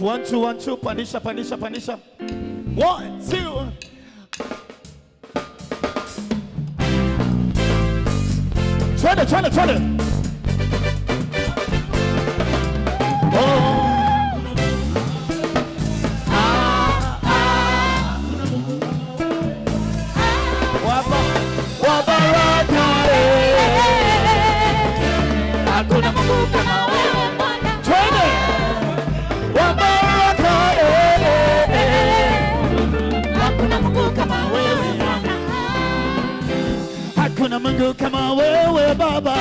1, 2, 1, 2. Panisha, panisha, panisha. 1, 2. Twende. Oh. Hakuna Mungu kama wewe Bwana. Twende. Hakuna Mungu kama wewe Bwana. Hakuna Mungu kama wewe Baba.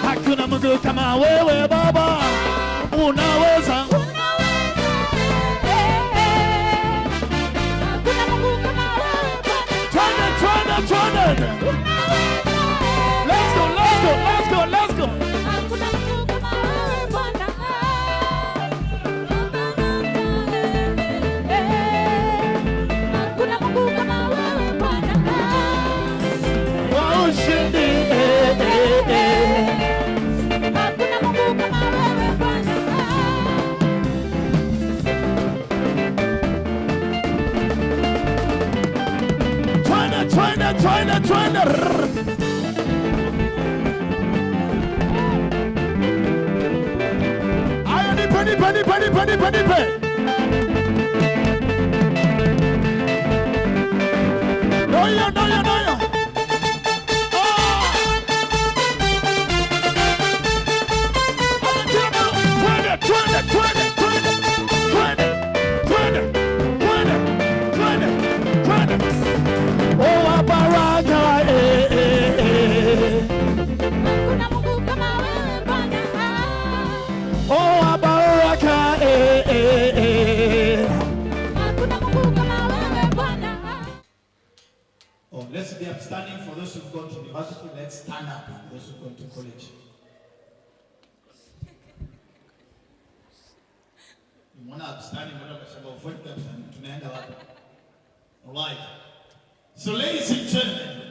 Hakuna Mungu kama wewe Baba. Unaweza. Hakuna Mungu kama wewe Bwana. Twende. Let's go. Hakuna Mungu kama wewe Bwana. Hakuna Mungu kama wewe Bwana. Wa ushindi. Hakuna Mungu kama wewe Bwana. Twende. Nipe. Noyo. Twende. Oh, baraka. Hakuna Mungu kama wewe Bwana. Oh, baraka. Hakuna Mungu kama wewe Bwana. Oh, let's be upstanding for those who've gone to university. Let's stand up for those who've gone to college. You want to upstanding, tunaenda wapi? All right. So, ladies and gentlemen,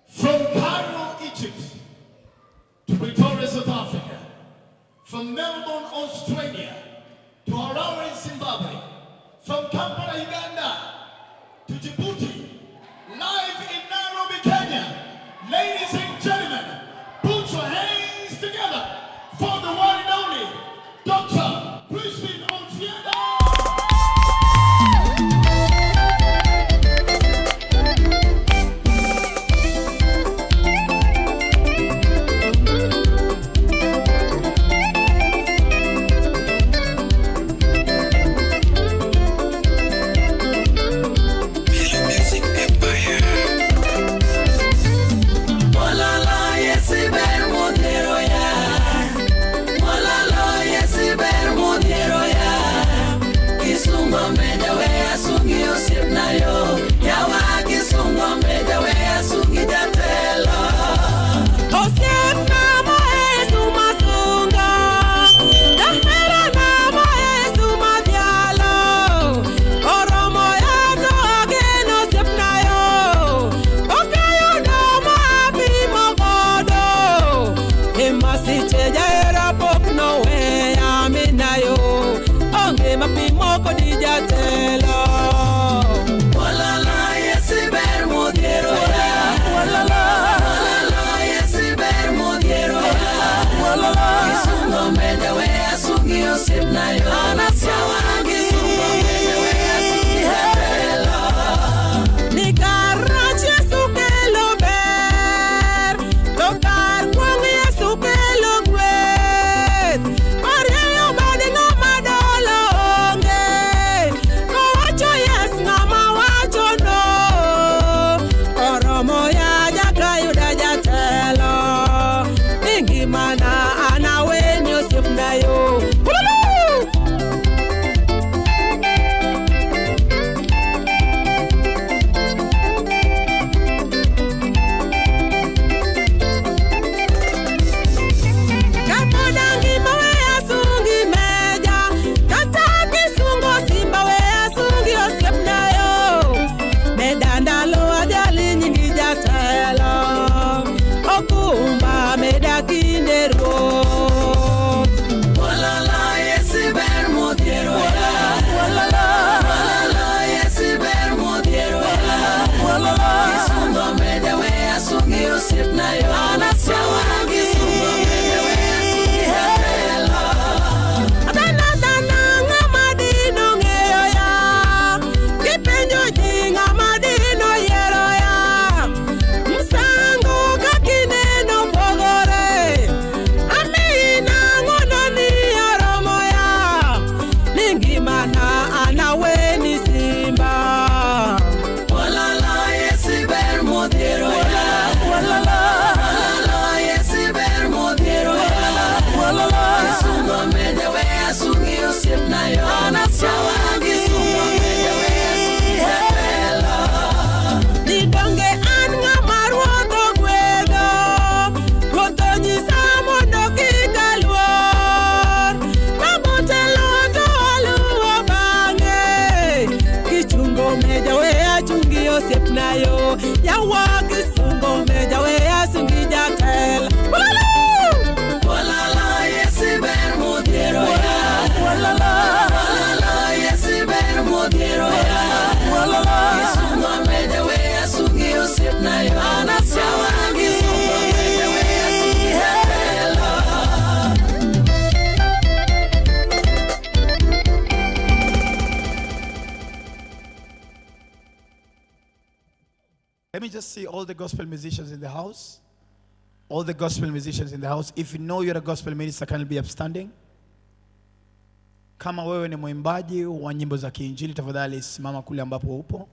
from Cairo, Egypt, to Pretoria, South Africa, from Melbourne, Australia, to Honorary, Zimbabwe, from Kampala, Uganda, to Djibouti, live in Nairobi, Kenya. Ladies and gentlemen, put Dr. Christine Otieno. Let me just see all the gospel musicians in the house. All the gospel musicians in the house. If you know you're a gospel minister, can you be upstanding? Kama wewe ni mwimbaji wa nyimbo za kiinjili, tafadhali simama kule ambapo upo.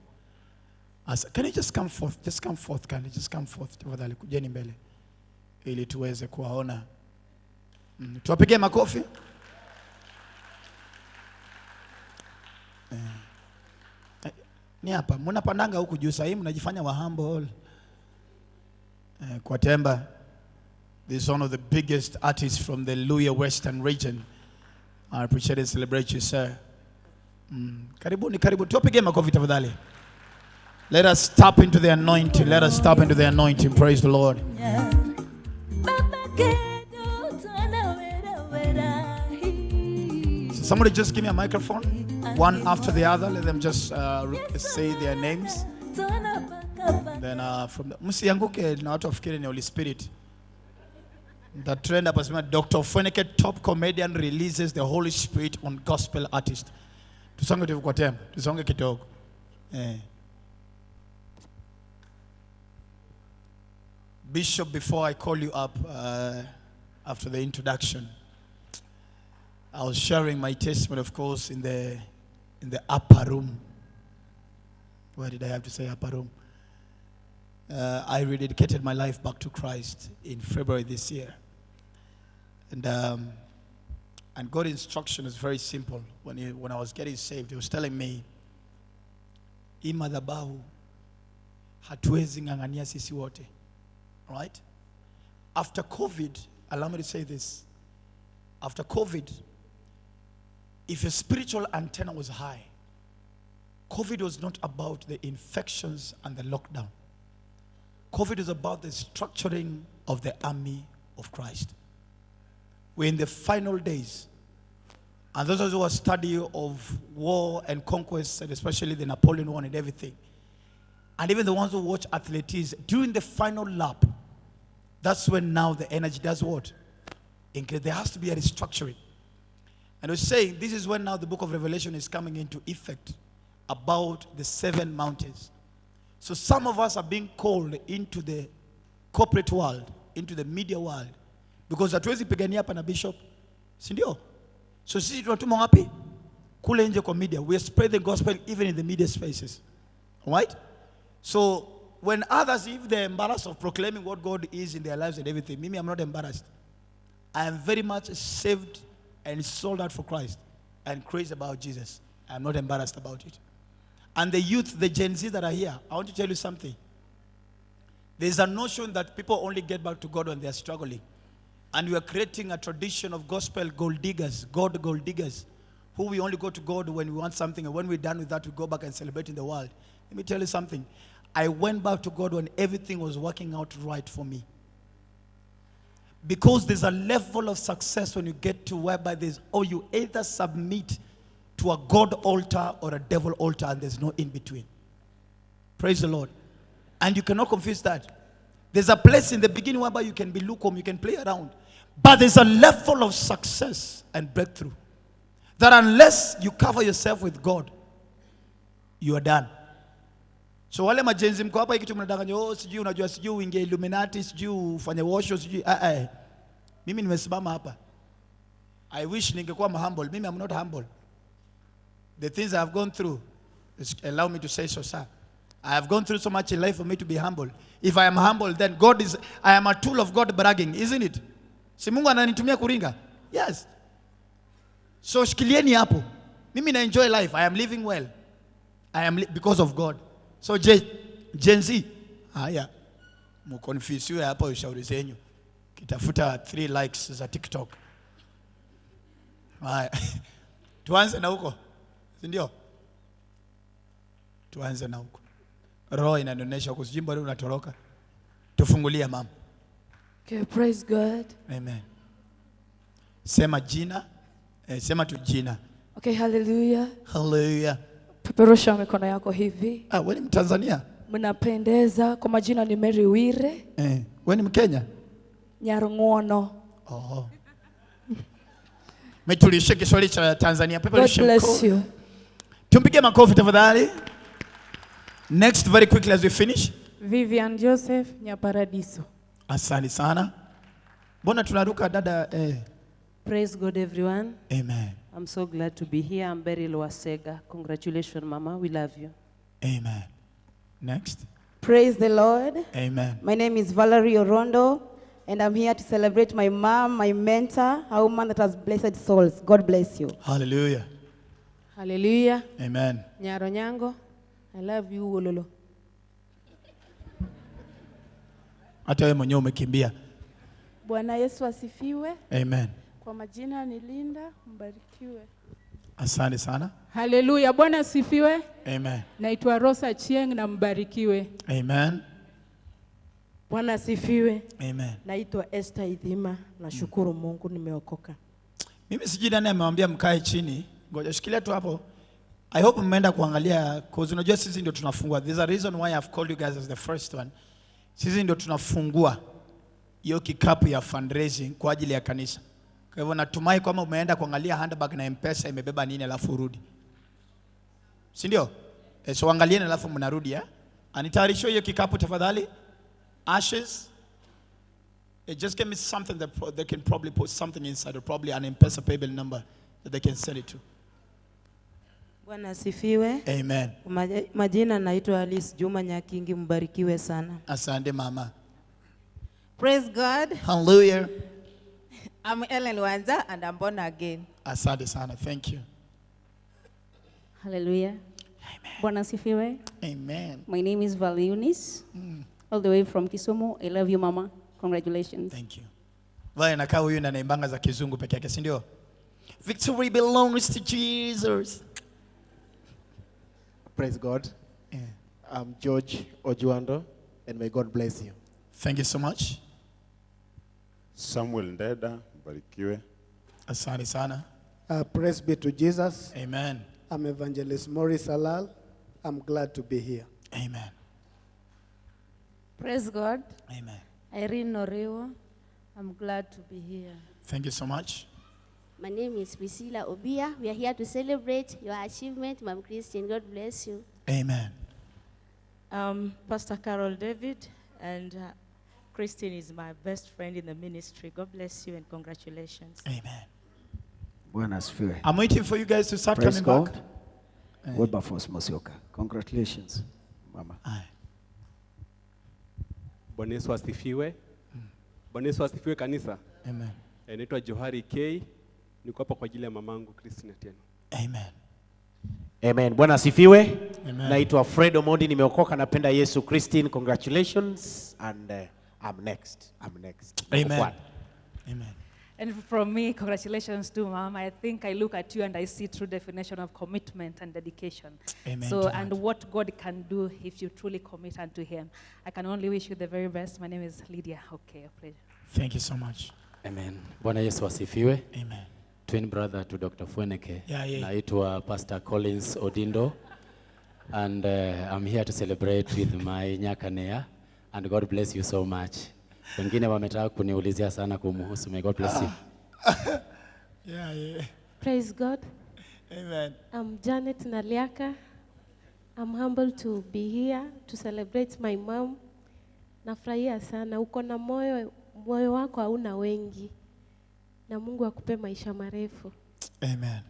Can you just come forth? Just come forth, can you just come forth? Tafadhali kujeni mbele ili tuweze kuwaona. Tuwapigie makofi. Ni hapa mnapandanga huku juu sasa, mnajifanya wa humble. Kwa Temba, this is one of the biggest artists from the Luya Western region. I appreciate and celebrate you, sir. Karibuni, karibu. Tuwapige makofi tafadhali. Let us tap into the anointing. Let us tap into the anointing. Praise the Lord. So somebody just give me a microphone, one after the other. Let them just say their names. Then from the msianguke na watu wafikiri ni Holy Spirit. The trend hapa sema Dr. Feneke, top comedian, releases the Holy Spirit on gospel artist. Tusonge tu kwa tema. Tusonge kidogo. Bishop, before I call you up after the introduction, I was sharing my testimony, of course, in the upper room. Why did I have to say upper room? I rededicated my life back to Christ in February this year. And God's instruction is very simple. When I was getting saved, He was telling me, hii madhabahu hatuwezi ng'ang'ania sisi wote. All right? After COVID, allow me to say this. After COVID, if your spiritual antenna was high, COVID was not about the infections and the lockdown. COVID is about the structuring of the army of Christ. We're in the final days. And those who are studying of war and conquest, and especially the Napoleon War and everything, and even the ones who watch athletics, during the final lap, that's when now the energy does what? There has to be a restructuring. And we're saying this is when now the book of Revelation is coming into effect about the 7 mountains. So some of us are being called into the corporate world, into the media world, because hatuwezi pigania hapa na bishop, si ndio? So sisi tunatuma wapi? Kule nje kwa media. We spread the gospel even in the media spaces. All right? So when others, if they're embarrassed of proclaiming what God is in their lives and everything, Mimi, I'm not embarrassed. I am very much saved and sold out for Christ and crazy about Jesus. I'm not embarrassed about it. And the youth, the Gen Z that are here, I want to tell you something. There's a notion that people only get back to God when they are struggling. And we are creating a tradition of gospel gold diggers, God gold diggers, who we only go to God when we want something, and when we're done with that, we go back and celebrate in the world. Let me tell you something. I went back to God when everything was working out right for me. Because there's a level of success when you get to whereby you either submit to a God altar or a devil altar, and there's no in between. Praise the Lord. And you cannot confuse that. There's a place in the beginning whereby you can be lukewarm, you can play around. But there's a level of success and breakthrough that unless you cover yourself with God, you are done. So wale majenzi mko hapa kitu mnadanganya, sijui unajua, sijui uingie Illuminati, sijui ufanye worship, sijui mimi nimesimama hapa. I wish ningekuwa humble. Mimi I'm not humble. The things I have gone through, allow me to say so, sir. I have gone through so much in life for me to be humble. If I am humble, then I am a tool of God bragging, isn't it? Si Mungu ananitumia kuringa? Yes. So shikilieni hapo. Mimi na enjoy life. I am living well. I am because of God. So Gen Z, haya, mkonfisiwe hapo ushauri zenyu. Kitafuta 3 likes za TikTok. Haya. Tuanze na huko. Si ndio? Tuanze na huko. Roho inanionyesha huko, sijui mbona unatoroka. Tufungulie mama. Okay, praise God. Amen. Sema jina. Sema tu jina. Okay, hallelujah. Hallelujah. Peperusha mikono yako hivi. Wewe ni Mtanzania? Mnapendeza. Kwa majina ni Mary Wire. Wewe ni Mkenya? Nyarung'ono. Oh. Metulishe Kiswahili cha Tanzania. Peperusha God bless you. Tumpige makofi tafadhali. Next, very quickly as we finish. Vivian Joseph, Nyaparadiso. Asante sana. Mbona tunaruka dada? Praise God, everyone. Amen. I'm so glad to be here. I'm Beryl Wasega. Congratulations, Mama. We love you. Amen. Next. Praise the Lord. Amen. My name is Valerie Orondo, and I'm here to celebrate my mom, my mentor, a woman that has blessed souls. God bless you. Hallelujah. Hallelujah. Amen. Nyaro Nyango, I love you, Wololo. Hata wewe mwenyewe umekimbia. Bwana Yesu asifiwe. Amen. Kwa majina ni Linda, mbarikiwe. Asante sana. Hallelujah. Bwana asifiwe. Amen. Naitwa Rosa Chieng na mbarikiwe. Amen. Bwana asifiwe. Amen. Naitwa Esther Idhima, nashukuru Mungu nimeokoka. Mimi sijui nani amemwambia mkae chini. Ngoja shikilia tu hapo. I hope mmeenda kuangalia cause unajua sisi ndio tunafungua. There's a reason why I've called you guys as the first one. Sisi ndio tunafungua. hiyo kikapu ya fundraising kwa ajili ya kanisa. Kwa hivyo natumai kwamba umeenda kuangalia handbag na M-Pesa imebeba nini alafu urudi. Si ndio? So angalieni alafu mnarudi Anitayarishiwe hiyo kikapu tafadhali. Ashes. Just give me something that they can probably put something inside, or probably an M-Pesa payable number that they can send it to. Bwana asifiwe. Amen. Majina naitwa Alice Juma Nyakingi, mbarikiwe sana. Asante mama. Praise God. Hallelujah. I'm Ellen Wanza and I'm born again. Asante sana. Thank you. Hallelujah. Amen. Bwana asifiwe. Amen. My name is Val Eunice, all the way from Kisumu. I love you, Mama. Congratulations. Thank you. Vale nakaa huyu na naimbanga za kizungu peke yake, si ndio? Victory belongs to Jesus. Praise God. Yeah. I'm George Ojuando, and may God bless you. Thank you so much. Samuel Ndeda, mbarikiwe. Asante sana. Praise be to Jesus. Amen. I'm Evangelist Maurice Alal. I'm glad to be here. Amen. Praise God. Amen. Irene Norewo. I'm glad to be here. Thank you so much. My name is Priscilla Obia. We are here to celebrate your achievement, Ma'am Christian. God bless you. Amen. Pastor Carol David, and Christine is my best friend in the ministry. God bless you and congratulations. Amen. Bwana asifiwe. I'm waiting for you guys to start Praise coming God. back. Wilberforce Mosioka. Congratulations, Mama. Aye. Bwana Yesu asifiwe. Bwana Yesu asifiwe kanisa. Amen. Naitwa Johari K. Niko hapa kwa ajili ya mamangu Christine Otieno. Amen. Amen. Bwana asifiwe. Amen. Naitwa Fred Omondi, nimeokoka, napenda Yesu. Christine, congratulations, and I'm next. Amen. Amen. And from me, congratulations to Mom. I think I look at you and I see true definition of commitment and dedication. Amen. So, and what God can do if you truly commit unto Him. I can only wish you the very best. My name is Lydia. Okay, a pleasure. Thank you so much. Amen. Bwana Yesu asifiwe. Amen. Twin brother to Dr. Fueneke. Yeah. Naitwa Pastor Collins Odindo. And I'm here to celebrate with my Nyakanea. And God bless you so much. Wengine wametaka kuniulizia sana kumuhusu. May God bless you. Yeah. Praise God. Amen. I'm Janet Naliaka. I'm humbled to be here to celebrate my mom. Nafurahia sana. Uko na moyo wako hauna wengi. Na Mungu akupe maisha marefu. Amen.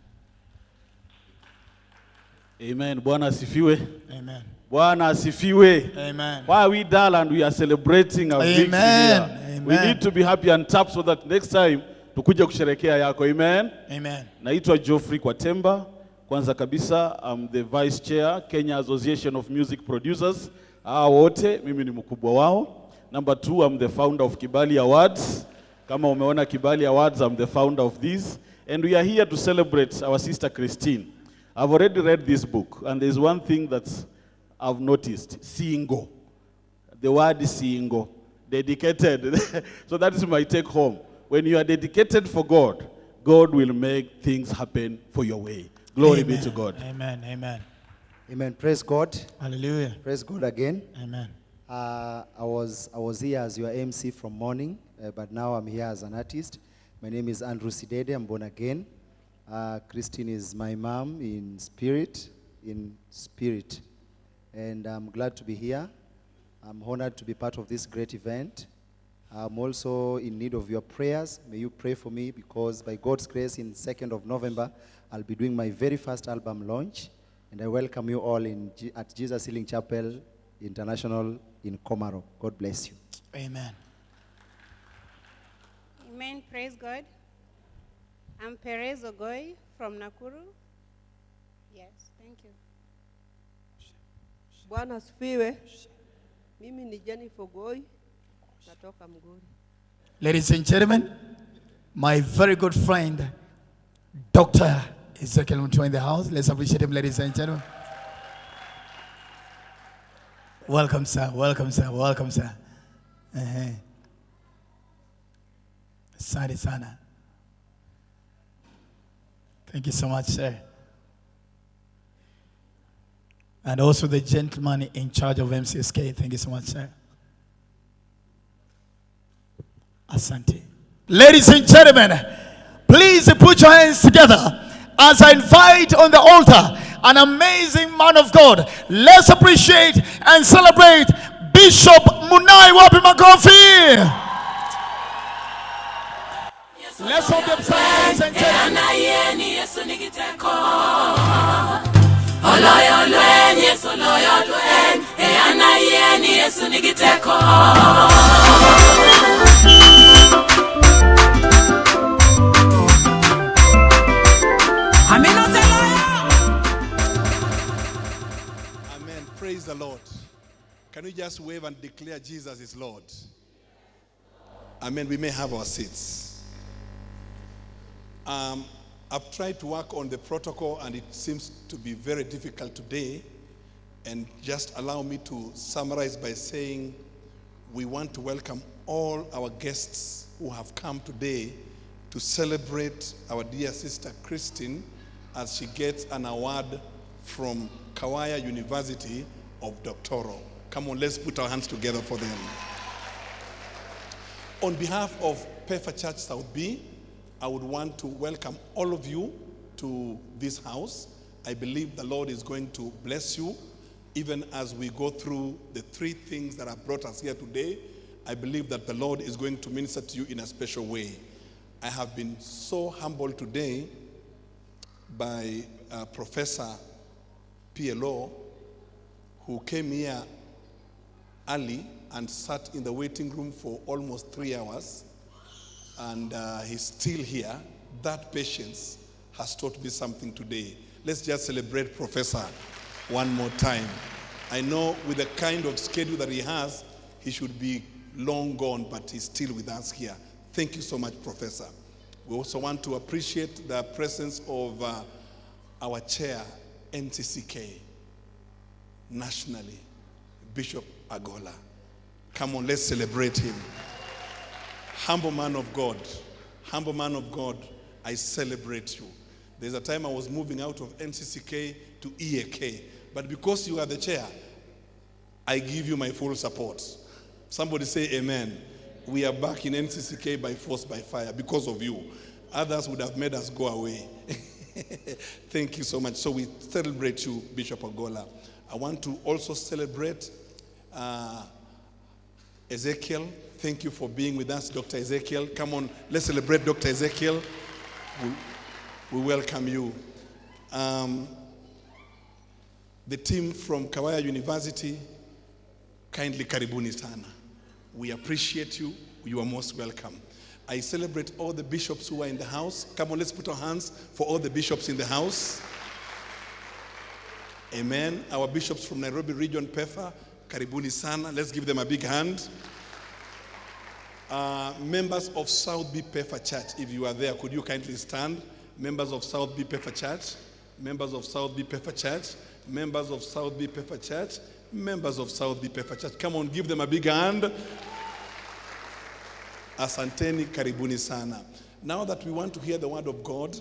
Amen. Bwana asifiwe. Amen. Bwana asifiwe. Amen. Why are we dull and we are celebrating our victory here? Amen. We need to be happy and tap so that next time tukuje kusherekea yako. Amen. Amen. Naitwa Geoffrey Kwatemba. Kwanza kabisa, I'm the Vice Chair, Kenya Association of Music Producers. Wote, mimi ni mkubwa wao. Number 2, I'm the founder of Kibali Awards. Kama umeona Kibali Awards, I'm the founder of these. And we are here to celebrate our sister Christine. I've already read this book, and there's one thing that I've noticed: single. The word is single, dedicated. So that is my take home. When you are dedicated for God, God will make things happen for your way. Glory Amen. be to God. Amen. Amen. Amen. Praise God. Hallelujah. Praise God again. Amen. I was here as your MC from morning, but now I'm here as an artist. My name is Andrew Sidede. I'm born again. Christine is my mom in spirit. And I'm glad to be here. I'm honored to be part of this great event. I'm also in need of your prayers. May you pray for me, because by God's grace, in 2nd of November, I'll be doing my very first album launch. And I welcome you all at Jesus Healing Chapel International in Komaro. God bless you. Amen. Amen. Praise God. I'm Perez Ogoi from Nakuru. Yes, thank you. Bwana asifiwe. Mimi ni Jennifer Ogoi. Natoka Mgori. Ladies and gentlemen, my very good friend, Dr. Ezekiel Mutua in the house. Let's appreciate him, ladies and gentlemen. Welcome, sir. Welcome, sir. Welcome, sir. Asante sana. Thank you so much, sir. And also the gentleman in charge of MCSK. Thank you so much, sir. Asante. Ladies and gentlemen, please put your hands together as I invite on the altar an amazing man of God. Let's appreciate and celebrate Bishop Munai Wapi Makofi. Let's hold the praise and Amen. Praise the Lord. Can we just wave and declare Jesus is Lord? Amen. We may have our seats. I've tried to work on the protocol and it seems to be very difficult today. And just allow me to summarize by saying we want to welcome all our guests who have come today to celebrate our dear sister Christine as she gets an award from Kawaya University of Doctorate. Come on, let's put our hands together for them. On behalf of PEFA Church South B, I would want to welcome all of you to this house. I believe the Lord is going to bless you even as we go through the three things that have brought us here today. I believe that the Lord is going to minister to you in a special way. I have been so humbled today by Professor PLO, who came here early and sat in the waiting room for almost 3 hours, and he's still here. That patience has taught me something today. Let's just celebrate Professor one more time. I know with the kind of schedule that he has, he should be long gone, but he's still with us here. Thank you so much, Professor. We also want to appreciate the presence of our chair, NCCK, nationally, Bishop Agola. Come on, let's celebrate him. Humble man of God, I celebrate you. There's a time I was moving out of NCCK to EAK, but because you are the chair, I give you my full support. Somebody say amen. We are back in NCCK by force, by fire, because of you. Others would have made us go away. Thank you so much. So we celebrate you, Bishop Agola. I want to also celebrate Ezekiel. Thank you for being with us, Dr. Ezekiel. Come on, let's celebrate Dr. Ezekiel. We welcome you. The team from Kawaya University, kindly karibuni sana. We appreciate you. You are most welcome. I celebrate all the bishops who are in the house. Come on, let's put our hands for all the bishops in the house. Amen. Our bishops from Nairobi region, PEFA, karibuni sana. Let's give them a big hand. Members of South B PEFA Church, if you are there, could you kindly stand? Members of South B PEFA Church, members of South B PEFA Church, members of South B PEFA Church, members of South B PEFA Church. Come on, give them a big hand. Asanteni, karibuni sana. Now that we want to hear the word of God,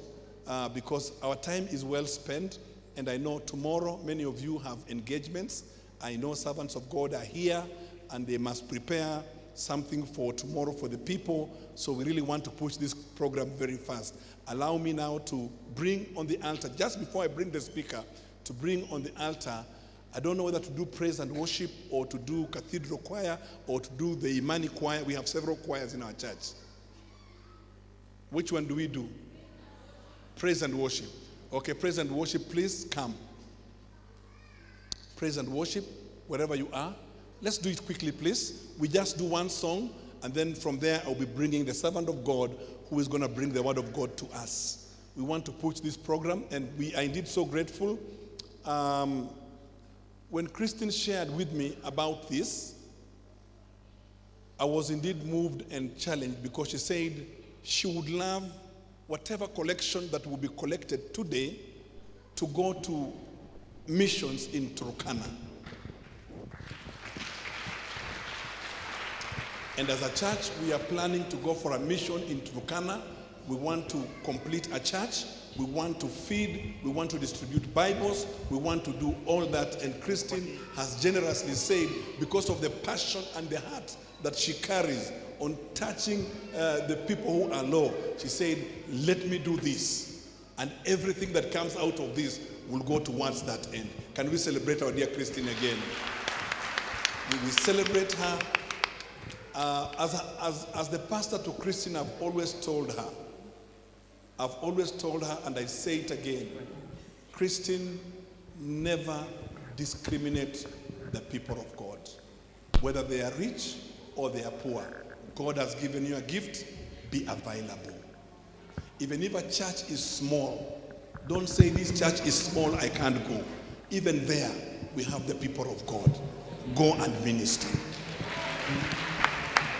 because our time is well spent, and I know tomorrow many of you have engagements. I know servants of God are here, and they must prepare something for tomorrow for the people. So we really want to push this program very fast. Allow me now to bring on the altar, just before I bring the speaker, to bring on the altar, I don't know whether to do praise and worship or to do cathedral choir or to do the Imani choir. We have several choirs in our church. Which one do we do? Praise and worship. Okay, praise and worship, please come. Praise and worship, wherever you are. Let's do it quickly, please. We just do one song, and then from there I'll be bringing the servant of God who is going to bring the word of God to us. We want to push this program, and we are indeed so grateful. When Christine shared with me about this, I was indeed moved and challenged, because she said she would love whatever collection that will be collected today to go to missions in Turkana. And as a church, we are planning to go for a mission in Turkana. We want to complete a church. We want to feed, we want to distribute Bibles, we want to do all that. And Christine has generously said, because of the passion and the heart that she carries on touching the people who are low, she said, let me do this. And everything that comes out of this will go towards that end. Can we celebrate our dear Christine again? We celebrate her. As the pastor to Christine, I've always told her, and I say it again, Christine, never discriminate the people of God. Whether they are rich or they are poor, God has given you a gift, be available. Even if a church is small, don't say this church is small, I can't go. Even there, we have the people of God. Go and minister.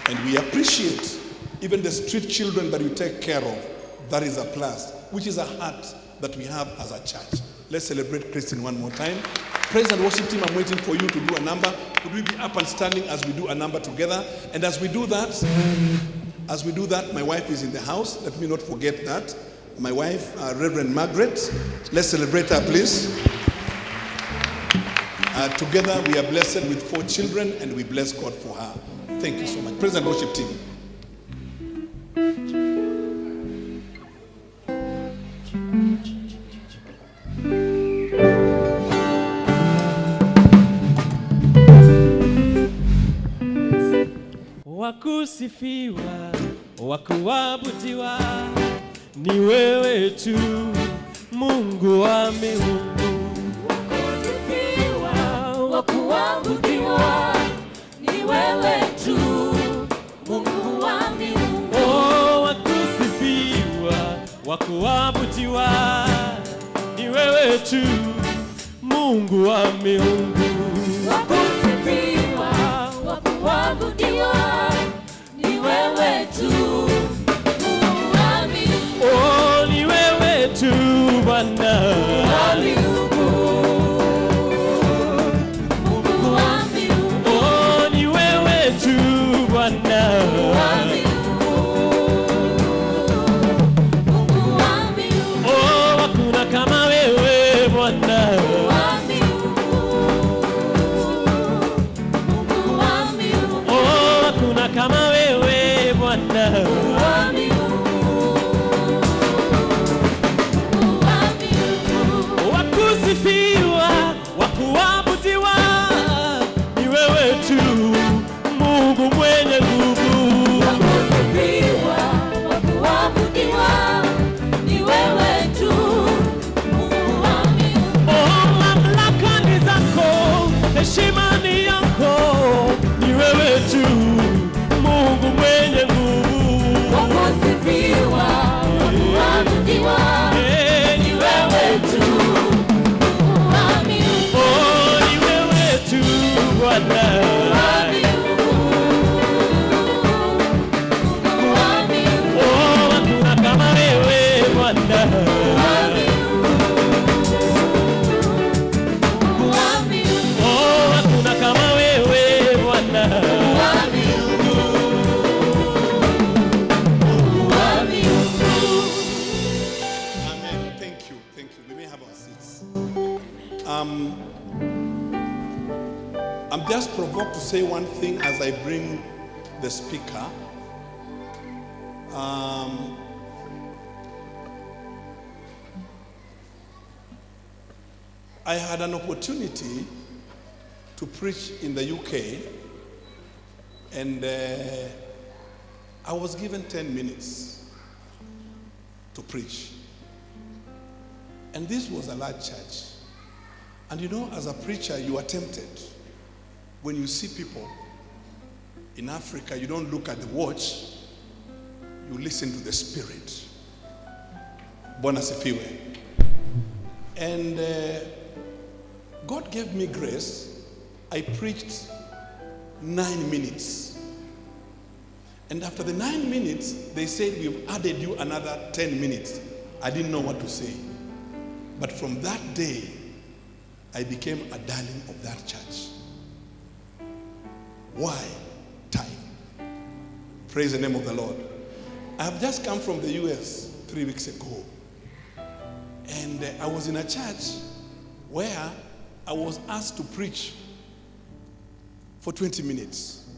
And we appreciate even the street children that you take care of. That is a plus, which is a heart that we have as a church. Let's celebrate Christine one more time. Praise and worship team, I'm waiting for you to do a number. Could we be up and standing as we do a number together? And as we do that, my wife is in the house. Let me not forget that. My wife, Reverend Margaret. Let's celebrate her, please. Together we are blessed with 4 children, and we bless God for her. Thank you so much. Praise and worship team. Wakusifiwa, wakuabudiwa, ni wewe tu, Mungu wa miungu. Wakusifiwa, wakuabudiwa, ni wewe tu, Mungu wa miungu. Oh, wakusifiwa, wakuabudiwa, ni wewe tu, Mungu wa miungu. Wakusifiwa, wakuabudiwa, ni wewe tu, Mungu wa miungu. Oh, ni wewe tu, Bwana wa miungu. Mungu wa miungu. Oh, ni wewe tu, Bwana wa miungu. Mungu wa miungu. Oh, hakuna kama wewe Bwana wa miungu. Mungu wa miungu. Oh, hakuna kama wewe Bwana wa miungu. Wakusifiwa, wakuabudiwa, ni wewe tu, Mungu mwenye nguvu. Wakusifiwa, wakuabudiwa, ni wewe tu, Mungu wa miungu. Oh, mamlaka ni zako, heshima ni yako, ni wewe tu, Mungu mwenye nguvu. Wakusifiwa, wakuabudiwa, ni wewe tu, Mungu wa miungu. Oh, ni wewe tu, Bwana wa miungu. Mungu wa miungu. Oh, hakuna kama wewe Bwana wa miungu. Mungu wa miungu. Oh, hakuna kama wewe Bwana wa miungu. Mungu wa miungu. Amen. Thank you. Thank you. We may have our seats. I'm just provoked to say one thing as I bring the speaker. I had an opportunity to preach in the UK, and I was given 10 minutes to preach. And this was a large church. And you know, as a preacher, you are tempted. When you see people in Africa, you don't look at the watch, you listen to the Spirit. Bwana sifiwe. And God gave me grace. I preached 9 minutes. And after the 9 minutes, they said, we've added you another 10 minutes. I didn't know what to say. But from that day, I became a darling of that church. Why? Time. Praise the name of the Lord. I have just come from the US 3 weeks ago. And I was in a church where I was asked to preach for 20 minutes.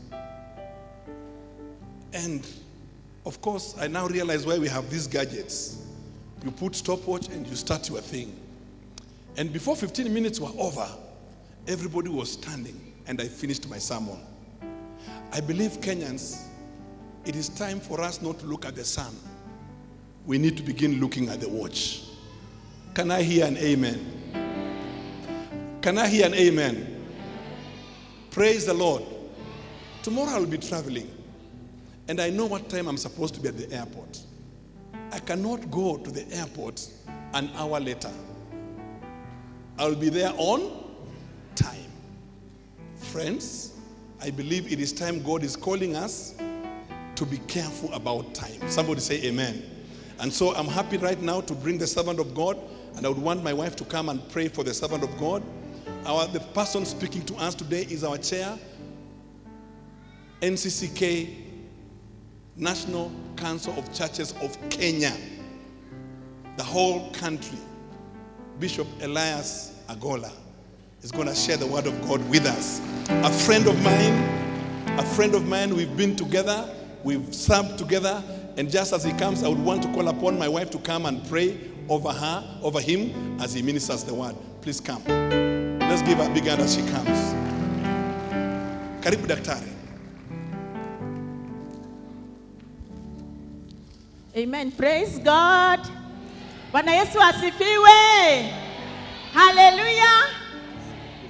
And of course, I now realize why we have these gadgets. You put stopwatch and you start your thing. And before 15 minutes were over, everybody was standing and I finished my sermon. I believe Kenyans, it is time for us not to look at the sun. We need to begin looking at the watch. Can I hear an amen? Can I hear an amen? Praise the Lord. Tomorrow I'll be traveling. And I know what time I'm supposed to be at the airport. I cannot go to the airport an hour later. I'll be there on time. Friends, I believe it is time God is calling us to be careful about time. Somebody say amen. And so I'm happy right now to bring the servant of God, and I would want my wife to come and pray for the servant of God. The person speaking to us today is our chair, NCCK, National Council of Churches of Kenya, the whole country. Bishop Elias Agola is going to share the word of God with us. A friend of mine, we've been together, we've served together, and just as he comes, I would want to call upon my wife to come and pray over him as he ministers the word. Please come. Let's give her a big hand as she comes. Karibu daktari. Amen. Praise God. Bwana Yesu asifiwe. Hallelujah.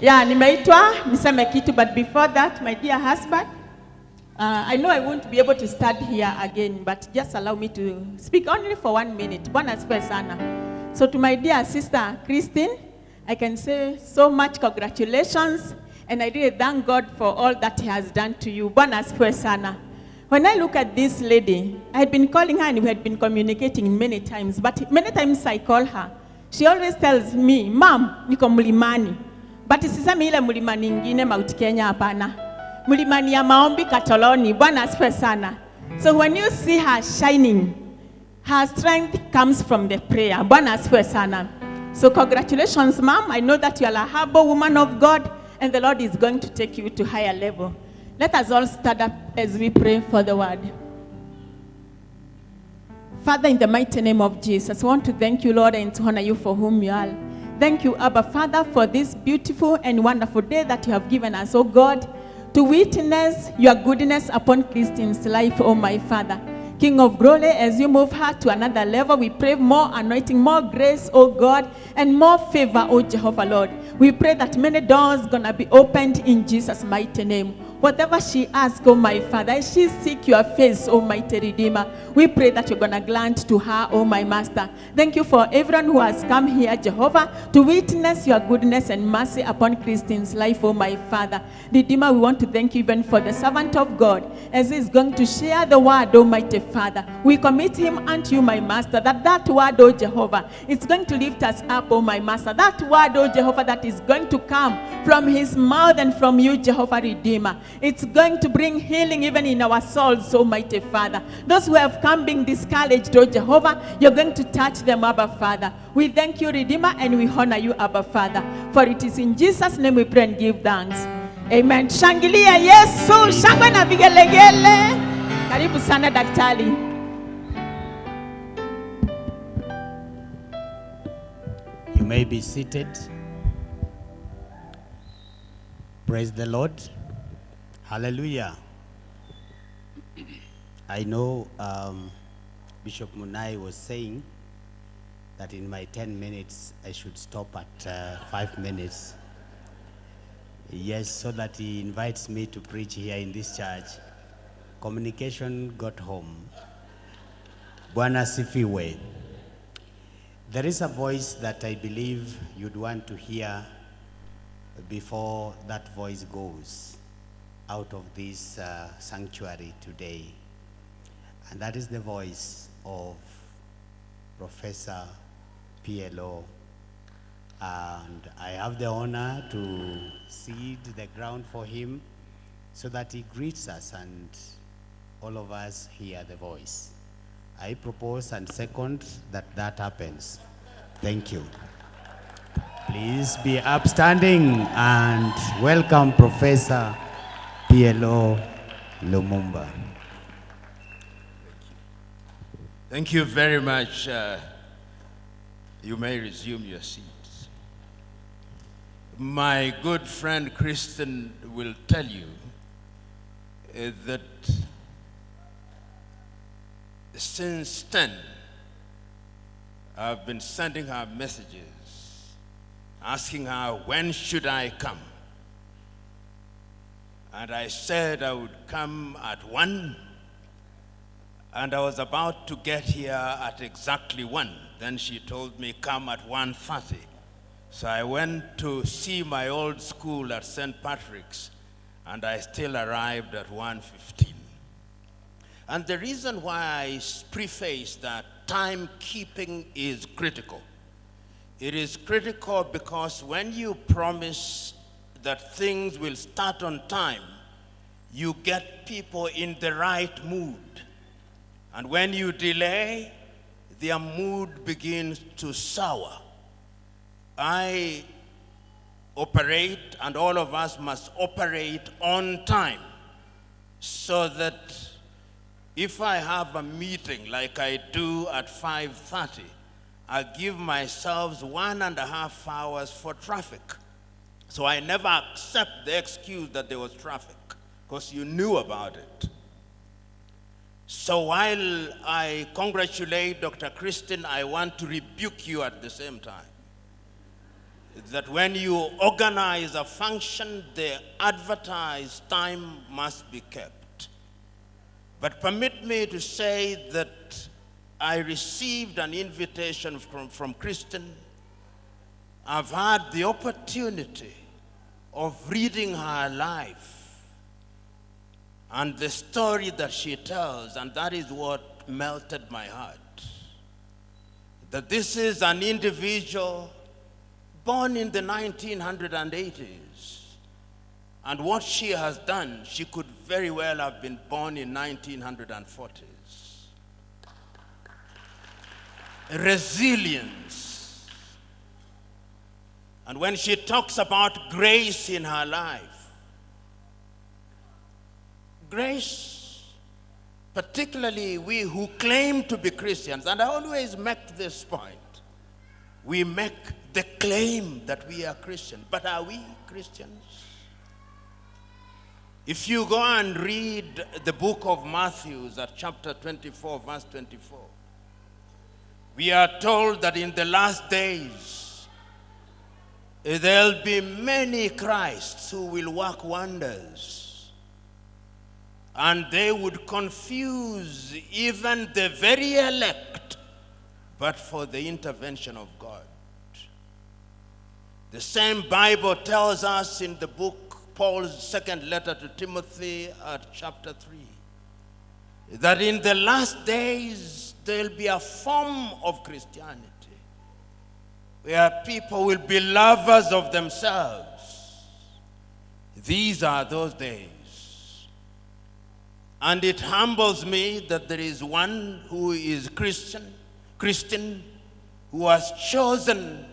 Yeah, nimeitwa niseme kitu, but before that, my dear husband, I know I won't be able to stand here again, but just allow me to speak only for 1 minute. Bwana asifiwe sana. So to my dear sister Christine, I can say so much congratulations, and I really thank God for all that He has done to you. Bwana asifiwe sana. When I look at this lady, I had been calling her and we had been communicating many times, but many times I call her, she always tells me, Mom, niko mlimani. But sisemi ile mlimani ingine Mount Kenya hapana. Mlimani ya maombi Katoloni. Bwana asifiwe sana. So when you see her shining, her strength comes from the prayer. Bwana asifiwe sana. So congratulations, Mom. I know that you are a humble woman of God, and the Lord is going to take you to higher level. Let us all stand up as we pray for the word. Father, in the mighty name of Jesus, I want to thank you, Lord, and to honor you for whom you are. Thank you, Abba Father, for this beautiful and wonderful day that you have given us, oh God, to witness your goodness upon Christine's life, oh my Father. King of glory, as you move her to another level, we pray more anointing, more grace, oh God, and more favor, oh Jehovah, Lord. We pray that many doors gonna be opened in Jesus' mighty name. Whatever she asks, oh my Father, as she seek your face, oh mighty Redeemer, we pray that you're gonna grant to her, oh my Master. Thank you for everyone who has come here, Jehovah, to witness your goodness and mercy upon Christine's life, oh my Father. Redeemer, we want to thank you even for the servant of God, as he's going to share the word, Almighty Father. We commit him unto you, my Master, that word, oh Jehovah, it's going to lift us up, oh my Master. That word, oh Jehovah, that is going to come from his mouth and from you, Jehovah Redeemer. It's going to bring healing even in our souls, Almighty Father. Those who have come being discouraged, oh Jehovah, you're going to touch them, Abba Father. We thank you, Redeemer, and we honor you, Abba Father. For it is in Jesus' name we pray and give thanks. Amen. Shangilia Yesu, shangwe na vigelegele. Karibu sana daktari. You may be seated. Praise the Lord. Hallelujah. I know Bishop Munai was saying that in my 10 minutes I should stop at 5 minutes. Yes, so that he invites me to preach here in this church. Communication got home. Bwana sifiwe. There is a voice that I believe you'd want to hear before that voice goes out of this sanctuary today. And that is the voice of Professor PLO. And I have the honor to seed the ground for him so that he greets us and all of us hear the voice. I propose and second that that happens. Thank you. Please be upstanding and welcome Professor PLO Lumumba. Thank you very much. You may resume your seats. My good friend Kristen will tell you that since 10, I've been sending her messages, asking her, when should I come? And I said I would come at 1, and I was about to get here at exactly 1. Then she told me, come at 1:30. So I went to see my old school at St. Patrick's, and I still arrived at 1:15. And the reason why I preface that timekeeping is critical. It is critical because when you promise that things will start on time, you get people in the right mood. And when you delay, their mood begins to sour. I operate, and all of us must operate on time, so that if I have a meeting like I do at 5:30, I give myself 1.5 hours for traffic. So I never accept the excuse that there was traffic, because you knew about it. So while I congratulate Dr. Kristen, I want to rebuke you at the same time. That when you organize a function, the advertised time must be kept. But permit me to say that I received an invitation from Kristen. I've had the opportunity of reading her life and the story that she tells, and that is what melted my heart. That this is an individual born in the 1980s, and what she has done, she could very well have been born in 1940s. Resilience. And when she talks about grace in her life, grace, particularly we who claim to be Christians, and I always make this point, we make the claim that we are Christian, but are we Christians? If you go and read the book of Matthew at chapter 24, verse 24, we are told that in the last days, there'll be many Christs who will work wonders, and they would confuse even the very elect, but for the intervention of God. The same Bible tells us in the book, Paul's second letter to Timothy at chapter 3, that in the last days there'll be a form of Christianity where people will be lovers of themselves. These are those days. And it humbles me that there is one who is Christian, who has chosen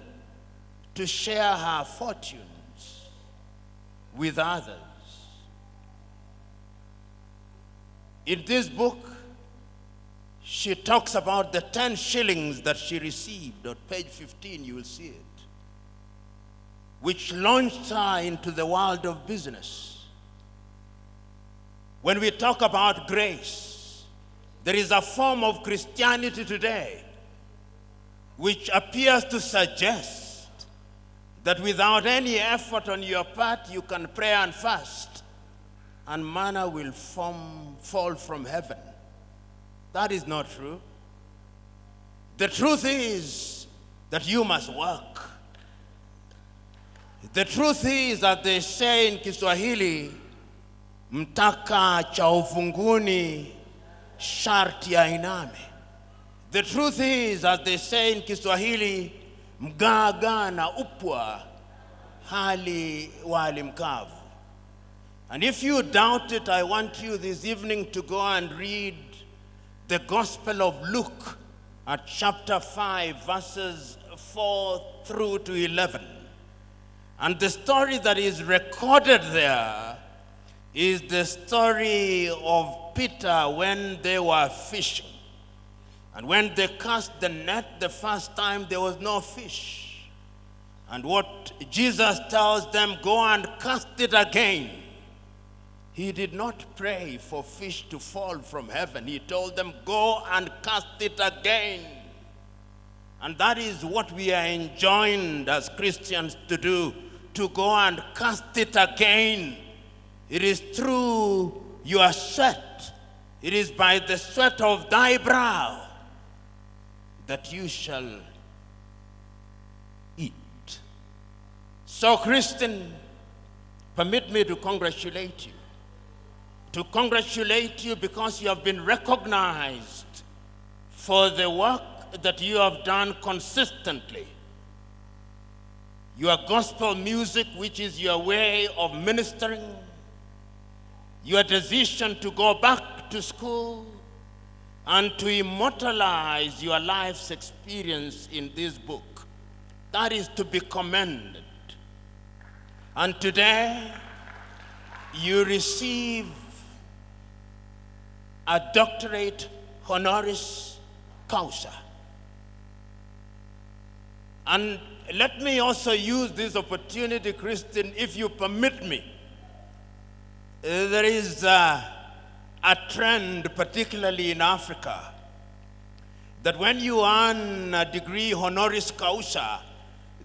to share her fortunes with others. In this book, she talks about the 10 shillings that she received. On page 15, you will see it, which launched her into the world of business. When we talk about grace, there is a form of Christianity today which appears to suggest that without any effort on your part, you can pray and fast, and manna will fall from heaven. That is not true. The truth is that you must work. The truth is that they say in Kiswahili, mtaka cha ufunguni sharti ainame. The truth is, as they say in Kiswahili, mgaga na upwa hali wali mkavu. And if you doubt it, I want you this evening to go and read the Gospel of Luke at chapter 5, verses 4 through to 11. And the story that is recorded there is the story of Peter when they were fishing. And when they cast the net the first time, there was no fish. And what Jesus tells them, go and cast it again. He did not pray for fish to fall from heaven. He told them, go and cast it again. And that is what we are enjoined as Christians to do, to go and cast it again. It is through your sweat. It is by the sweat of thy brow that you shall eat. So, Christian, permit me to congratulate you. To congratulate you because you have been recognized for the work that you have done consistently. Your gospel music, which is your way of ministering, your decision to go back to school and to immortalize your life's experience in this book, that is to be commended. And today, you receive a doctorate honoris causa. And let me also use this opportunity, Christian, if you permit me. There is a trend, particularly in Africa, that when you earn a degree honoris causa,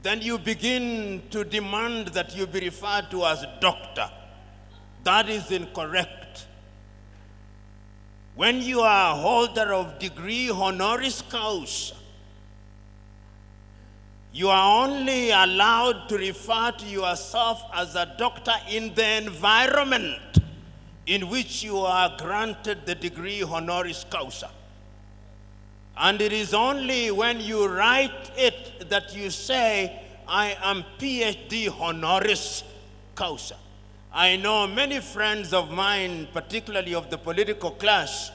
then you begin to demand that you be referred to as doctor. That is incorrect. When you are a holder of degree honoris causa, you are only allowed to refer to yourself as a doctor in the environment in which you are granted the degree honoris causa. And it is only when you write it that you say, I am PhD honoris causa. I know many friends of mine, particularly of the political class,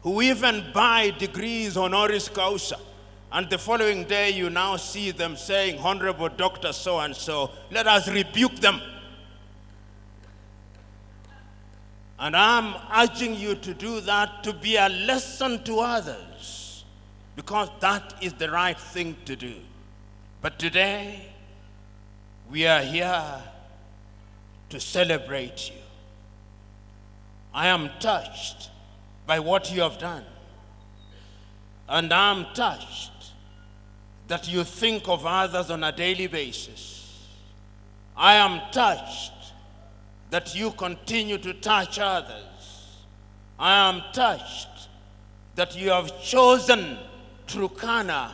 who even buy degrees honoris causa. And the following day, you now see them saying, Honorable Dr. So-and-so, let us rebuke them. And I'm urging you to do that, to be a lesson to others, because that is the right thing to do. But today, we are here to celebrate you. I am touched by what you have done. And I'm touched that you think of others on a daily basis. I am touched that you continue to touch others. I am touched that you have chosen Turkana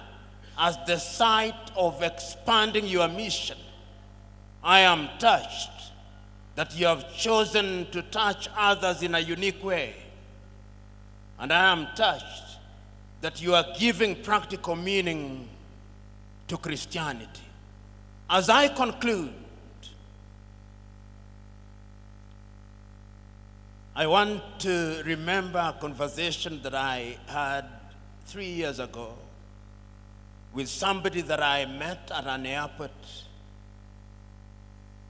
as the site of expanding your mission. I am touched that you have chosen to touch others in a unique way. And I am touched that you are giving practical meaning to Christianity. As I conclude, I want to remember a conversation that I had 3 years ago with somebody that I met at an airport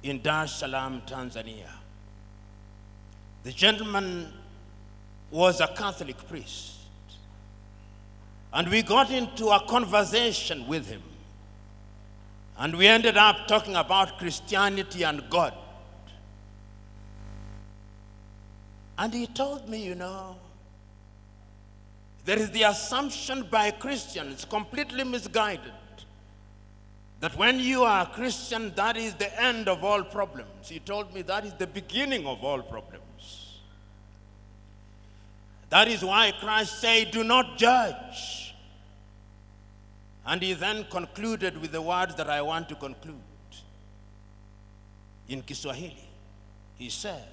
in Dar es Salaam, Tanzania. The gentleman was a Catholic priest. And we got into a conversation with him. And we ended up talking about Christianity and God. And he told me, you know, there is the assumption by Christians, completely misguided, that when you are a Christian, that is the end of all problems. He told me that is the beginning of all problems. That is why Christ said, do not judge. And he then concluded with the words that I want to conclude. In Kiswahili, he said,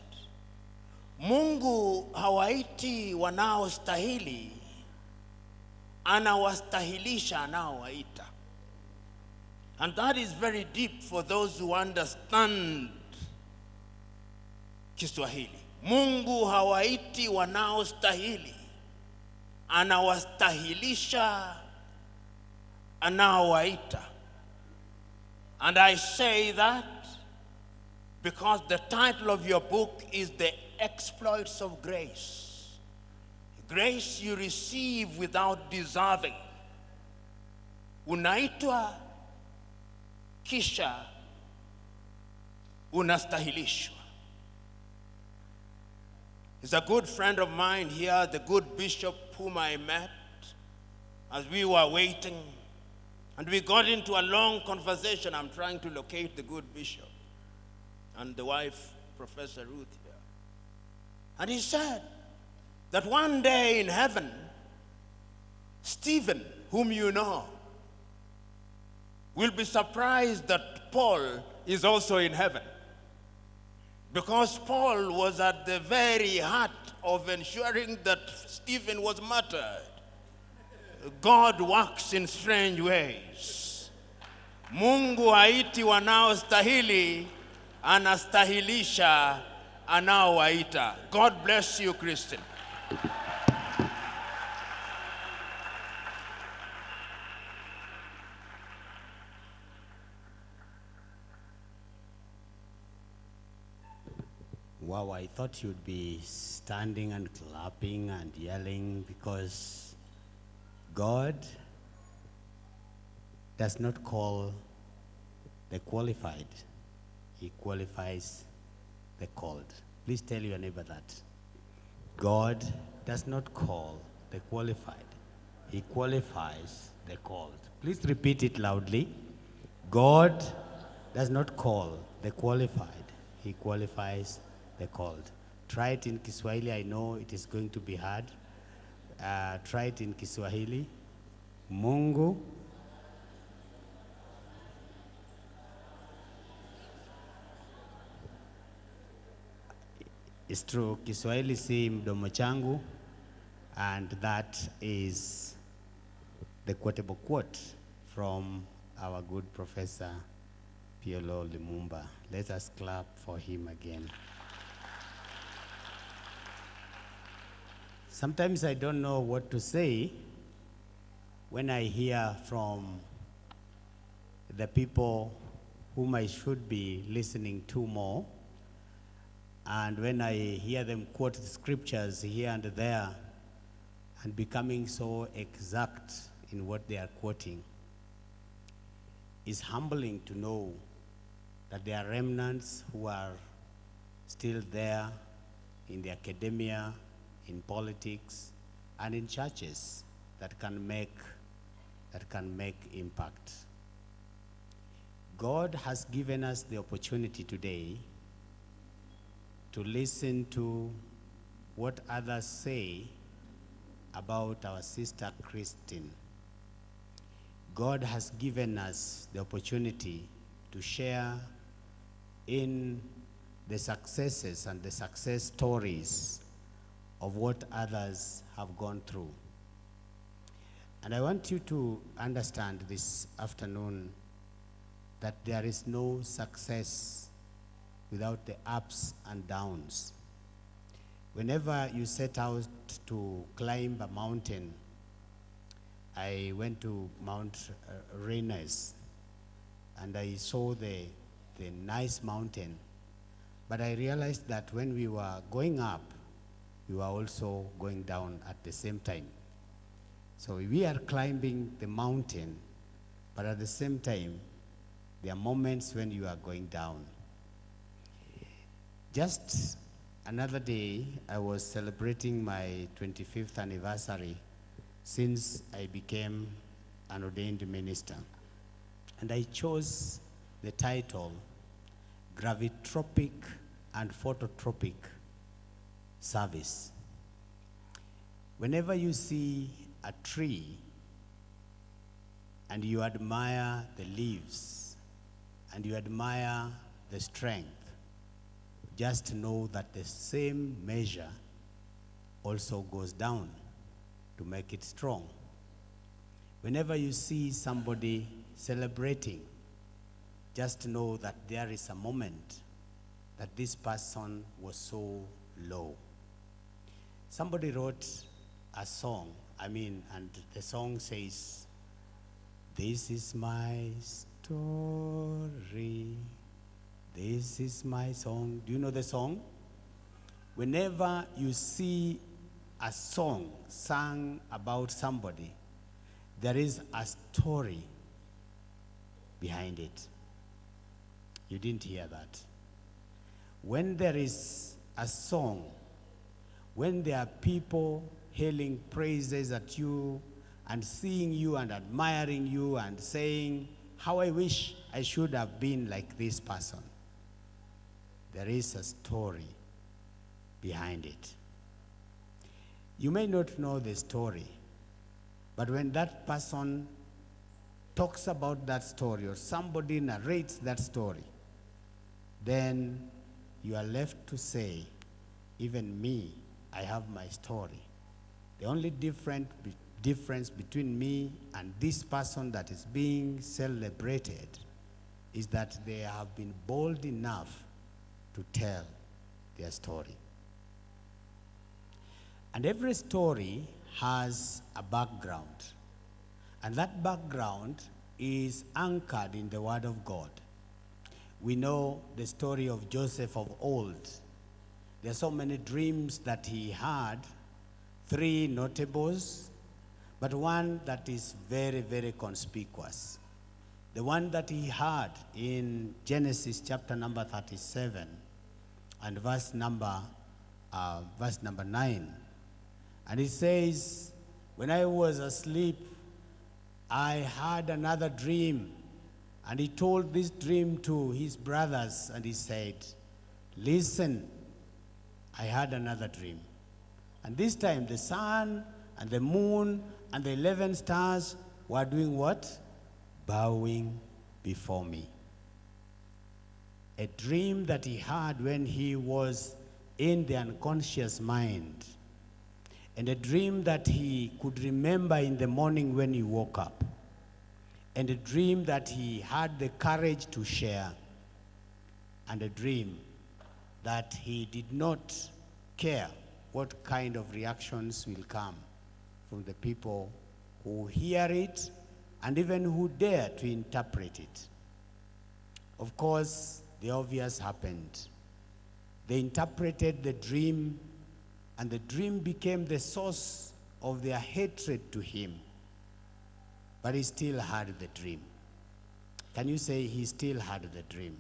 Mungu hawaiti wanaostahili, anawastahilisha anaowaita. And that is very deep for those who understand Kiswahili. Mungu hawaiti wanaostahili, anawastahilisha anaowaita. And I say that because the title of your book is The Exploits of Grace. Grace you receive without deserving. Unaitwa kisha unastahilishwa. He's a good friend of mine here, the good bishop whom I met as we were waiting. And we got into a long conversation. I'm trying to locate the good bishop and the wife, Professor Ruth, here. And he said that one day in heaven, Stephen, whom you know, will be surprised that Paul is also in heaven. Because Paul was at the very heart of ensuring that Stephen was martyred. God works in strange ways. Mungu haiti wanaostahili, anastahilisha anaowaita. God bless you, Christian. Wow, I thought you'd be standing and clapping and yelling because God does not call the qualified. He qualifies the called. Please tell your neighbor that. God does not call the qualified. He qualifies the called. Please repeat it loudly. God does not call the qualified. He qualifies the called. Try it in Kiswahili. I know it is going to be hard. Try it in Kiswahili. Mungu it's true. Kiswahili si mdomo changu, and that is the quotable quote from our good Professor PLO Lumumba. Let us clap for him again. Sometimes I don't know what to say when I hear from the people whom I should be listening to more, and when I hear them quote the scriptures here and there and becoming so exact in what they are quoting. It's humbling to know that there are remnants who are still there in the academia, in politics, and in churches that can make impact. God has given us the opportunity today to listen to what others say about our sister Christine. God has given us the opportunity to share in the successes and the success stories of what others have gone through. And I want you to understand this afternoon that there is no success without the ups and downs. Whenever you set out to climb a mountain, I went to Mount Rainiers and I saw the nice mountain, but I realized that when we were going up, we were also going down at the same time. So we are climbing the mountain, but at the same time, there are moments when you are going down. Just another day, I was celebrating my 25th anniversary since I became an ordained minister. And I chose the title, Gravitropic and Phototropic Service. Whenever you see a tree and you admire the leaves and you admire the strength, just know that the same measure also goes down to make it strong. Whenever you see somebody celebrating, just know that there is a moment that this person was so low. Somebody wrote a song, and the song says, "This is my story. story. This is my song. Do you know the song? Whenever you see a song sung about somebody, there is a story behind it. You didn't hear that. When there is a song, when there are people hailing praises at you and seeing you and admiring you and saying, how I wish I should have been like this person, there is a story behind it. You may not know the story, but when that person talks about that story or somebody narrates that story, then you are left to say, even me, I have my story. The only difference between me and this person that is being celebrated is that they have been bold enough to tell their story. And every story has a background. And that background is anchored in the Word of God. We know the story of Joseph of old. There are so many dreams that he had, 3 notables, but one that is very, very conspicuous. The one that he had in Genesis chapter number 37 and verse number 9. And it says, when I was asleep, I had another dream. And he told this dream to his brothers, and he said, listen, I had another dream. And this time the sun and the moon and the 11 stars were doing what? Bowing before me. A dream that he had when he was in the unconscious mind. And a dream that he could remember in the morning when he woke up. And a dream that he had the courage to share. And a dream that he did not care what kind of reactions will come from the people who hear it and even who dare to interpret it. Of course, the obvious happened. They interpreted the dream, and the dream became the source of their hatred to him. But he still had the dream. Can you say he still had the dream?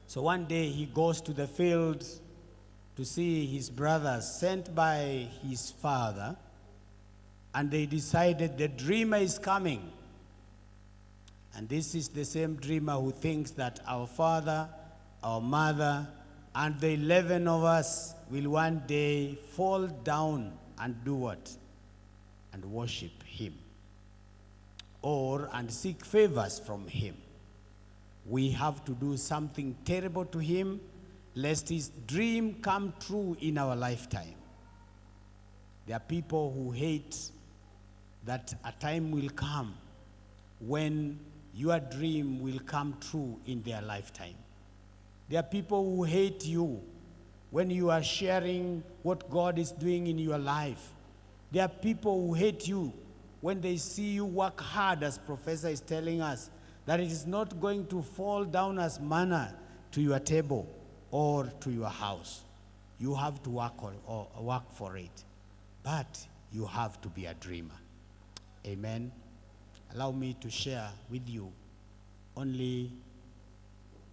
So one day he goes to the field to see his brothers sent by his father, and they decided the dreamer is coming. And this is the same dreamer who thinks that our father, our mother, and the 11 of us will one day fall down and do what? And worship him. And seek favors from him. We have to do something terrible to him, lest his dream come true in our lifetime. There are people who hate that a time will come when your dream will come true in their lifetime. There are people who hate you when you are sharing what God is doing in your life. There are people who hate you when they see you work hard, as Professor is telling us, that it is not going to fall down as manna to your table or to your house. You have to work for it. But you have to be a dreamer. Amen. Allow me to share with you only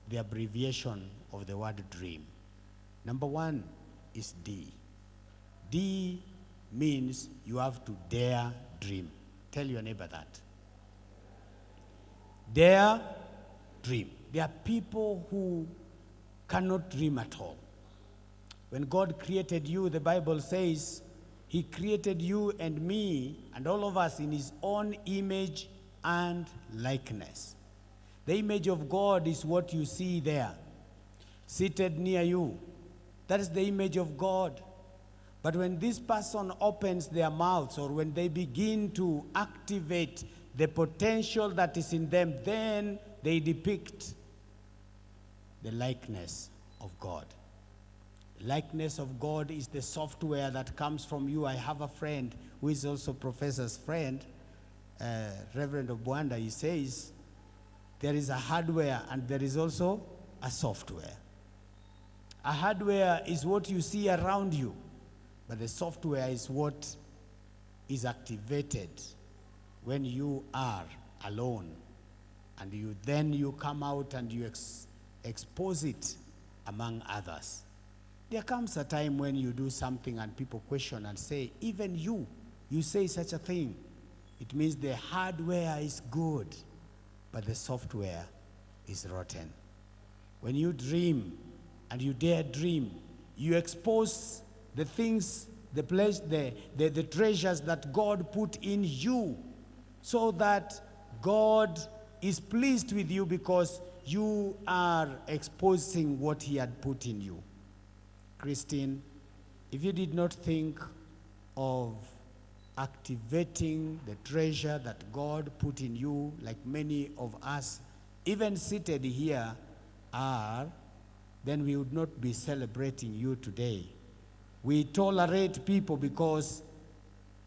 the abbreviation of the word dream. Number 1 is D. D means you have to dare dream. Tell your neighbor that. Dare dream. There are people who cannot dream at all. When God created you, the Bible says, he created you and me and all of us in his own image and likeness. The image of God is what you see there, seated near you. That is the image of God. But when this person opens their mouths, or when they begin to activate the potential that is in them, then they depict the likeness of God. Likeness of God is the software that comes from you. I have a friend who is also Professor's friend, Reverend Obwanda. He says, there is a hardware and there is also a software. A hardware is what you see around you, but the software is what is activated when you are alone, and you come out and you expose it among others. There comes a time when you do something and people question and say, even you say such a thing. It means the hardware is good, but the software is rotten. When you dream and you dare dream, you expose the things, the treasures that God put in you, so that God is pleased with you because you are exposing what he had put in you. Christine, if you did not think of activating the treasure that God put in you, like many of us, even seated here, are, then we would not be celebrating you today. We tolerate people because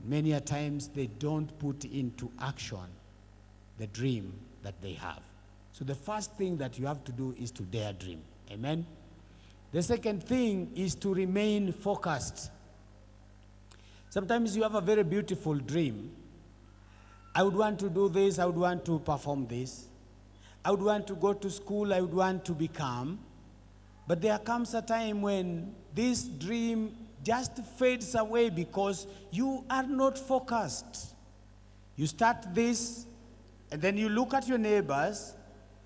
many a times they don't put into action the dream that they have. So the first thing that you have to do is to dare dream. Amen? The second thing is to remain focused. Sometimes you have a very beautiful dream. I would want to do this, I would want to perform this. I would want to go to school, I would want to become. But there comes a time when this dream just fades away because you are not focused. You start this, and then you look at your neighbors,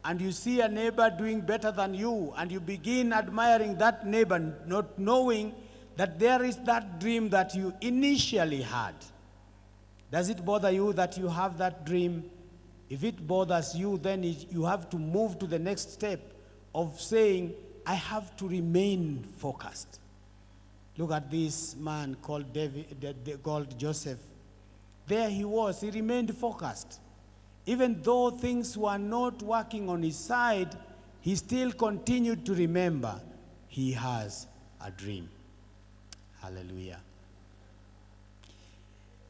and you see a neighbor doing better than you, and you begin admiring that neighbor, not knowing that there is that dream that you initially had. Does it bother you that you have that dream? If it bothers you, then you have to move to the next step of saying, I have to remain focused. Look at this man called Joseph. There he was, he remained focused. Even though things were not working on his side, he still continued to remember he has a dream. Hallelujah.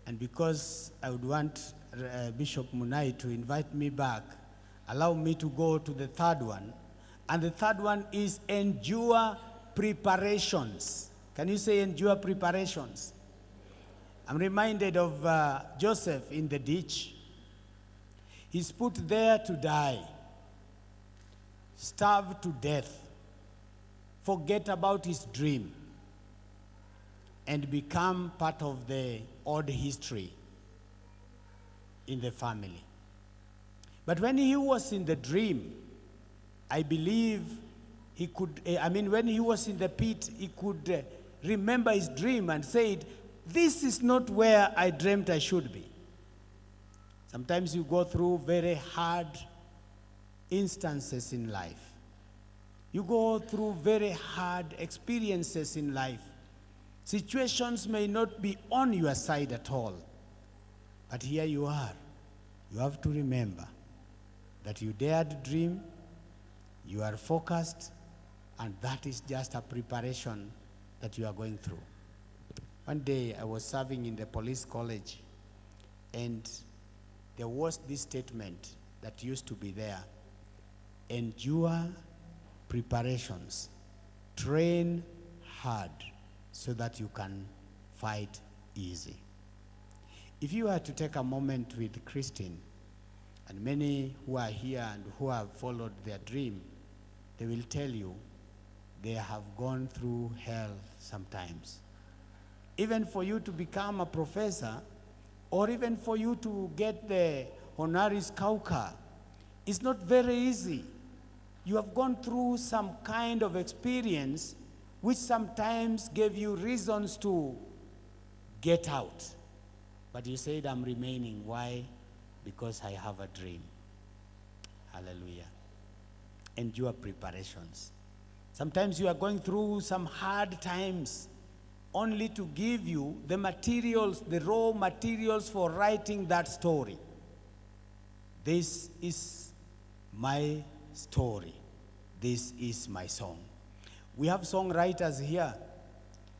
And because I would want Bishop Munai to invite me back, allow me to go to the third one. And the third one is endure preparations. Can you say endure preparations? I'm reminded of Joseph in the ditch. He's put there to die, starve to death, forget about his dream, and become part of the odd history in the family. But when he was in the dream, I believe he could, when he was in the pit, he could remember his dream and said, this is not where I dreamt I should be. Sometimes you go through very hard instances in life. You go through very hard experiences in life. Situations may not be on your side at all. But here you are. You have to remember that you dared dream, you are focused, and that is just a preparation that you are going through. One day I was serving in the police college, and there was this statement that used to be there. Endure preparations. Train hard so that you can fight easy. If you were to take a moment with Christine, and many who are here and who have followed their dream, they will tell you they have gone through hell sometimes. Even for you to become a professor, or even for you to get the Honorary Cauca, it's not very easy. You have gone through some kind of experience which sometimes gave you reasons to get out. But you said, I'm remaining. Why? Because I have a dream. Hallelujah. Endure preparations. Sometimes you are going through some hard times only to give you the materials, the raw materials for writing that story. This is my story. This is my song. We have songwriters here,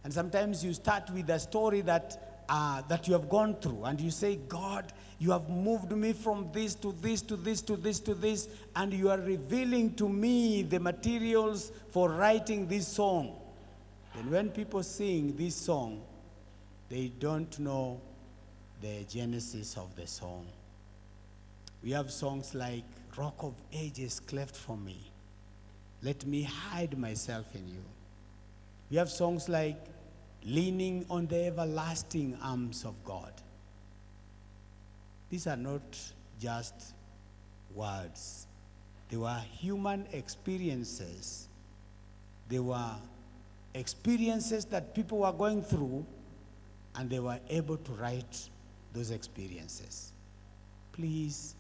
and sometimes you start with a story that that you have gone through, and you say, God, you have moved me from this to this to this to this to this, and you are revealing to me the materials for writing this song. Then when people sing this song, they don't know the genesis of the song. We have songs like, Rock of Ages cleft for me. Let me hide myself in you. We have songs like, Leaning on the everlasting arms of God. These are not just words. They were human experiences. They were experiences that people were going through, and they were able to write those experiences. Please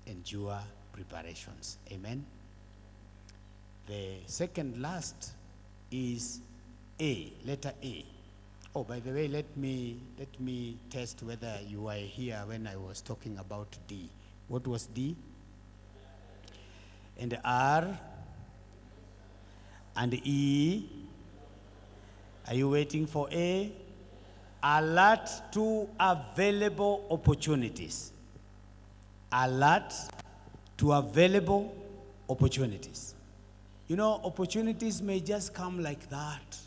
endure preparations. Amen. The second last is A, letter A. Oh, by the way, let me test whether you were here when I was talking about D. What was D? And R and E. Are you waiting for A? Alert to available opportunities. Alert to available opportunities. You know, opportunities may just come like that.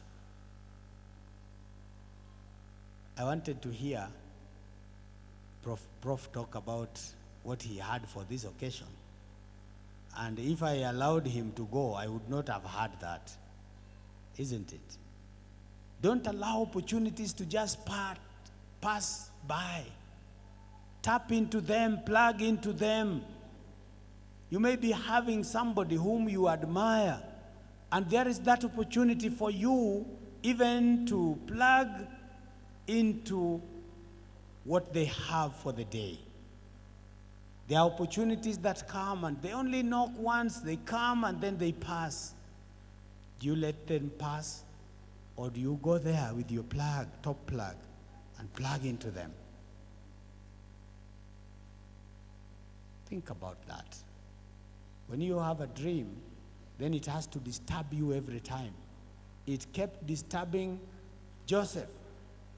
I wanted to hear Prof talk about what he had for this occasion. And if I allowed him to go, I would not have had that. Isn't it? Don't allow opportunities to just pass by. Tap into them, plug into them. You may be having somebody whom you admire, and there is that opportunity for you even to plug into what they have for the day. There are opportunities that come and they only knock once, they come and then they pass. Do you let them pass? Or do you go there with your plug, top plug, and plug into them? Think about that. When you have a dream, then it has to disturb you every time. It kept disturbing Joseph.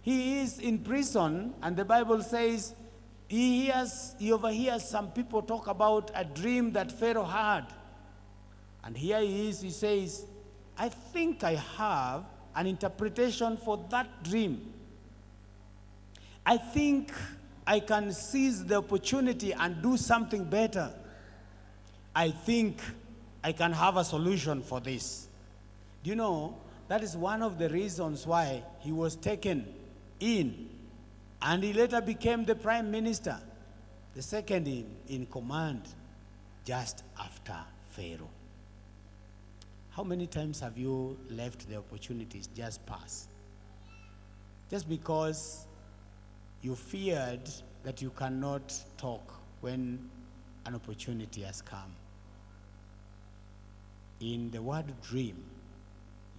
He is in prison, and the Bible says he overhears some people talk about a dream that Pharaoh had. And here he is, he says, I think I have an interpretation for that dream. I think I can seize the opportunity and do something better. I think I can have a solution for this. Do you know, that is one of the reasons why he was taken in, and he later became the prime minister, the second in command, just after Pharaoh. How many times have you left the opportunities just pass? Just because you feared that you cannot talk when an opportunity has come. In the word dream,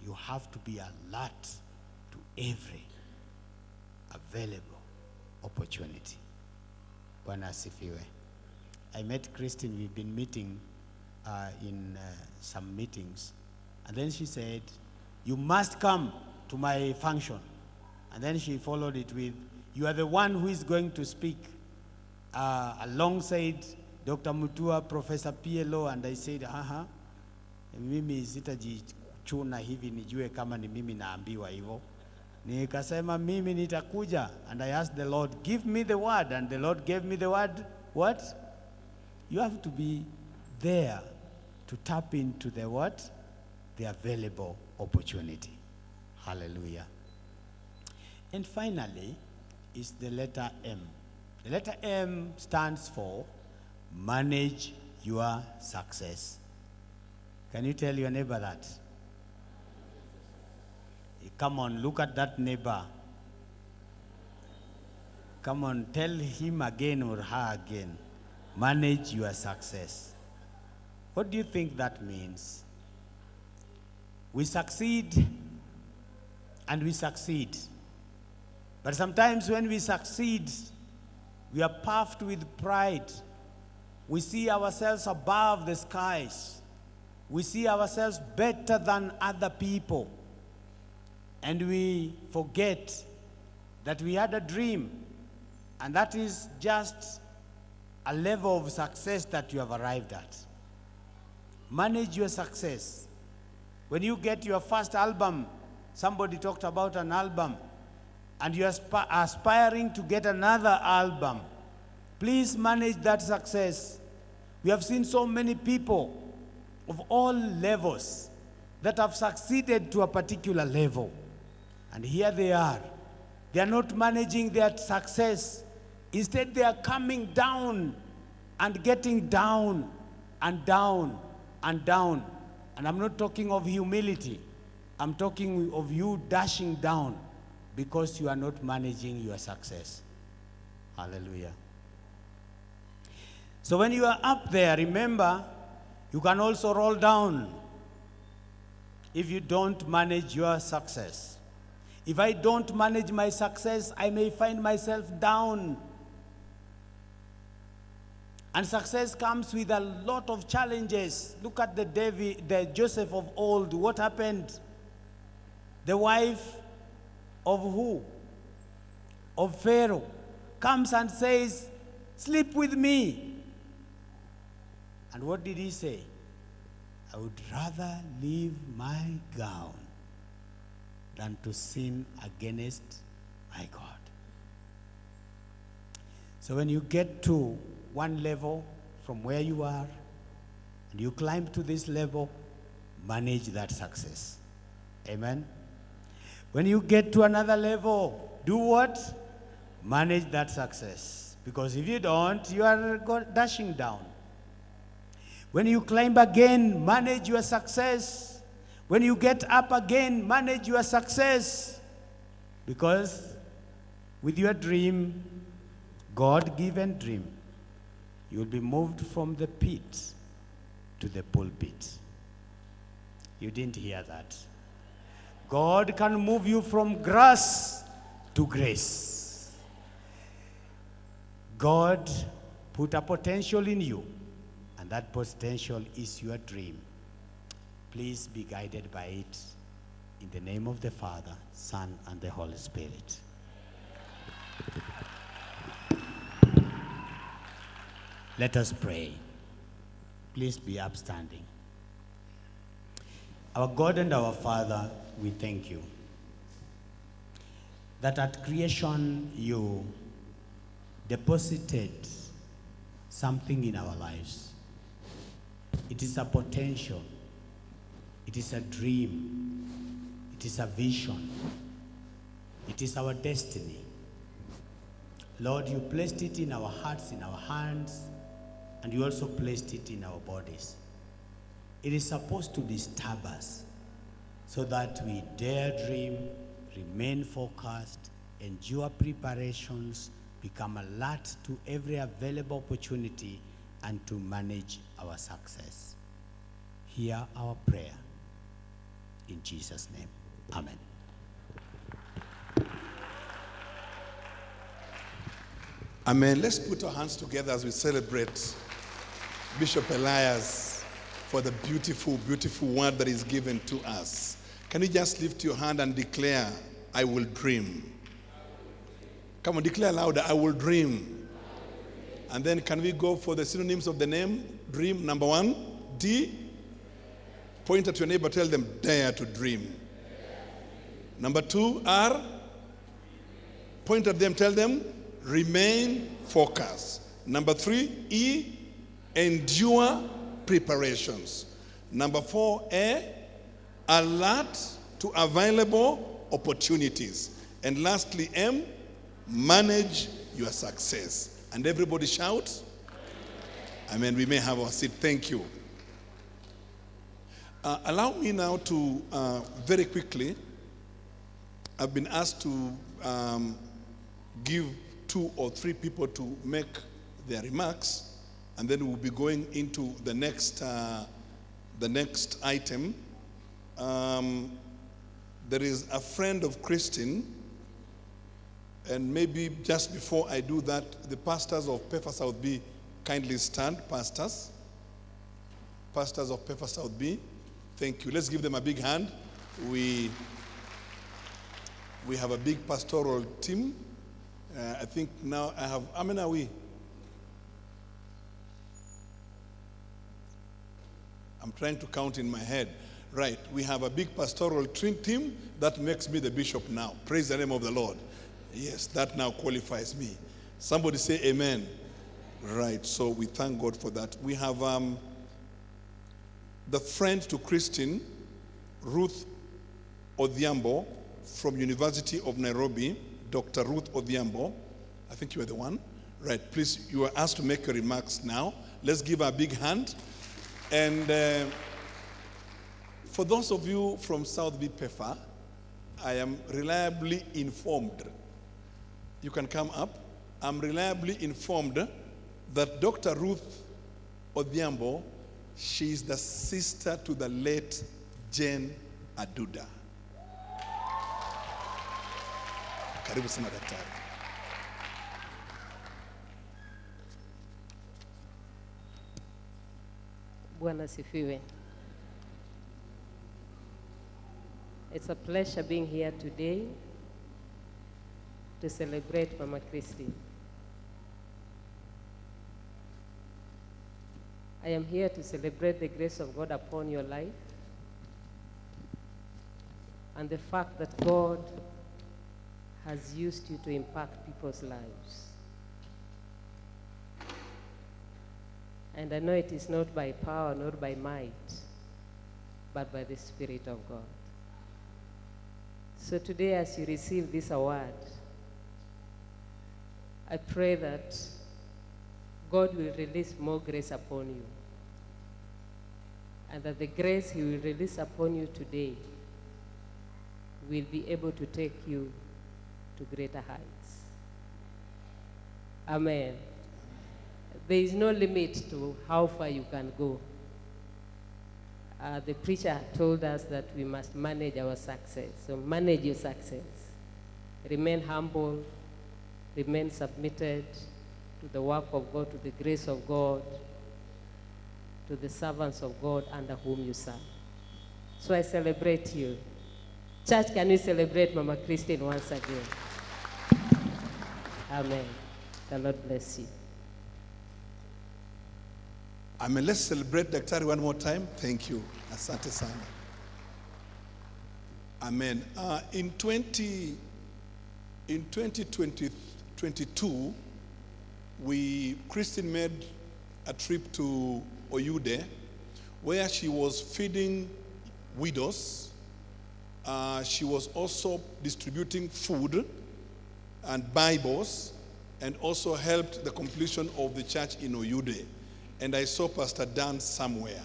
you have to be alert to every available opportunity. Bwana asifiwe. I met Christine, we've been meeting in some meetings, and then she said, you must come to my function. And then she followed it with, you are the one who is going to speak alongside Dr. Mutua, Professor PLO, and I said, mimi sitajichuna hivi nijue kama ni mimi naambiwa hivyo. Nikasema mimi nitakuja, and I asked the Lord, give me the word, and the Lord gave me the word. What? You have to be there to tap into the what? The available opportunity. Hallelujah. And finally is the letter M. The letter M stands for manage your success. Can you tell your neighbor that? Come on, look at that neighbor. Come on, tell him again or her again. Manage your success. What do you think that means? We succeed and we succeed. But sometimes when we succeed, we are puffed with pride. We see ourselves above the skies. We see ourselves better than other people. And we forget that we had a dream, and that is just a level of success that you have arrived at. Manage your success. When you get your first album, somebody talked about an album, and you are aspiring to get another album, please manage that success. We have seen so many people of all levels that have succeeded to a particular level. And here they are. They are not managing their success. Instead, they are coming down and getting down and down and down. And I'm not talking of humility. I'm talking of you dashing down because you are not managing your success. Hallelujah. So when you are up there, remember, you can also roll down if you don't manage your success. If I don't manage my success, I may find myself down. And success comes with a lot of challenges. Look at the Joseph of old. What happened? The wife of who? Of Pharaoh comes and says, sleep with me. And what did he say? I would rather leave my gown than to sin against my God. So when you get to one level from where you are, and you climb to this level, manage that success. Amen? When you get to another level, do what? Manage that success. Because if you don't, you are dashing down. When you climb again, manage your success. When you get up again, manage your success. Because with your dream, God-given dream, you will be moved from the pit to the pulpit. You didn't hear that. God can move you from grass to grace. God put a potential in you, and that potential is your dream. Please be guided by it in the name of the Father, Son, and the Holy Spirit. Let us pray. Please be upstanding. Our God and our Father, we thank you that at creation you deposited something in our lives. It is a potential. It is a dream. It is a vision. It is our destiny. Lord, you placed it in our hearts, in our hands, and you also placed it in our bodies. It is supposed to disturb us so that we dare dream, remain focused, endure preparations, become alert to every available opportunity, and to manage our success. Hear our prayer. In Jesus' name, amen. Amen. Let's put our hands together as we celebrate Bishop Elias for the beautiful, beautiful word that is given to us. Can you just lift your hand and declare, I will dream? Come on, declare louder, I will dream. And then can we go for the synonyms of the name? Dream, number one. D. Point at your neighbor, tell them, dare to dream. Number two, R. Point at them, tell them, remain focused. Number three, E. Endure preparations. Number four, A. Alert to available opportunities. And lastly, M. Manage your success. And everybody shout. Amen. We may have our seat. Thank you. Allow me now to very quickly, I've been asked to give 2 or 3 people to make their remarks, and then we'll be going into the next item. There is a friend of Christine, and maybe just before I do that, the pastors of Pefa South B, kindly stand, pastors. Pastors of Pefa South B, thank you. Let's give them a big hand. We We have a big pastoral team. I think now I have, how many are we? I'm trying to count in my head. Right, we have a big pastoral team that makes me the bishop now. Praise the name of the Lord. Yes, that now qualifies me. Somebody say amen. Right, so we thank God for that. We have the friend to Christine, Ruth Odhiambo from University of Nairobi, Dr. Ruth Odhiambo. I think you are the one. Right, please, you are asked to make your remarks now. Let's give her a big hand. And for those of you from South B PEFA, I am reliably informed. You can come up. I'm reliably informed that Dr. Ruth Odhiambo, she is the sister to the late Jane Aduda. Karibu sana daktari. Bwana sifiwe. It's a pleasure being here today to celebrate Mama Christine. I am here to celebrate the grace of God upon your life and the fact that God has used you to impact people's lives. And I know it is not by power, not by might, but by the Spirit of God. So today, as you receive this award, I pray that God will release more grace upon you, and that the grace He will release upon you today will be able to take you to greater heights. Amen. There is no limit to how far you can go. The preacher told us that we must manage our success. So manage your success. Remain humble. Remain submitted to the work of God, to the grace of God, to the servants of God under whom you serve. So I celebrate you. Church, can we celebrate Mama Christine once again? Amen. The Lord bless you. Amen. Let's celebrate Daktari one more time. Thank you. Asante sana. Amen. In 2022, Christine made a trip to Oyude where she was feeding widows. She was also distributing food and Bibles, and also helped the completion of the church in Oyude. And I saw Pastor Dan somewhere.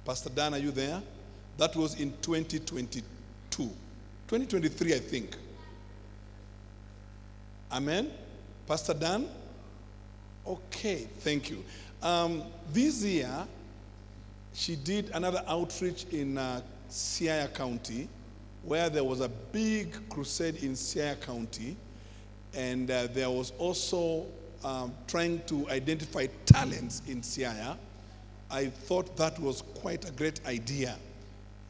Pastor Dan, are you there? That was in 2022. 2023, I think. Amen? Pastor Dan? Okay, thank you. This year, she did another outreach in Siaya County, where there was a big crusade in Siaya County, and there was also trying to identify talents in Siaya. I thought that was quite a great idea.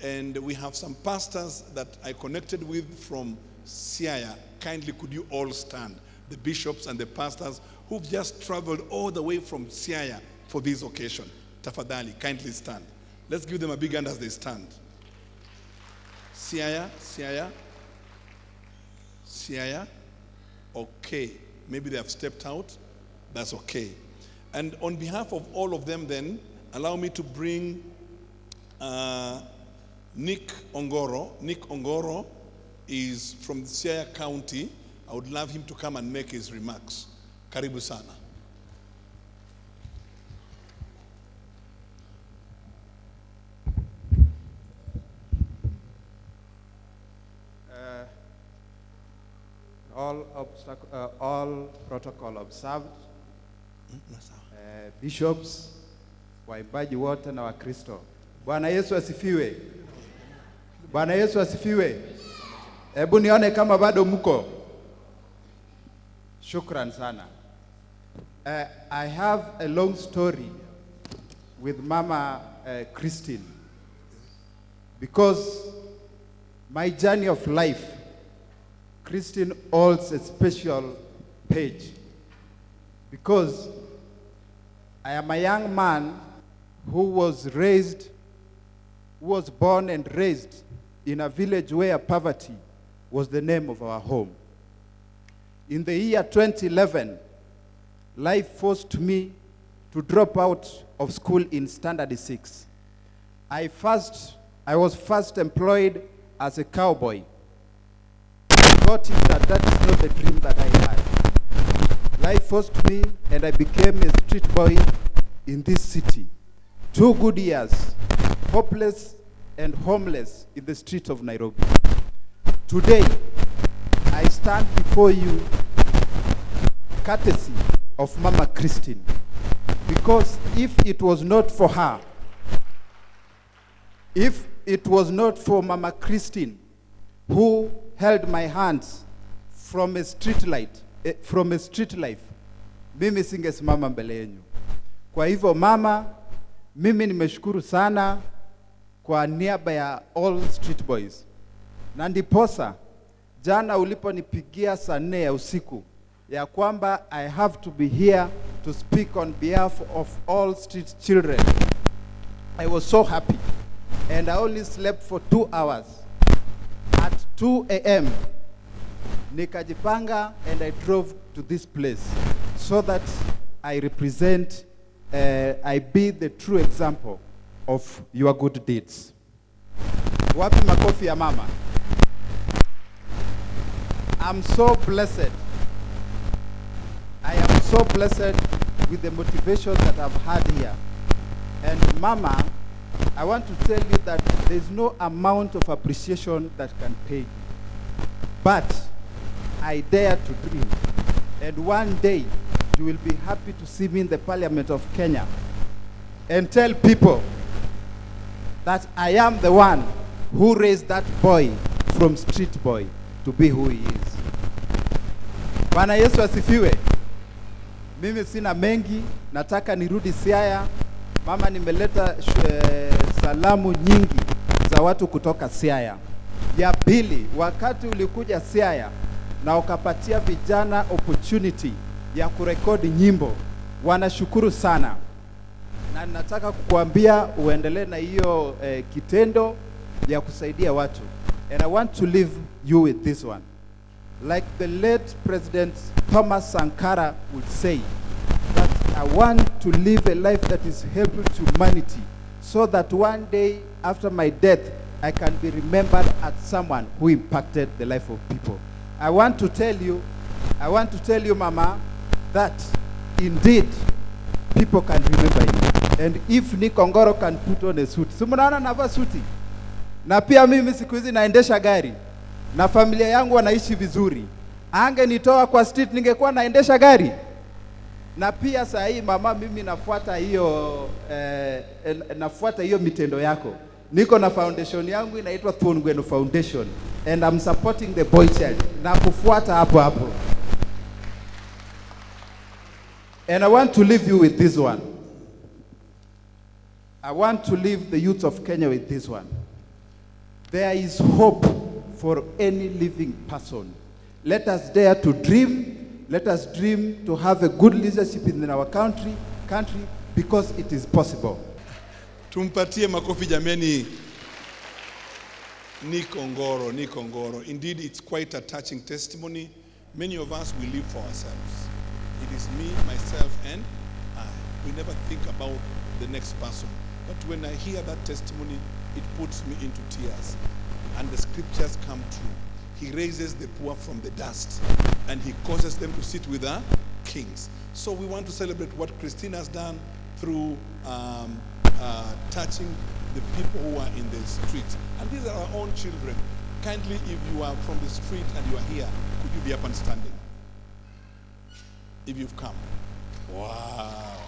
And we have some pastors that I connected with from Siaya. Kindly could you all stand? The bishops and the pastors who've just traveled all the way from Siaya for this occasion. Tafadhali, kindly stand. Let's give them a big hand as they stand. Siaya, Siaya, Siaya. Okay, maybe they have stepped out. That's okay. And on behalf of all of them then, allow me to bring Nick Ongoro. Nick Ongoro is from Siaya County. I would love him to come and make his remarks. Karibu sana. All protocol observed. Bishops, waimbaji wote na Wakristo. Bwana Yesu asifiwe. Bwana Yesu asifiwe. Hebu nione kama bado mko. Shukran sana. I have a long story with Mama Christine, because my journey of life Christine holds a special page because I am a young man who was born and raised in a village where poverty was the name of our home. In the year 2011, life forced me to drop out of school in Standard 6. I was first employed as a cowboy. I got it that is not the dream that I had. Life forced me and I became a street boy in this city. 2 good years, hopeless and homeless in the streets of Nairobi. Today, I stand before you courtesy of Mama Christine, because if it was not for her, if it was not for Mama Christine, who held my hands from a street life, mimi singesimama mbele yenu. Kwa hivyo mama, mimi nimeshukuru sana kwa niaba ya all street boys. Na ndiposa jana uliponipigia saa 4 ya usiku ya kwamba I have to be here to speak on behalf of all street children, I was so happy, and I only slept for 2 hours. At 2 a.m. nikajipanga and I drove to this place so that I represent, I be the true example of your good deeds. Wapi makofi ya mama? I'm so blessed. I am so blessed with the motivation that I've had here. And Mama, I want to tell you that there's no amount of appreciation that can pay you. But I dare to dream. And one day, you will be happy to see me in the Parliament of Kenya and tell people that I am the one who raised that boy from street boy to be who he is. Bwana Yesu asifiwe. Mimi sina mengi, nataka nirudi Siaya. Mama, nimeleta salamu nyingi za watu kutoka Siaya. Ya pili, wakati ulikuja Siaya na ukapatia vijana opportunity ya kurekodi nyimbo, wanashukuru sana. Na nataka kukuambia uendelee na hiyo kitendo ya kusaidia watu. And I want to leave you with this one. Like the late President Thomas Sankara would say, that I want to live a life that is helpful to humanity, so that one day after my death, I can be remembered as someone who impacted the life of people. I want to tell you, Mama, that indeed people can remember you. And if Nick Ongoro can put on a suit, sumunaona navaa suti. Na pia mimi siku hizi naendesha gari. Na familia yangu wanaishi vizuri. Angenitoa kwa street ningekuwa naendesha gari. Na pia saa hii mama, mimi nafuata hiyo mitendo yako. Niko na foundation yangu inaitwa Thungwenu Foundation, and I'm supporting the boy child. Na kufuata hapo hapo. And I want to leave you with this one. I want to leave the youth of Kenya with this one. There is hope for any living person. Let us dare to dream. Let us dream to have a good leadership in our country, because it is possible. Tumpatie makofi jameni. Nick Ongoro. Indeed, it's quite a touching testimony. Many of us, we live for ourselves. It is me, myself, and I. We never think about the next person. But when I hear that testimony, it puts me into tears. And the scriptures come true. He raises the poor from the dust, and he causes them to sit with the kings. So we want to celebrate what Christine has done through touching the people who are in the street. And these are our own children. Kindly, if you are from the street and you are here, could you be up and standing? If you've come. Wow.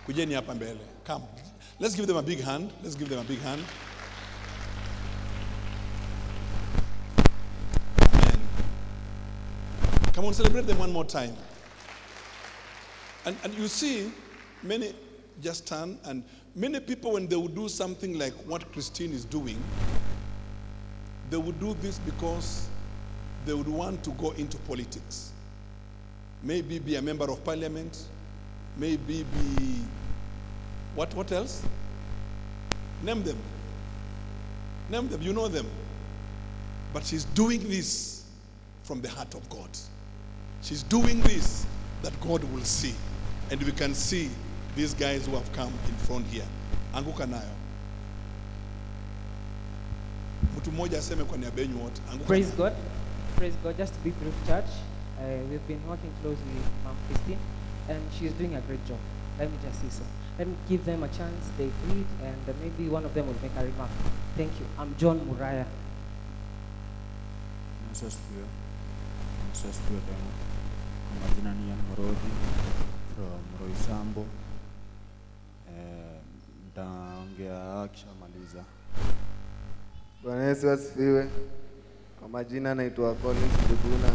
Kujeni hapa mbele. Come. Let's give them a big hand. Amen. Come on, celebrate them one more time. And you see, many just stand. And many people, when they would do something like what Christine is doing, they would do this because they would want to go into politics. Maybe be a member of parliament, maybe be, what else? Name them. Name them, you know them. But she's doing this from the heart of God. She's doing this that God will see. And we can see these guys who have come in front here. Anguka nayo. Mtu mmoja aseme kwa niaba yenu wote. Anguka Praise nayo. God. Praise God. Just to be brief, church. We've been working closely with Mom Christine, and she's doing a great job. Let me just say so. Let me give them a chance. They breathe, and maybe one of them will make a remark. Thank you. I'm John Muraya. Asifiwe. Asifiwe tena. Kwa majina ni Ian Morodi from Roysambo. Nitaongea akishamaliza. Bwana Yesu asifiwe. Kwa majina naitwa Collins Buguna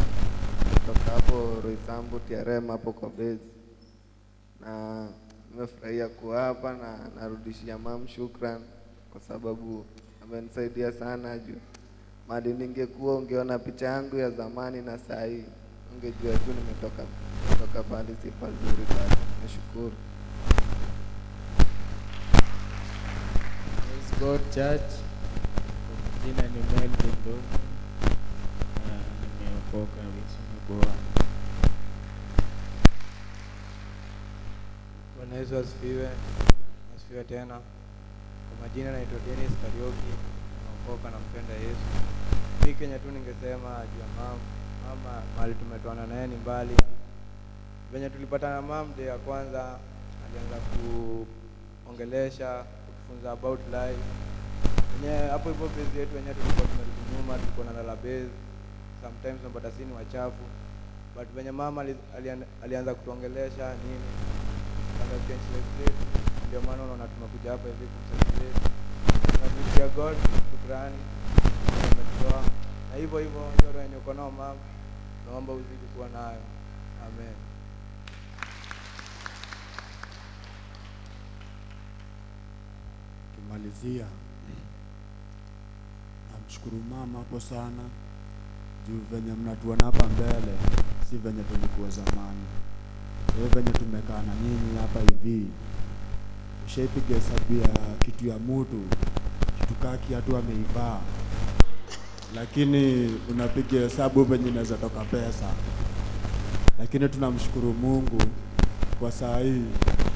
kutoka hapo Roysambo TRM hapo kwa base. Na nimefurahia kuwa hapa na narudishia mam shukran kwa sababu amenisaidia sana juu. Mali ningekuwa ungeona picha yangu ya zamani na saa hii ungejua tu nimetoka pale si pazuri bado. Nashukuru. Praise God Church. Jina ni Melvin Ndo. Nimeokoka Bwana. Bwana Yesu asifiwe. Asifiwe tena. Kwa majina naitwa Dennis Karioki. Nimeokoka na mpenda Yesu. Mimi Kenya tu ningesema juu ya mama mahali tumetoana naye ni mbali. Venye tulipatana mama day ya kwanza alianza kuongelesha, kutufunza about life. Wenye hapo hivyo base yetu wenye tulikuwa tumerudi nyuma, tulikuwa na lala base. Sometimes tunapata sini wachafu. But venye mama alianza kutuongelesha nini? Kanda change life yetu. Ndio maana unaona tumekuja hapa hivi kumcelebrate. Tunamshukuru God, shukrani. Ametutoa. Na hivyo hiyo roho yenye uko nao mama, naomba uzidi kuwa nayo. Amen. Kimalizia, namshukuru mama hapo sana juu venye mnatuona hapa mbele si venye tulikuwa zamani. Sasa venye tumekaa na nyinyi hapa hivi, ushaipiga hesabu ya kitu ya mtu, kitu kaki hatu ameivaa, lakini unapiga hesabu venye inaweza toka pesa. Lakini tunamshukuru Mungu kwa saa hii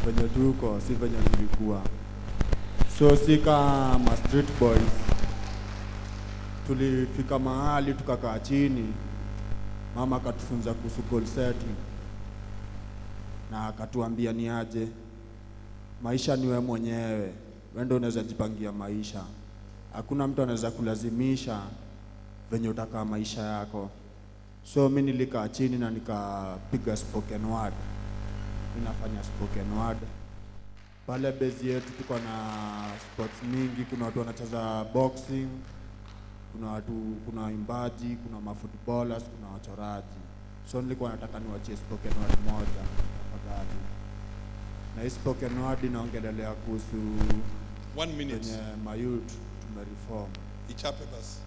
venye tuko si venye tulikuwa. So si kama street boys, tulifika mahali tukakaa chini, mama akatufunza kuhusu goal setting na akatuambia ni aje maisha ni wewe mwenyewe, wewe ndio unaweza jipangia maisha. Hakuna mtu anaweza kulazimisha venye utakaa maisha yako. So mimi nilikaa chini na nikapiga spoken word. Ninafanya spoken word. Pale base yetu tuko na sports mingi, kuna watu wanacheza boxing, kuna waimbaji, kuna mafootballers, kuna wachoraji. So nilikuwa nataka niwachie spoken word moja tafadhali. Na hii spoken word inaongelelea kuhusu 1 minute kwenye mayouth tumereform. Ichape basi.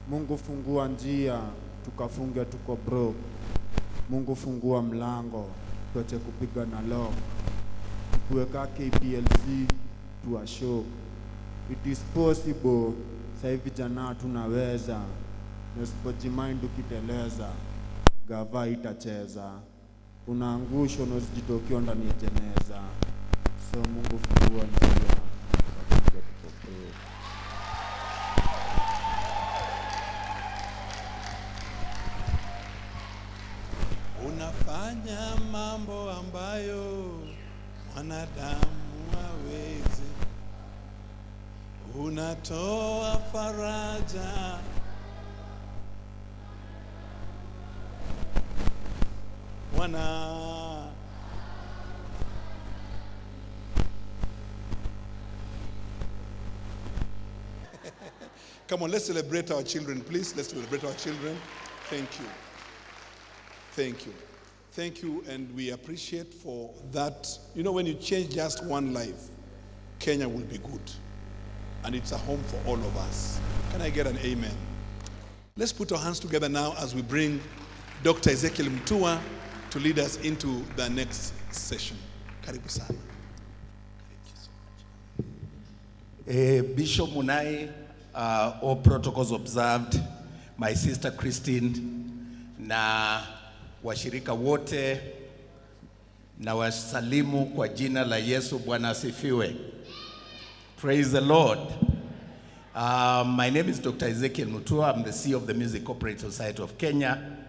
Mungu fungua njia, tukafunge tuko broke. Mungu fungua mlango, tuache kupiga na lock. Kuweka KPLC to a show. It is possible. Sasa hivi jana tunaweza. Usipojimind ukiteleza, gava itacheza. Unaangusha unasijitokea ndani ya jeneza. So Mungu fungua njia. Unafanya mambo ambayo mwanadamu hawezi. Unatoa faraja. Come on, let's celebrate our children, please. Let's celebrate our children. Thank you. Thank you. Thank you, and we appreciate for that. You know, when you change just one life, Kenya will be good. And it's a home for all of us. Can I get an amen? Let's put our hands together now as we bring Dr. Ezekiel Mutua to lead us into the next session. Karibu sana. Bishop Munai, all protocols observed, my sister Christine, na washirika wote, na wasalimu kwa jina la Yesu. Bwana asifiwe. Praise the Lord. My name is Dr. Ezekiel Mutua. I'm the CEO of the Music Corporate Society of Kenya.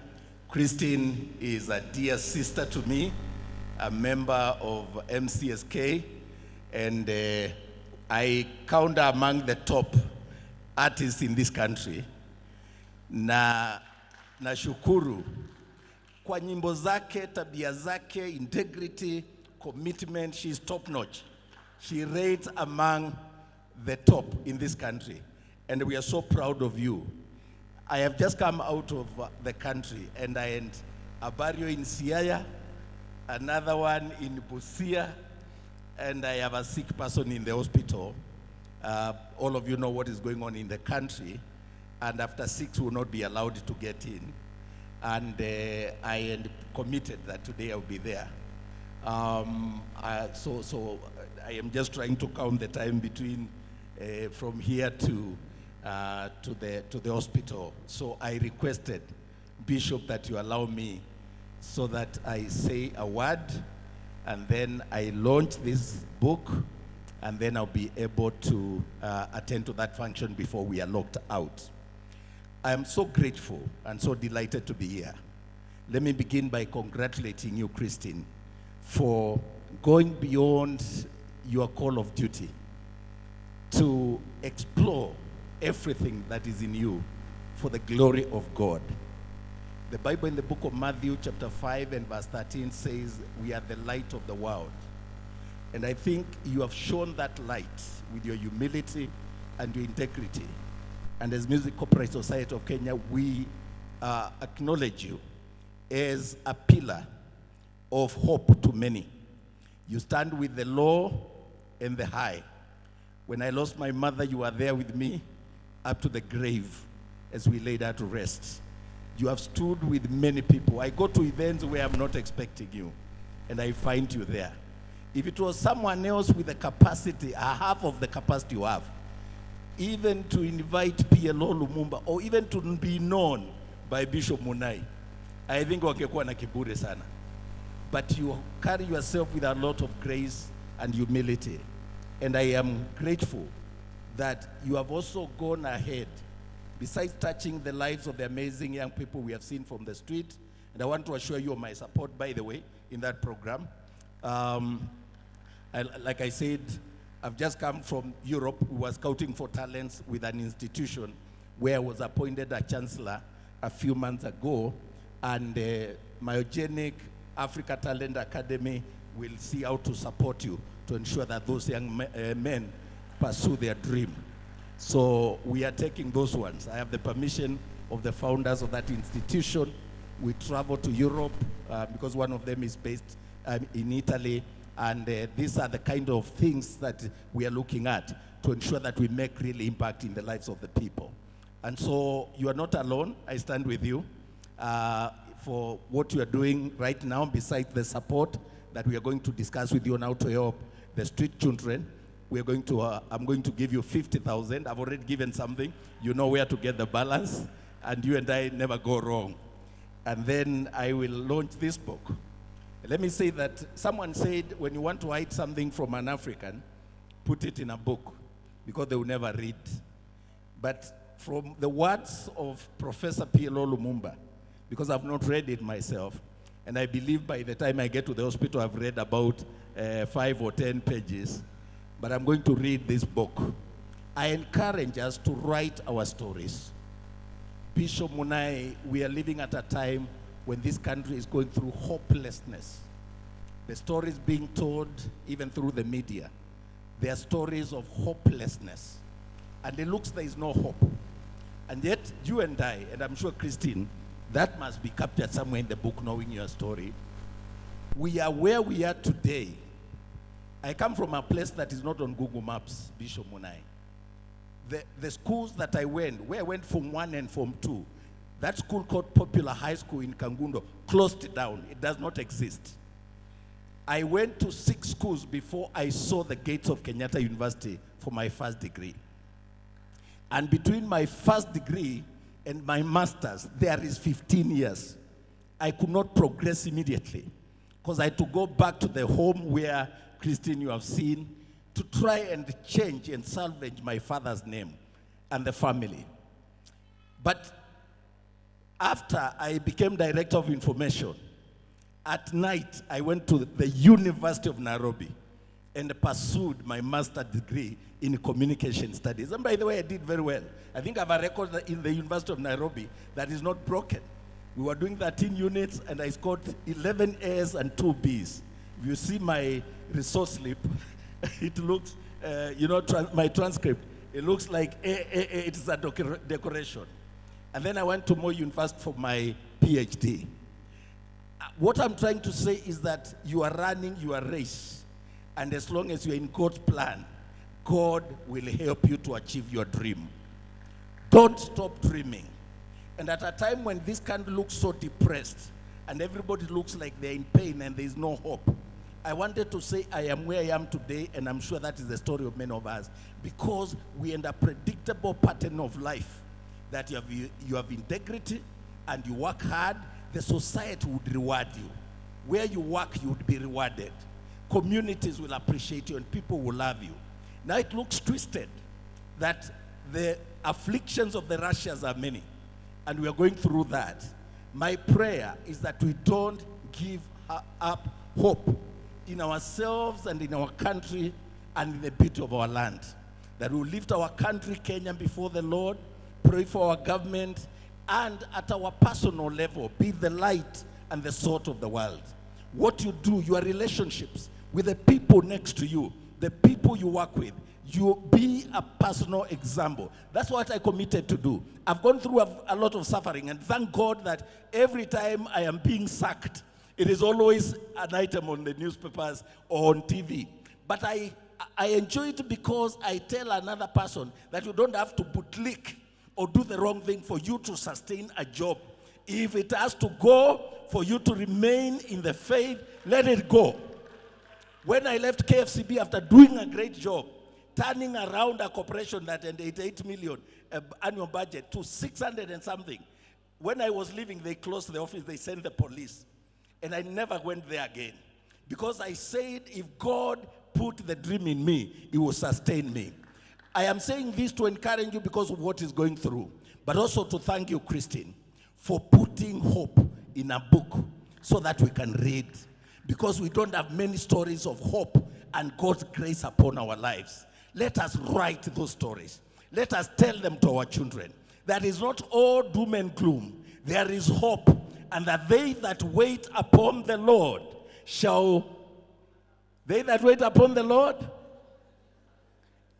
Christine is a dear sister to me, a member of MCSK, and I count her among the top artists in this country. Na shukuru kwa nyimbo zake, tabia zake, integrity, commitment. She's top notch. She rates among the top in this country, and we are so proud of you. I have just come out of the country, and I had a burial in Siaya, another one in Busia, and I have a sick person in the hospital. All of you know what is going on in the country, and after 6 will not be allowed to get in. And I had committed that today I'll be there. So I am just trying to count the time between from here to the hospital. So I requested, Bishop, that you allow me so that I say a word, and then I launch this book, and then I'll be able to attend to that function before we are locked out. I am so grateful and so delighted to be here. Let me begin by congratulating you, Christine, for going beyond your call of duty to explore everything that is in you for the glory of God. The Bible in the book of Matthew chapter 5 and verse 13 says, we are the light of the world. And I think you have shown that light with your humility and your integrity. And as Music Corporate Society of Kenya, we acknowledge you as a pillar of hope to many. You stand with the low and the high. When I lost my mother, you were there with me up to the grave as we laid her to rest. You have stood with many people. I go to events where I'm not expecting you, and I find you there. If it was someone else with the capacity, a half of the capacity you have, even to invite PLO Lumumba, or even to be known by Bishop Munai, I think wangekuwa na kiburi sana. But you carry yourself with a lot of grace and humility. And I am grateful that you have also gone ahead, besides touching the lives of the amazing young people we have seen from the street. And I want to assure you of my support, by the way, in that program. Like I said, I've just come from Europe. We were scouting for talents with an institution where I was appointed a chancellor a few months ago. And Myogenic Africa Talent Academy will see how to support you to ensure that those young men pursue their dream. So we are taking those ones. I have the permission of the founders of that institution. We travel to Europe because one of them is based in Italy. And these are the kind of things that we are looking at to ensure that we make real impact in the lives of the people. And so you are not alone. I stand with you for what you are doing right now, besides the support that we are going to discuss with you on how to help the street children. We are going to, I'm going to give you 50,000. I've already given something. You know where to get the balance, and you and I never go wrong. And then I will launch this book. Let me say that someone said, when you want to hide something from an African, put it in a book, because they will never read. But from the words of Professor PLO Lumumba, because I've not read it myself, and I believe by the time I get to the hospital, I've read about 5 or 10 pages, but I'm going to read this book. I encourage us to write our stories. Bishop Munai, we are living at a time when this country is going through hopelessness. The stories being told, even through the media, they are stories of hopelessness. And it looks there is no hope. And yet, you and I, and I'm sure Christine, that must be captured somewhere in the book, knowing your story. we are where we are today. I come from a place that is not on Google Maps, Bishop Munai. The schools that I went, where I went Form 1 and Form 2, that school called Popular High School in Kangundo closed down. It does not exist. I went to 6 schools before I saw the gates of Kenyatta University for my first degree. And between my first degree and my master's, there is 15 years. I could not progress immediately because I had to go back to the home where, Christine, you have seen, to try and change and salvage my father's name and the family. But after I became Director of Information, at night I went to the University of Nairobi and pursued my master's degree in communication studies. And by the way, I did very well. I think I have a record in the University of Nairobi that is not broken. We were doing 13 units and I scored 11 A's and 2 B's. If you see my resource slip, it looks, my transcript, it looks like it's a decoration. And then I went to Moi University for my PhD. What I'm trying to say is that you are running your race. And as long as you're in God's plan, God will help you to achieve your dream. Don't stop dreaming. And at a time when this country looks so depressed and everybody looks like they're in pain and there's no hope, I wanted to say I am where I am today, and I'm sure that is the story of many of us, because we're in a predictable pattern of life that you have integrity and you work hard, the society would reward you. Where you work, you would be rewarded. Communities will appreciate you and people will love you. Now it looks twisted that the afflictions of the Russians are many, and we are going through that. My prayer is that we don't give up hope in ourselves and in our country and in the beauty of our land. That we will lift our country, Kenya, before the Lord, pray for our government, and at our personal level, be the light and the salt of the world. What you do, your relationships with the people next to you, the people you work with, you be a personal example. That's what I committed to do. I've gone through a lot of suffering, and thank God that every time I am being sacked, it is always an item on the newspapers or on TV. But I enjoy it because I tell another person that you don't have to bootlick or do the wrong thing for you to sustain a job. If it has to go for you to remain in the faith, let it go. When I left KFCB after doing a great job, turning around a corporation that had 88 million annual budget to 600 and something, when I was leaving, they closed the office, they sent the police. And I never went there again. Because I said, if God put the dream in me, He will sustain me. I am saying this to encourage you because of what is going through. But also to thank you, Christine, for putting hope in a book so that we can read. Because we don't have many stories of hope and God's grace upon our lives. Let us write those stories. Let us tell them to our children. That is not all doom and gloom. There is hope. And that they that wait upon the Lord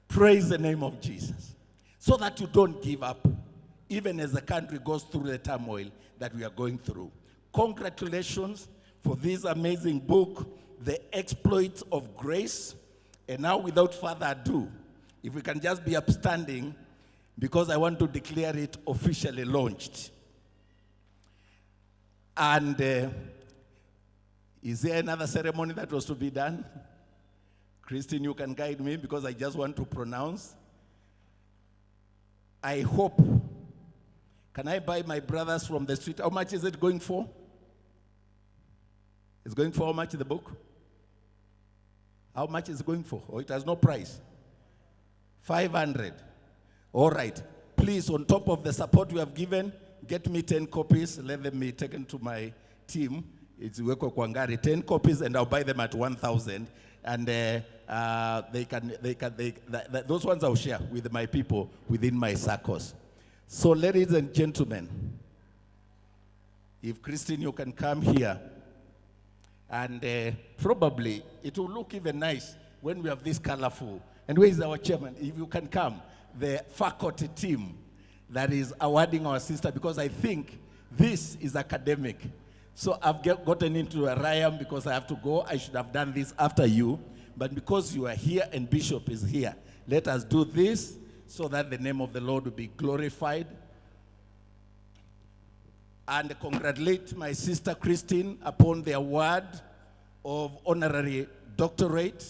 praise the name of Jesus. So that you don't give up, even as the country goes through the turmoil that we are going through. Congratulations for this amazing book, The Exploits of Grace. And now, without further ado, if we can just be upstanding, because I want to declare it officially launched. And is there another ceremony that was to be done? Christine, you can guide me because I just want to pronounce. I hope. Can I buy my brothers from the street? How much is it going for? It's going for how much the book? How much is it going for? Oh, it has no price. 500. All right. Please, on top of the support we have given, get me 10 copies. Let them be taken to my team. It's Weko Kwangari. 10 copies, and I'll buy them at 1,000. And those ones I'll share with my people within my circles. So, ladies and gentlemen, if Christine, you can come here, and probably it will look even nice when we have this colorful. And where is our chairman? If you can come, the faculty team that is awarding our sister, because I think this is academic. So I've gotten into a riot because I have to go. I should have done this after you. But because you are here and Bishop is here, let us do this so that the name of the Lord will be glorified. And congratulate my sister Christine upon the award of Honorary Doctorate.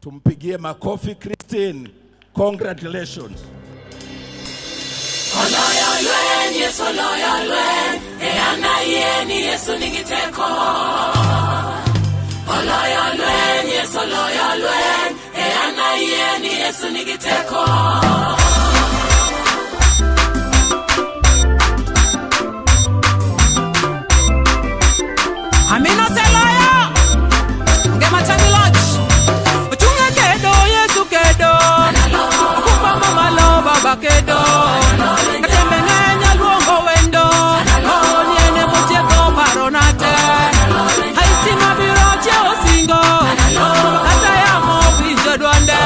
Tumpigie makofi Christine. Congratulations. Oloyolwen, yes, oloyolwen, eana yeni yesu ningiteko. Oloyolwen, yes, oloyolwen, eana yeni yesu ningiteko. Amino seloya, ngema chani lunch. Uchunga kedo, yesu kedo. Kumba mama lo baba kedo. Katembe ngenya luongo wendo. Oniene muteko paronate. Haiti mabiroche osingo. Kata ya mobijo duande.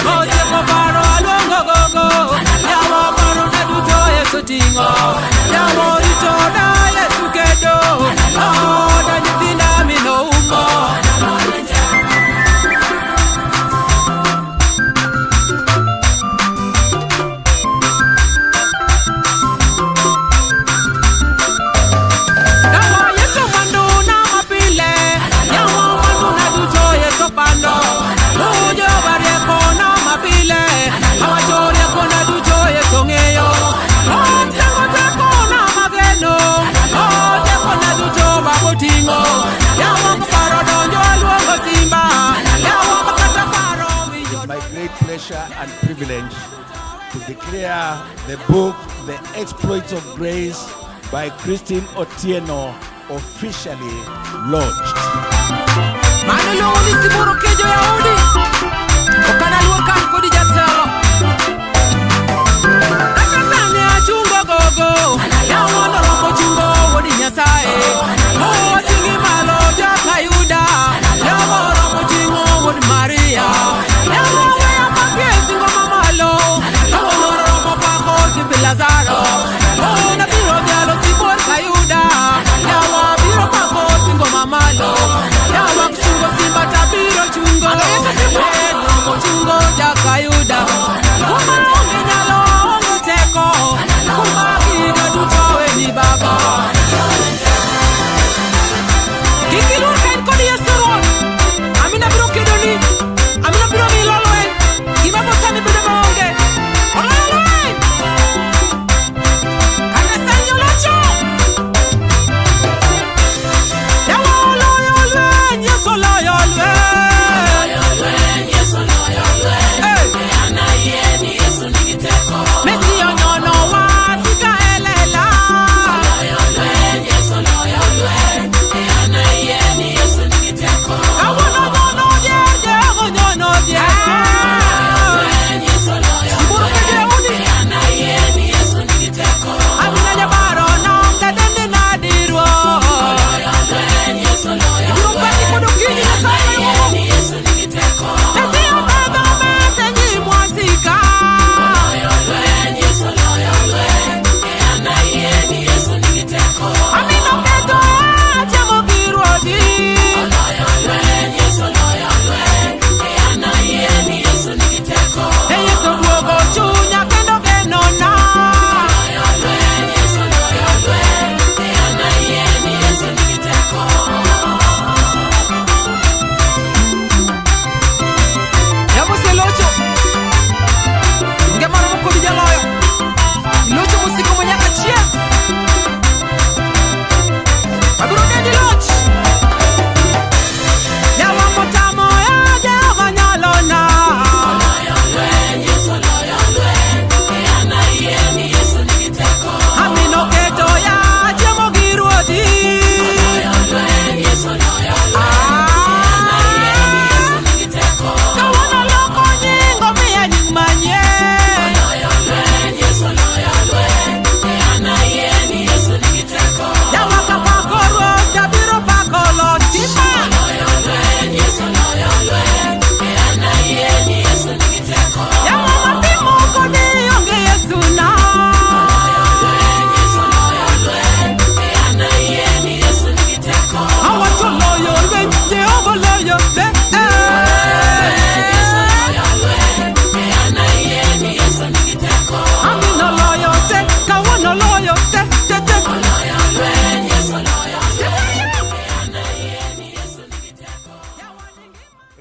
Muteko paro luongo gogo. Yawa paro na duto yesu tingo. Yawa rito da yesu kedo. And privilege to declare the book, The Exploits of Grace by Christine Otieno, officially launched. Yawa biro pako singo mamalo. Yawa kuchungo simba tabiro chungo.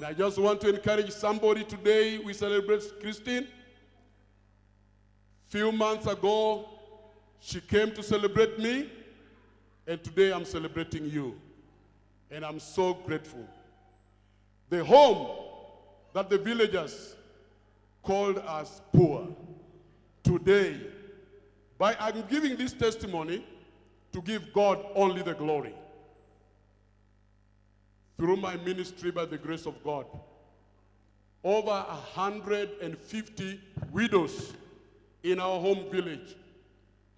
I just want to encourage somebody today. We celebrate Christine. Few months ago, she came to celebrate me, and today I'm celebrating you. And I'm so grateful. The home that the villagers called us poor, today, I'm giving this testimony to give God only the glory. Through my ministry, by the grace of God, over 150 widows in our home village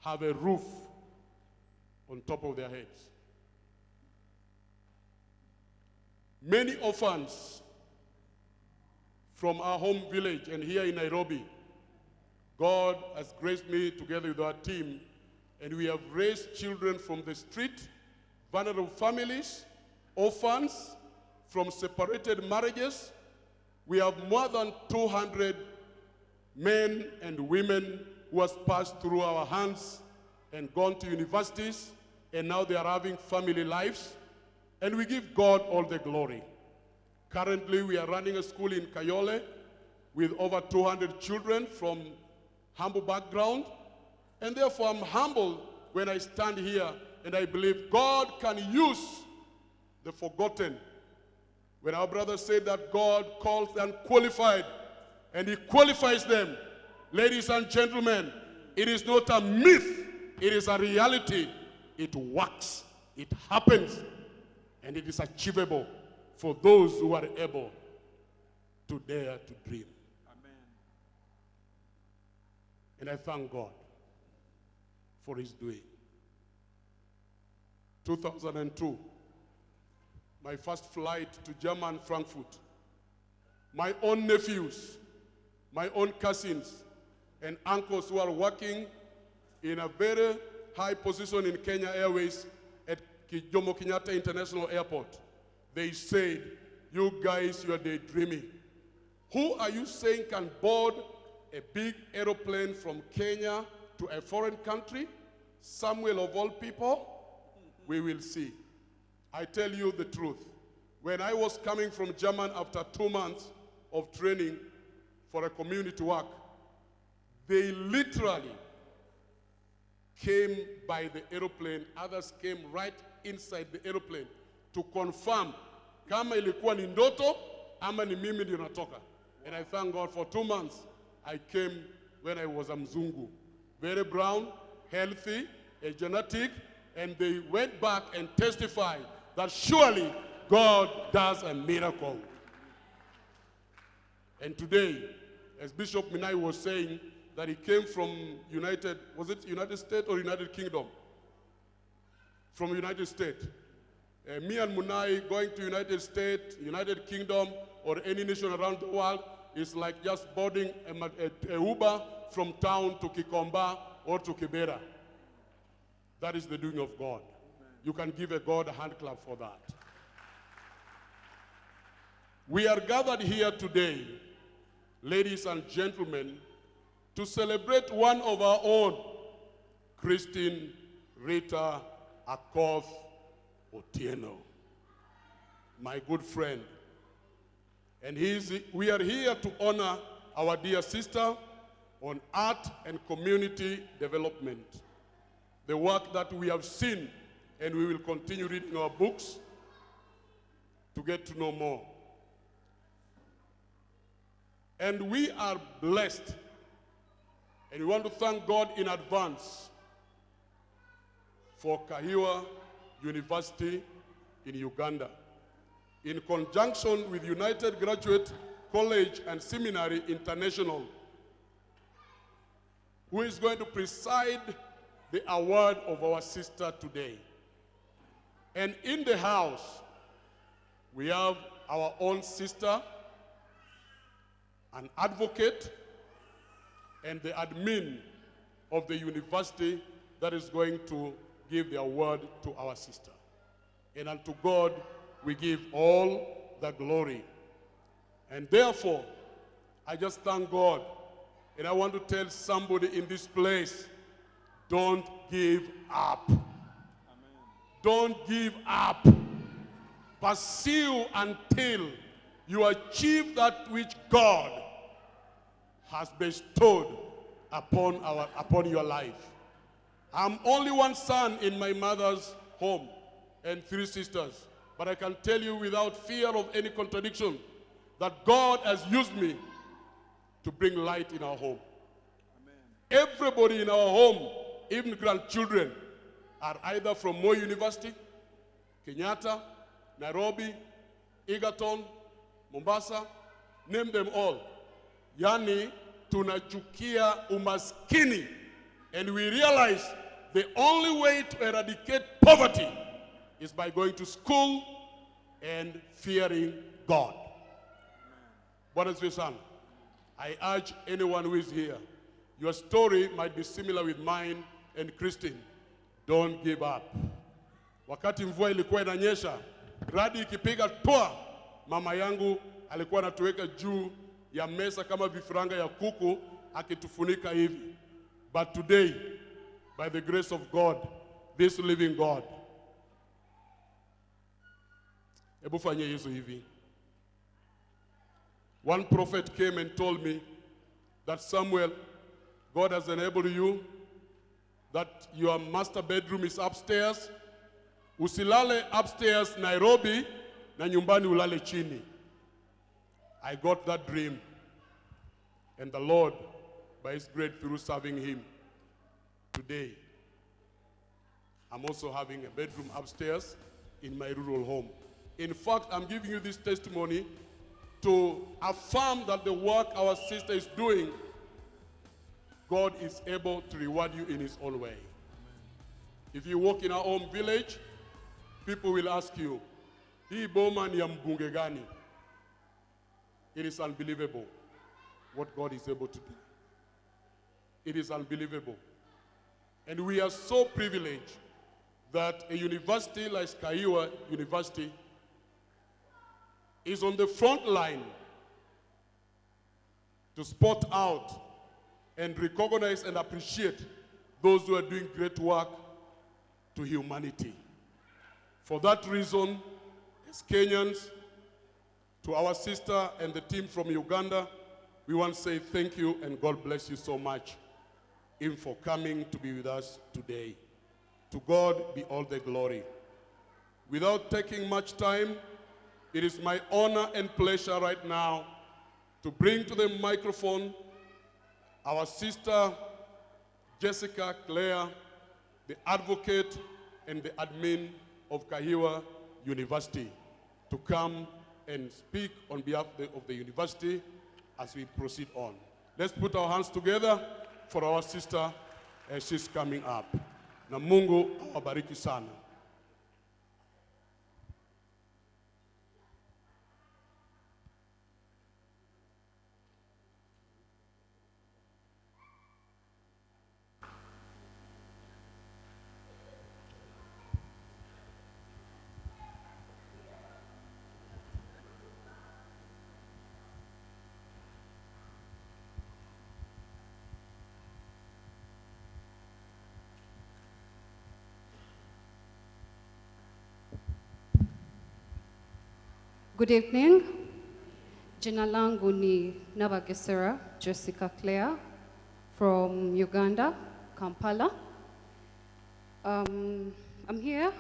have a roof on top of their heads. Many orphans from our home village and here in Nairobi, God has graced me together with our team, and we have raised children from the street, vulnerable families, orphans, from separated marriages. We have more than 200 men and women who has passed through our hands and gone to universities, and now they are having family lives, and we give God all the glory. Currently, we are running a school in Kayole with over 200 children from humble background, and therefore I'm humbled when I stand here, and I believe God can use the forgotten. When our brother said that God calls the unqualified, and he qualifies them, ladies and gentlemen, it is not a myth, it is a reality. It works, it happens, and it is achievable for those who are able to dare to dream. Amen. And I thank God for his doing. 2002, my first flight to German Frankfurt. My own nephews, my own cousins, and uncles who are working in a very high position in Kenya Airways at Jomo Kenyatta International Airport. They said, you guys, you are daydreaming. Who are you saying can board a big aeroplane from Kenya to a foreign country? Samuel of all people? We will see. I tell you the truth. When I was coming from Germany after 2 months of training for a community work, they literally came by the aeroplane. Others came right inside the aeroplane to confirm kama ilikuwa ni ndoto ama ni mimi ndio natoka. And I thank God for 2 months. I came when I was a mzungu. Very brown, healthy, a genetic, and they went back and testified that surely God does a miracle. And today, as Bishop Minai was saying, that he came from was it United States or United Kingdom? From United States. Me and Munai going to United States, United Kingdom, or any nation around the world is like just boarding a Uber from town to Kikomba or to Kibera. That is the doing of God. You can give a God a hand clap for that. We are gathered here today, ladies and gentlemen, to celebrate one of our own, Christine Rita Akoth Otieno, my good friend. And we are here to honor our dear sister on art and community development. The work that we have seen, and we will continue reading our books to get to know more. And we are blessed, and we want to thank God in advance for Kahiwa University in Uganda, in conjunction with United Graduate College and Seminary International, who is going to preside the award of our sister today. And in the house, we have our own sister, an advocate, and the admin of the university that is going to give the award to our sister. And unto God, we give all the glory. And therefore, I just thank God. And I want to tell somebody in this place, don't give up. Amen. Don't give up. Pursue until you achieve that which God has bestowed upon your life. I'm only one son in my mother's home and 3 sisters, but I can tell you without fear of any contradiction that God has used me to bring light in our home. Amen. Everybody in our home, even grandchildren, are either from Moi University, Kenyatta, Nairobi, Egerton, Mombasa, name them all. Yani, tunachukia umaskini. And we realize the only way to eradicate poverty is by going to school and fearing God. Bwana asifiwe sana. I urge anyone who is here, your story might be similar with mine and Christine. Don't give up. Wakati mvua ilikuwa inanyesha, radi ikipiga toa, mama yangu alikuwa anatuweka juu ya mesa kama vifaranga ya kuku akitufunika hivi. But today, by the grace of God, this living God, hebu fanye Yesu hivi. One prophet came and told me that Samuel, God has enabled you, that your master bedroom is upstairs. Usilale upstairs Nairobi, na nyumbani ulale chini. I got that dream. And the Lord, by His grace through serving Him, today, I'm also having a bedroom upstairs in my rural home. In fact, I'm giving you this testimony to affirm that the work our sister is doing, God is able to reward you in His own way. If you walk in our own village, people will ask you, hii boma ni ya mbunge gani? It is unbelievable what God is able to do. It is unbelievable. And we are so privileged that a university like Kaiwa University is on the front line to spot out and recognize and appreciate those who are doing great work to humanity. For that reason, as Kenyans, to our sister and the team from Uganda, we want to say thank you and God bless you so much for coming to be with us today. To God be all the glory. Without taking much time, it is my honor and pleasure right now to bring to the microphone our sister Jessica Claire, the advocate and the admin of Kaiwa University, to come and speak on behalf of the university as we proceed on. Let's put our hands together for our sister as she's coming up. Na Mungu awabariki sana. Good evening. Jina langu ni Nabagesera Jessica Claire from Uganda, Kampala. I'm here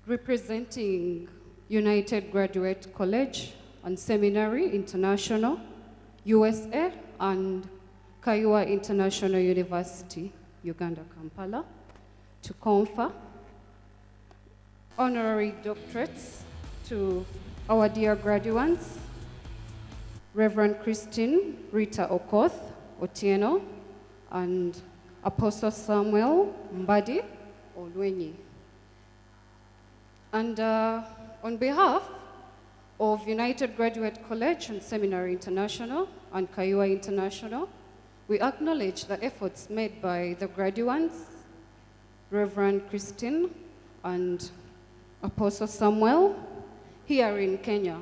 representing United Graduate College and Seminary International, USA, and Kaiwa International University, Uganda, Kampala, to confer honorary doctorates to our dear graduates, Reverend Christine Rita Okoth Otieno and Apostle Samuel Mbadi Olwenyi. And on behalf of United Graduate College and Seminary International and Kaiwa International, we acknowledge the efforts made by the graduates, Reverend Christine and Apostle Samuel, here in Kenya,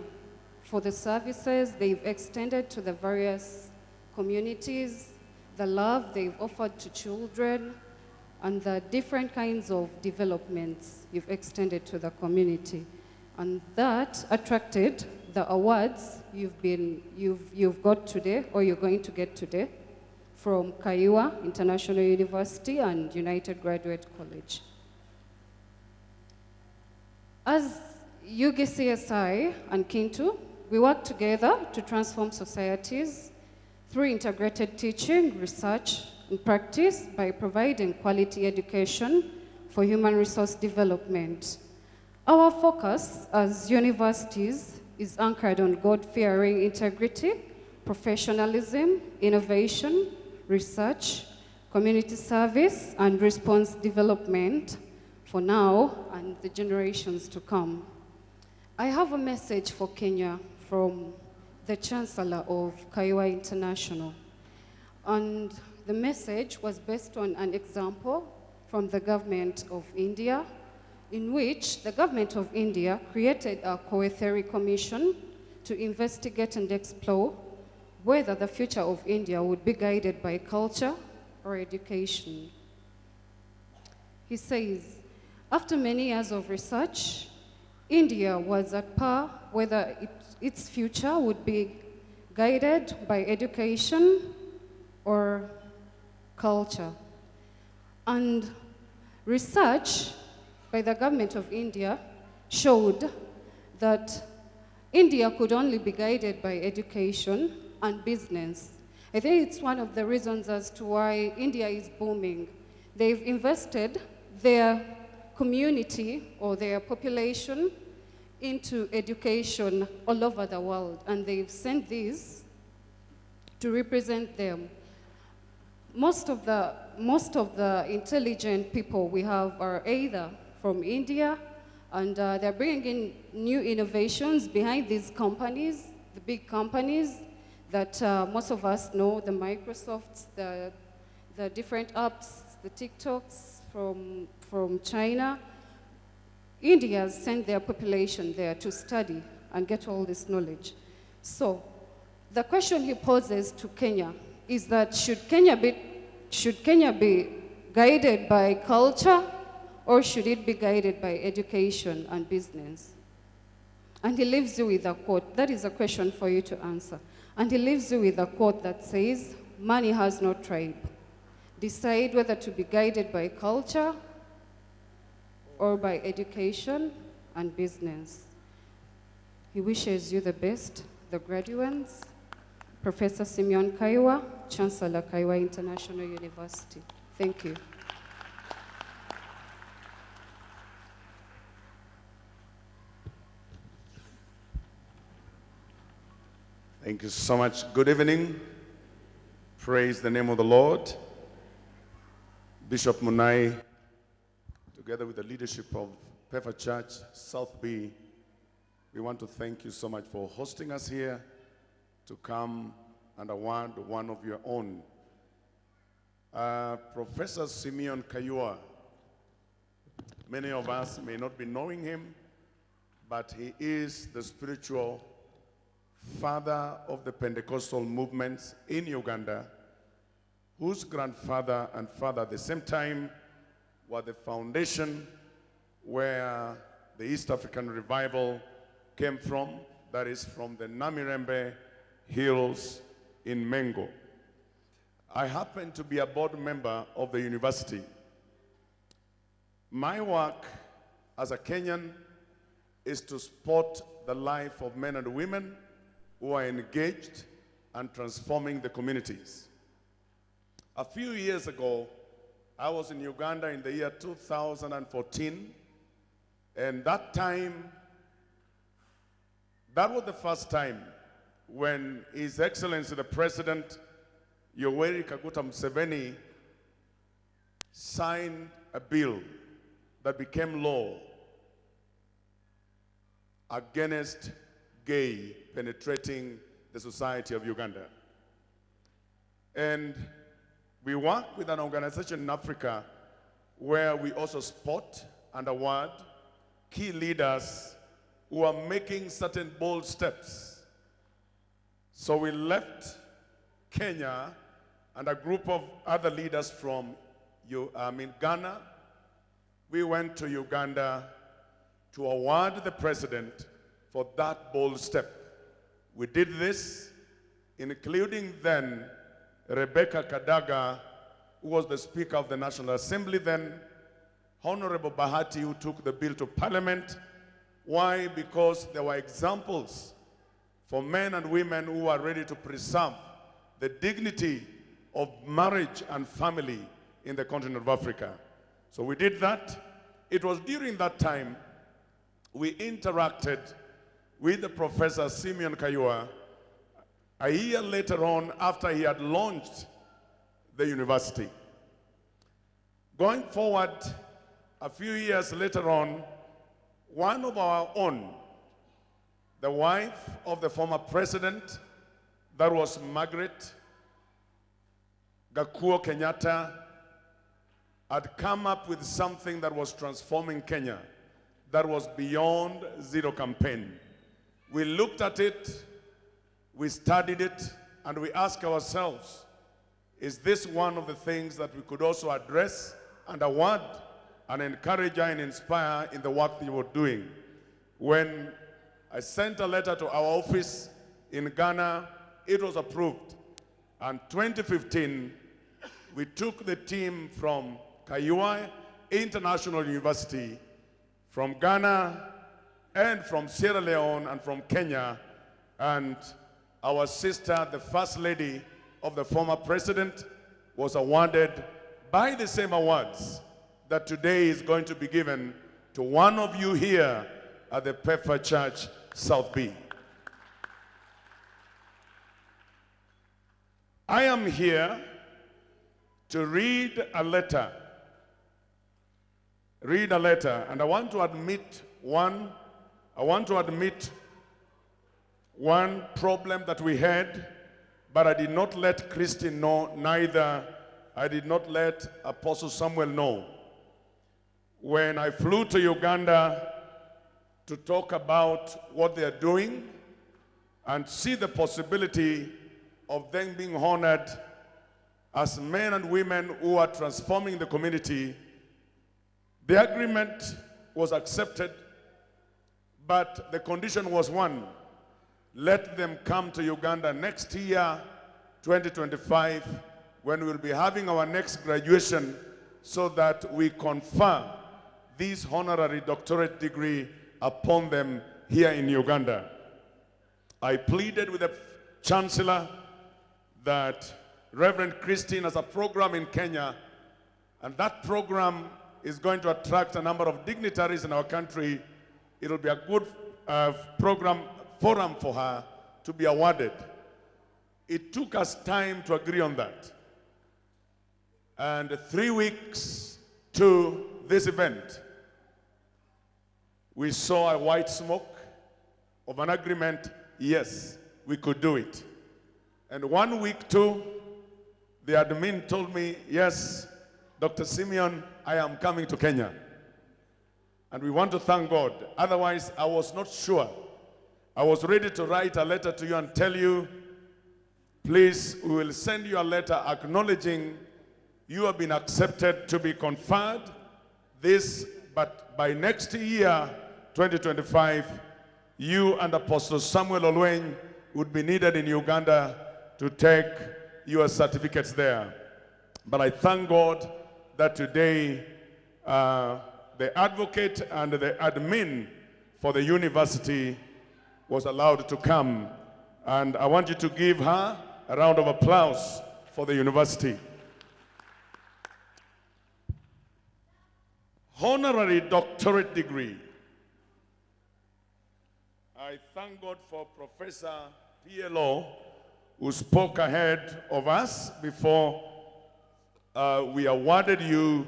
for the services they've extended to the various communities, the love they've offered to children, and the different kinds of developments you've extended to the community. And that attracted the awards you've got today, or you're going to get today, from Kaiwa International University and United Graduate College. As UGCSI and Kintu, we work together to transform societies through integrated teaching, research, and practice by providing quality education for human resource development. Our focus as universities is anchored on God-fearing integrity, professionalism, innovation, research, community service, and response development for now and the generations to come. I have a message for Kenya from the Chancellor of Kaiwa International. And the message was based on an example from the government of India, in which the government of India created a Coetheri Commission to investigate and explore whether the future of India would be guided by culture or education. He says, after many years of research, India was at par whether its future would be guided by education or culture. And research by the government of India showed that India could only be guided by education and business. I think it's one of the reasons as to why India is booming. They've invested their community or their population into education all over the world, and they've sent these to represent them. Most of the intelligent people we have are either from India, and they're bringing in new innovations behind these companies, the big companies that most of us know, the Microsofts, the different apps, the TikToks from China. India has sent their population there to study and get all this knowledge. So the question he poses to Kenya is that should Kenya be guided by culture, or should it be guided by education and business? And he leaves you with a quote. That is a question for you to answer. And he leaves you with a quote that says, "Money has no tribe. Decide whether to be guided by culture or by education and business." He wishes you the best, the graduates. Professor Simeon Kaiwa, Chancellor Kaiwa International University. Thank you. Thank you so much. Good evening. Praise the name of the Lord. Bishop Munai, together with the leadership of PEFA Church, South B, we want to thank you so much for hosting us here to come and award one of your own. Professor Simeon Kaiwa, many of us may not be knowing him, but he is the spiritual father of the Pentecostal movements in Uganda, whose grandfather and father at the same time were the foundation where the East African revival came from, that is from the Namirembe Hills in Mengo. I happen to be a board member of the university. My work as a Kenyan is to support the life of men and women who are engaged and transforming the communities. A few years ago, I was in Uganda in the year 2014, and that was the first time when His Excellency the President Yoweri Kaguta Museveni signed a bill that became law against gay penetrating the society of Uganda. And we work with an organization in Africa where we also support and award key leaders who are making certain bold steps. So we left Kenya and a group of other leaders from Ghana. We went to Uganda to award the president for that bold step. We did this, including then Rebecca Kadaga, who was the Speaker of the National Assembly then, Honorable Bahati, who took the bill to Parliament. Why? Because there were examples for men and women who are ready to preserve the dignity of marriage and family in the continent of Africa. So we did that. It was during that time we interacted with the Professor Simeon Kayua a year later on after he had launched the university. Going forward, a few years later on, one of our own, the wife of the former president, that was Margaret Gakuo Kenyatta, had come up with something that was transforming Kenya, that was Beyond Zero campaign. We looked at it, we studied it, and we asked ourselves, is this one of the things that we could also address and award and encourage and inspire in the work that you were doing? When I sent a letter to our office in Ghana, it was approved. And 2015, we took the team from Kayua International University, from Ghana, and from Sierra Leone, and from Kenya, and our sister, the First Lady of the former president, was awarded by the same awards that today is going to be given to one of you here at the Pefa Church, South B. I am here to read a letter, and I want to admit one problem that we had, but I did not let Christine know, neither I did not let Apostle Samuel know. When I flew to Uganda to talk about what they are doing and see the possibility of them being honored as men and women who are transforming the community, the agreement was accepted, but the condition was one: let them come to Uganda next year, 2025, when we'll be having our next graduation, so that we confer this honorary doctorate degree upon them here in Uganda. I pleaded with the Chancellor that Reverend Christine has a program in Kenya, and that program is going to attract a number of dignitaries in our country. It'll be a good forum for her to be awarded. It took us time to agree on that. And 3 weeks to this event, we saw a white smoke of an agreement. Yes, we could do it. And 1 week too, the admin told me, yes, Dr. Simeon, I am coming to Kenya. And we want to thank God. Otherwise, I was not sure. I was ready to write a letter to you and tell you, please, we will send you a letter acknowledging you have been accepted to be conferred this, but by next year, 2025, you and Apostle Samuel Olweny would be needed in Uganda to take your certificates there. But I thank God that today the advocate and the admin for the university was allowed to come. And I want you to give her a round of applause for the university. Honorary doctorate degree. I thank God for Professor PLO, who spoke ahead of us before we awarded you,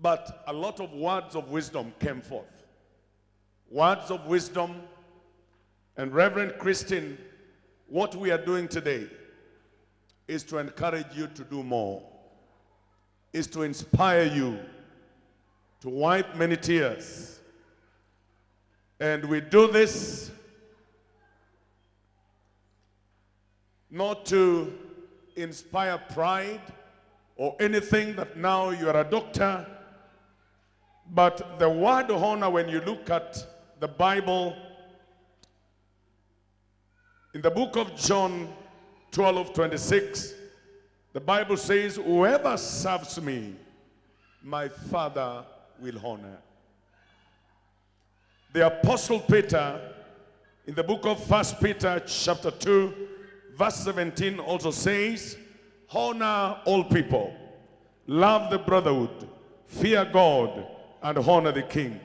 but a lot of words of wisdom came forth. Words of wisdom. And Reverend Christine, what we are doing today is to encourage you to do more, is to inspire you to wipe many tears. And we do this not to inspire pride or anything that now you are a doctor, but the word honor, when you look at the Bible, In the book of John 12:26, the Bible says, whoever serves me, my Father will honor. The Apostle Peter, in the book of 1 Peter chapter 2, verse 17 also says, honor all people, love the brotherhood, fear God, and honor the king.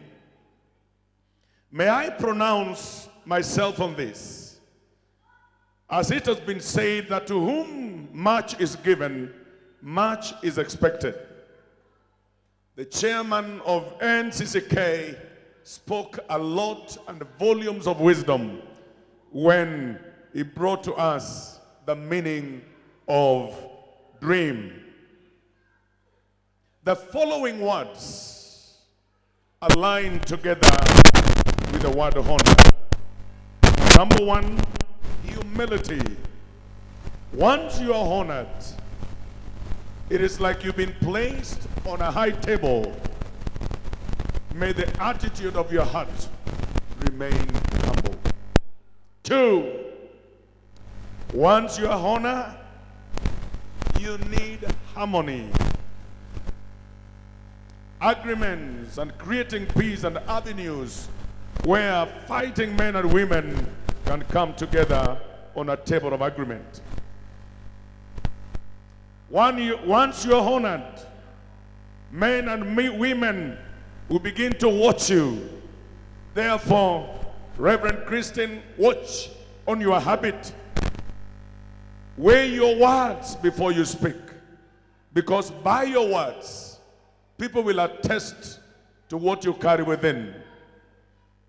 May I pronounce myself on this? As it has been said that to whom much is given, much is expected. The chairman of NCCK spoke a lot and volumes of wisdom when he brought to us the meaning of dream. The following words align together with the word honor. Number one, humility. Once you are honored, it is like you've been placed on a high table. May the attitude of your heart remain humble. Two, once you are honored, you need harmony. Agreements and creating peace and avenues where fighting men and women can come together on a table of agreement. Once you are honored, men and women will begin to watch you. Therefore, Reverend Christian, watch on your habit. Weigh your words before you speak, because by your words, people will attest to what you carry within.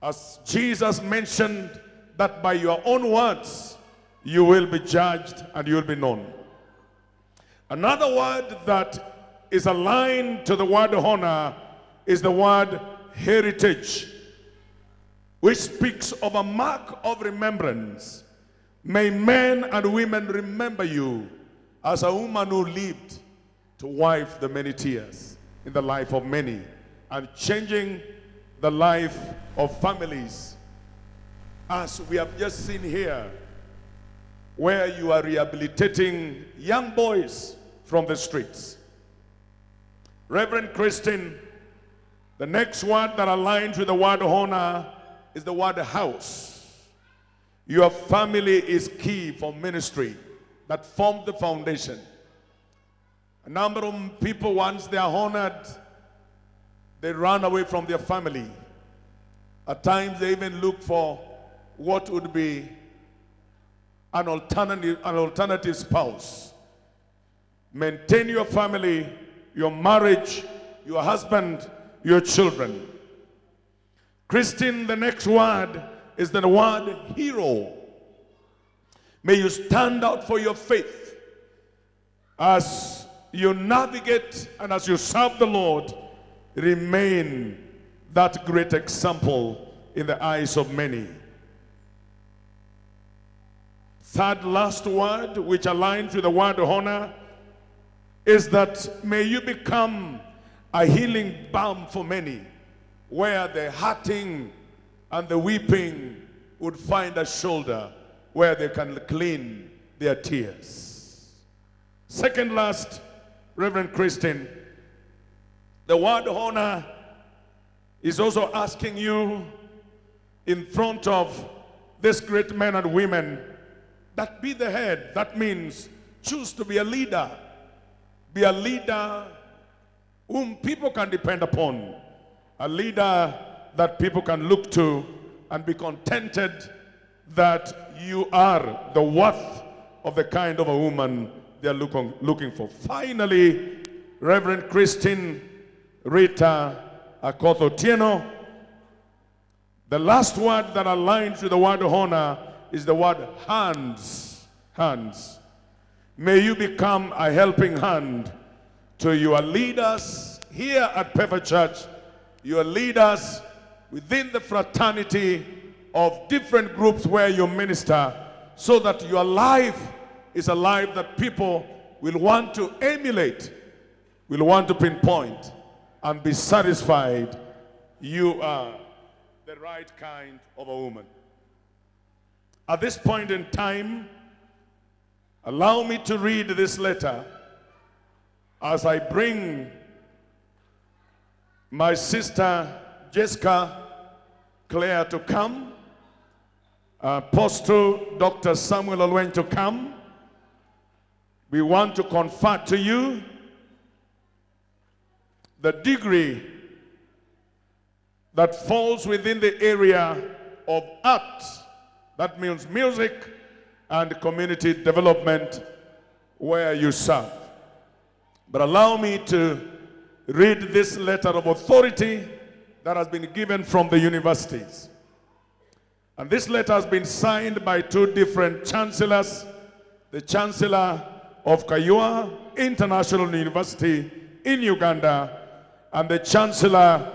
As Jesus mentioned that by your own words, you will be judged and you will be known. Another word that is aligned to the word honor is the word heritage, which speaks of a mark of remembrance. May men and women remember you as a woman who lived to wipe the many tears in the life of many and changing the life of families. As we have just seen here, where you are rehabilitating young boys from the streets. Reverend Christine, the next word that aligns with the word honor is the word house. Your family is key for ministry that formed the foundation. A number of people, once they are honored, they run away from their family. At times they even look for what would be an alternative spouse. Maintain your family, your marriage, your husband, your children. Christine, the next word is the word hero. May you stand out for your faith as you navigate and as you serve the Lord. Remain that great example in the eyes of many. Third last word, which aligns with the word honor, is that may you become a healing balm for many, where the hurting and the weeping would find a shoulder where they can clean their tears. Second last, Reverend Christine, the word honor is also asking you in front of these great men and women that be the head. That means choose to be a leader. Be a leader whom people can depend upon. A leader that people can look to and be contented that you are the worth of the kind of a woman they're looking for. Finally, Reverend Christine Rita Akoth Otieno, the last word that aligns with the word honor is the word hands. Hands. May you become a helping hand to your leaders here at Pepper Church, your leaders within the fraternity of different groups where you minister, so that your life is a life that people will want to emulate, will want to pinpoint, and be satisfied you are the right kind of a woman. At this point in time, allow me to read this letter as I bring my sister Jessica Claire to come, Apostle Dr. Samuel Olwen to come. We want to confer to you the degree that falls within the area of art. That means music and community development where you serve. But allow me to read this letter of authority that has been given from the universities. And this letter has been signed by two different chancellors, the Chancellor of Kayua International University in Uganda and the Chancellor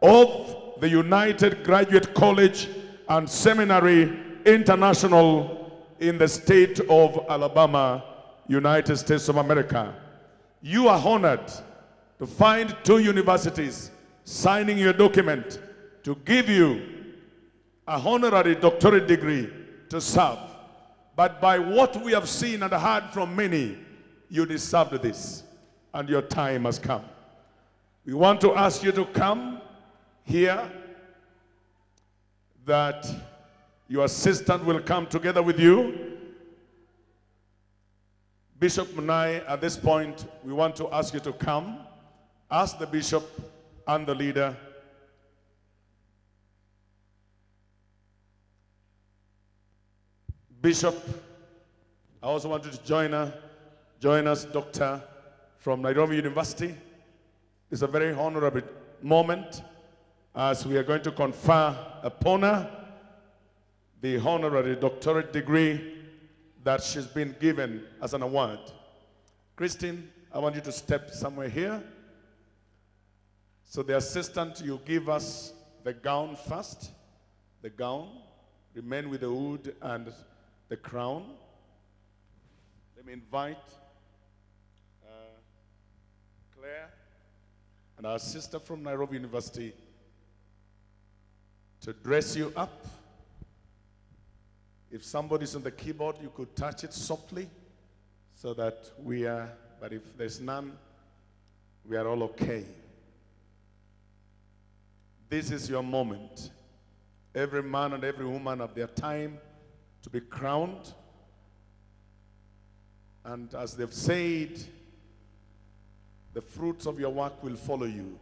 of the United Graduate College and Seminary International in the state of Alabama, United States of America. You are honored to find two universities signing your document to give you a honorary doctorate degree to serve. But by what we have seen and heard from many, you deserved this, and your time has come. We want to ask you to come here, that your assistant will come together with you. Bishop Munai, at this point, we want to ask you to come. Ask the bishop and the leader. Bishop, I also want you to join us, Doctor from Nairobi University. It's a very honorable moment as we are going to confer upon her the honorary doctorate degree that she's been given as an award. Christine, I want you to step somewhere here. So the assistant, you give us the gown first. The gown, remain with the hood and the crown. Let me invite Claire and our sister from Nairobi University to dress you up. If somebody's on the keyboard, you could touch it softly so that but if there's none, we are all okay. This is your moment. Every man and every woman have their time to be crowned. And as they've said, the fruits of your work will follow you.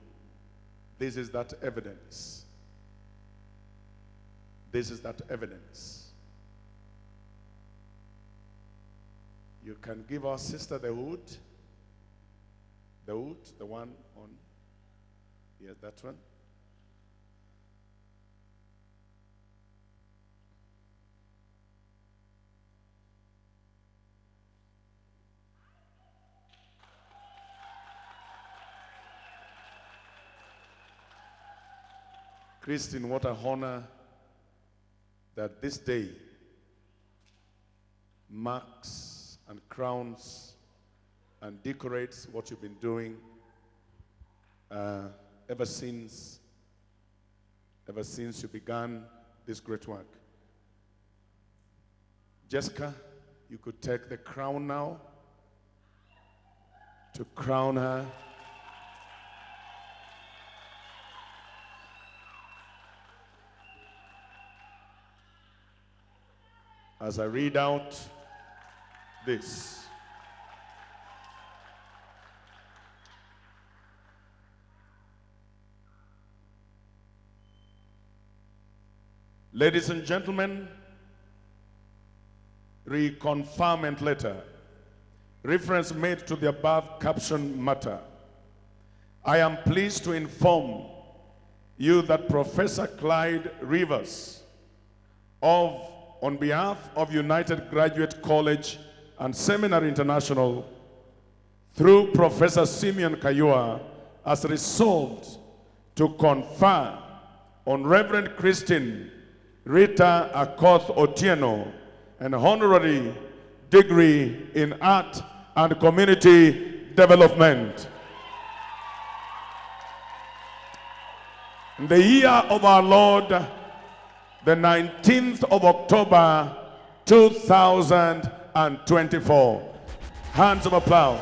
This is that evidence. This is that evidence. You can give our sister the hood. The hood, the one on, yes, that one. Christine, what an honor that this day marks and crowns and decorates what you've been doing ever since you began this great work. Jessica, you could take the crown now to crown her. As I read out this. Ladies and gentlemen, reconfirmment letter. Reference made to the above caption matter. I am pleased to inform you that Professor Clyde Rivers on behalf of United Graduate College and Seminary International, through Professor Simeon Kayua, has resolved to confer on Reverend Christine Rita Akoth Otieno an honorary degree in art and community development. In the year of our Lord, the 19th of October, 2024. Hands of applause.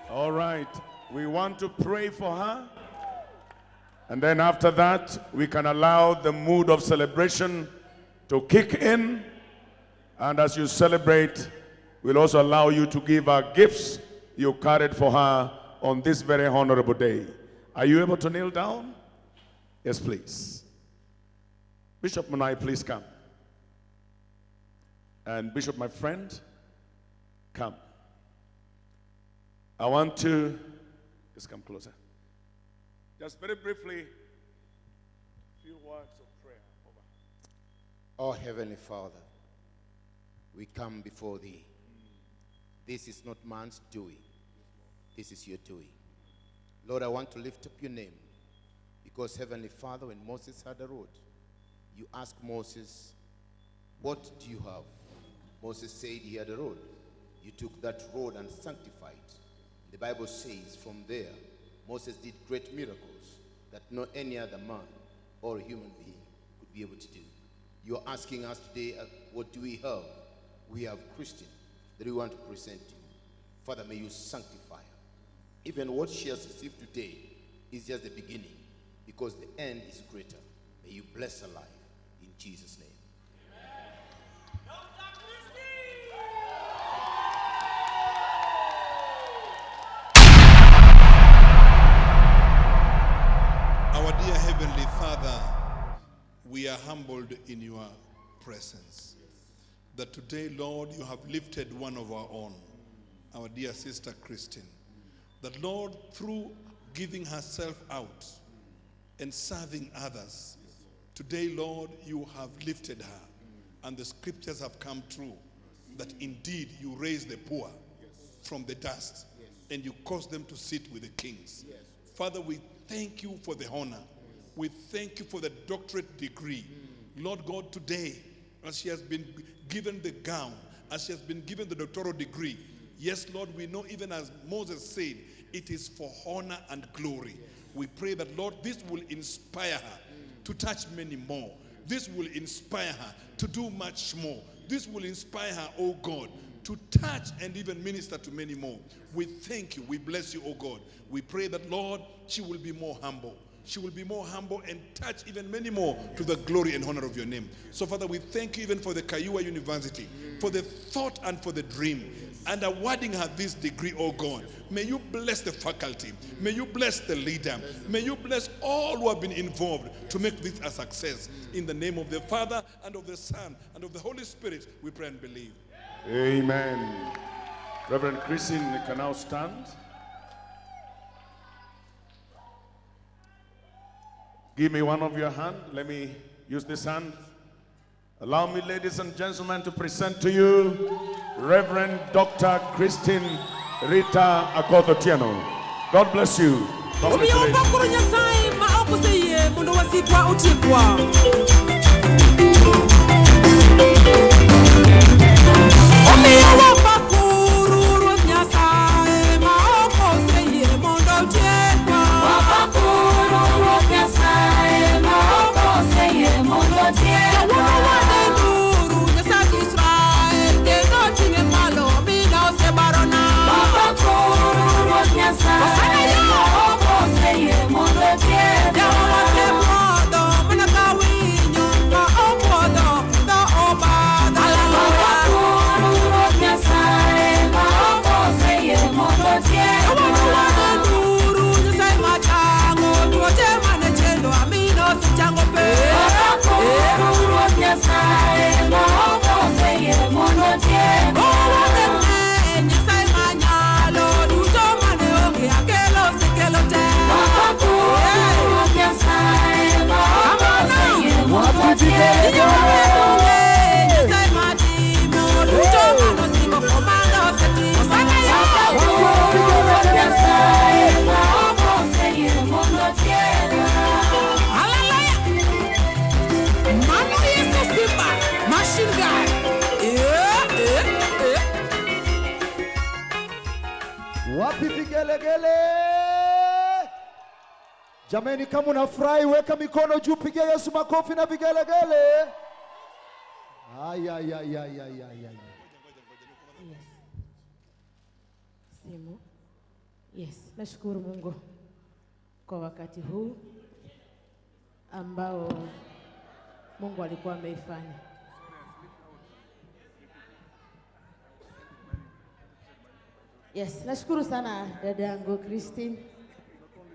All right, we want to pray for her. And then after that, we can allow the mood of celebration to kick in. And as you celebrate, we'll also allow you to give her gifts you carried for her on this very honorable day. Are you able to kneel down? Yes, please. Bishop Munai, please come. And Bishop, my friend, come. I want to, just come closer. Just very briefly, a few words of prayer. Over. Oh, Heavenly Father, we come before Thee. This is not man's doing. This is Your doing. Lord, I want to lift up Your name because, Heavenly Father, when Moses had a road, You asked Moses, what do you have? Moses said he had a road. You took that road and sanctified. The Bible says from there, Moses did great miracles that no any other man or human being could be able to do. You're asking us today, what do we have? We have Christian that we want to present to You. Father, may You sanctify her. Even what she has received today is just the beginning, because the end is greater. May You bless her life in Jesus' name. Our dear Heavenly Father, we are humbled in Your presence. That today, Lord, You have lifted one of our own, our dear sister Christine. That, Lord, through giving herself out and serving others, today, Lord, You have lifted her. And the scriptures have come true, that indeed You raise the poor from the dust, and You cause them to sit with the kings. Father, we thank You for the honor. We thank You for the doctorate degree. Lord God, today, as she has been given the gown, as she has been given the doctoral degree, yes, Lord, we know even as Moses said, it is for honor and glory. We pray that, Lord, this will inspire her to touch many more. This will inspire her to do much more. This will inspire her, oh God, to touch and even minister to many more. We thank You. We bless You, oh God. We pray that, Lord, she will be more humble. She will be more humble and touch even many more to the glory and honor of Your name. So, Father, we thank You even for the Kayua University, for the thought and for the dream. and awarding her this degree, oh God. May you bless the faculty. May you bless the leader. May you bless all who have been involved to make this a success. In the name of the Father, and of the Son, and of the Holy Spirit, we pray and believe. Amen. Reverend Christine, you can now stand. Give me one of your hand. Let me use this hand. Allow me, ladies and gentlemen, to present to you Reverend Dr. Christine Rita Otieno. God bless you. Wapi vigelegele? Jameni, kama unafurahi weka mikono juu, pigia Yesu makofi na vigelegele. Simu. Yes, nashukuru Mungu kwa wakati huu ambao Mungu alikuwa ameifanya. Yes, nashukuru sana dada yangu Christine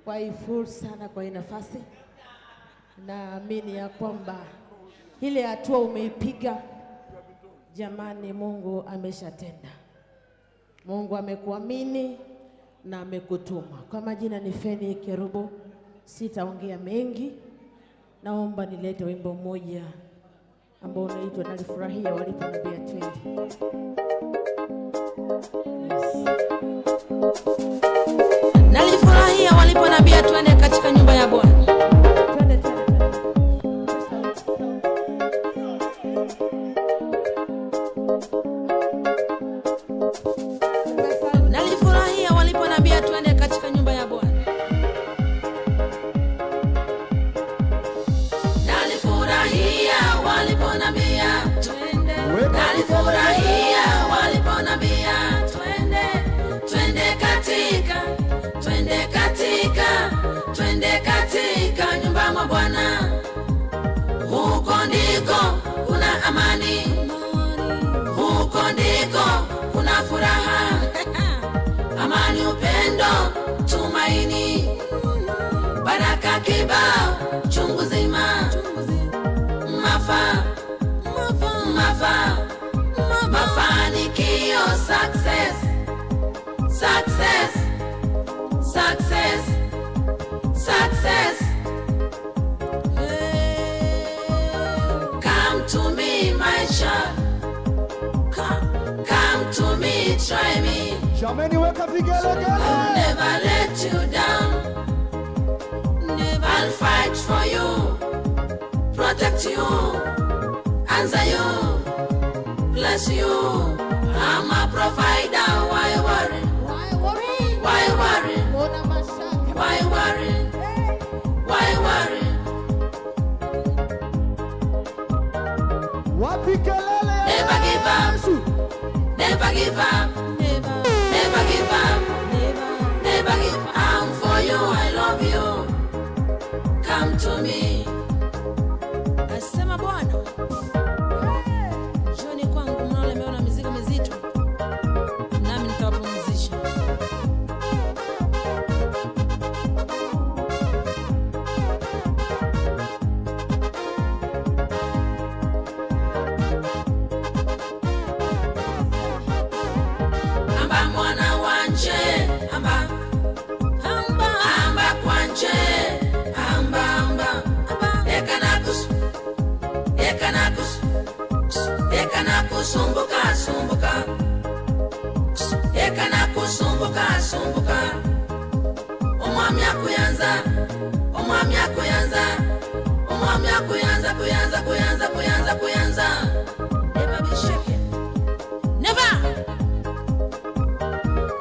kwa hii fursa na kwa hii nafasi. Naamini ya kwamba ile hatua umeipiga, jamani, Mungu ameshatenda. Mungu amekuamini na amekutuma. Kwa majina ni Feni Kerubo, sitaongea mengi. Naomba nilete wimbo mmoja ambao unaitwa Nalifurahia Waliponambia Twende. Nalifurahia waliponambia twende katika nyumba ya Bwana. Nalifurahia waliponambia twende katika nyumba ya Bwana. Nalifurahia waliponambia twende. Nalifurahia waliponambia twende katika nyumba mwa Bwana. Huko ndiko kuna amani, huko ndiko kuna furaha, amani, upendo, tumaini, baraka kibao chungu zima, mafanikio, success. Come to me, my child. Come to me, try me. Jameni, weka vigelegele. I'll never let you down. I'll fight for you, protect you, answer you, bless you. I'm a provider. Why worry? Why worry? Why worry? Why worry? Why worry? Never give up. Never give up. Never give up. Never give up. I'm for you. I love you. Come to me. Asema Bwana. Njoni kwangu mnaolemewa na mizigo mizito. Never be shaken. Never.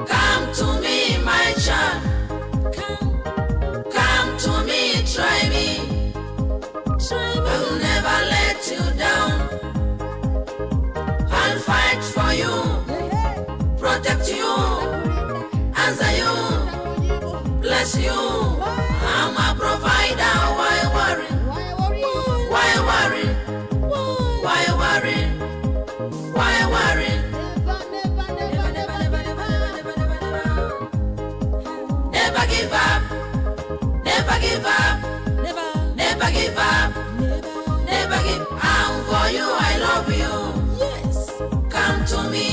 Come to me, my child. Come to me, try me. I'll never let you down. I'll fight for you, protect you, answer you, bless you. I'm a provider. Why worry? Why worry? Why worry? Why worry? Never give up. Never give up. Never give up. Never give up. I'm for you. I love you. Yes. Come to me.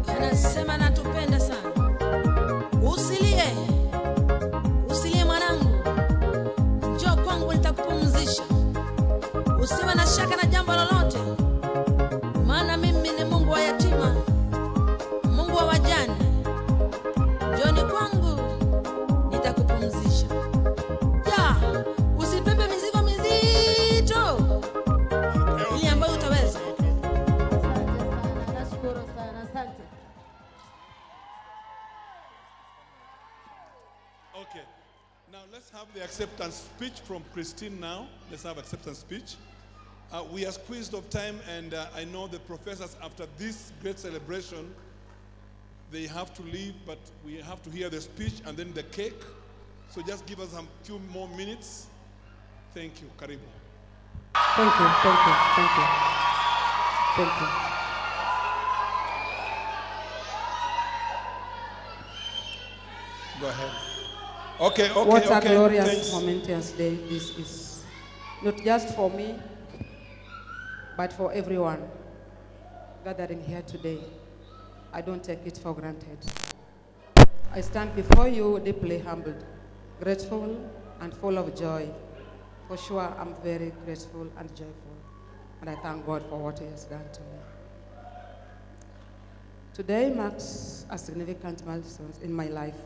Anasema natupenda sana. Usilie. Usilie mwanangu. Njoo kwangu nitakupumzisha. Usiwe na shaka na jambo lolote. Maana mimi ni Mungu wa yatima. Mungu wa wajane. Njoni kwangu nitakupumzisha. Ya, usibebe mizigo mizito. Ili ambayo utaweza. Nashukuru sana, asante. Okay. Now let's have the acceptance speech from Christine now. Let's have acceptance speech. We are squeezed of time, and I know the professors, after this great celebration, they have to leave, but we have to hear the speech and then the cake. So just give us a few more minutes. Thank you. Karibu. Thank you, thank you, thank you. Thank you. Go ahead. Okay, okay, What okay. a glorious, Thanks. momentous day this is. Not just for me, but for everyone gathering here today. I don't take it for granted. I stand before you deeply humbled, grateful and full of joy. For sure, I'm very grateful and joyful, and I thank God for what He has done to me. Today marks a significant milestone in my life,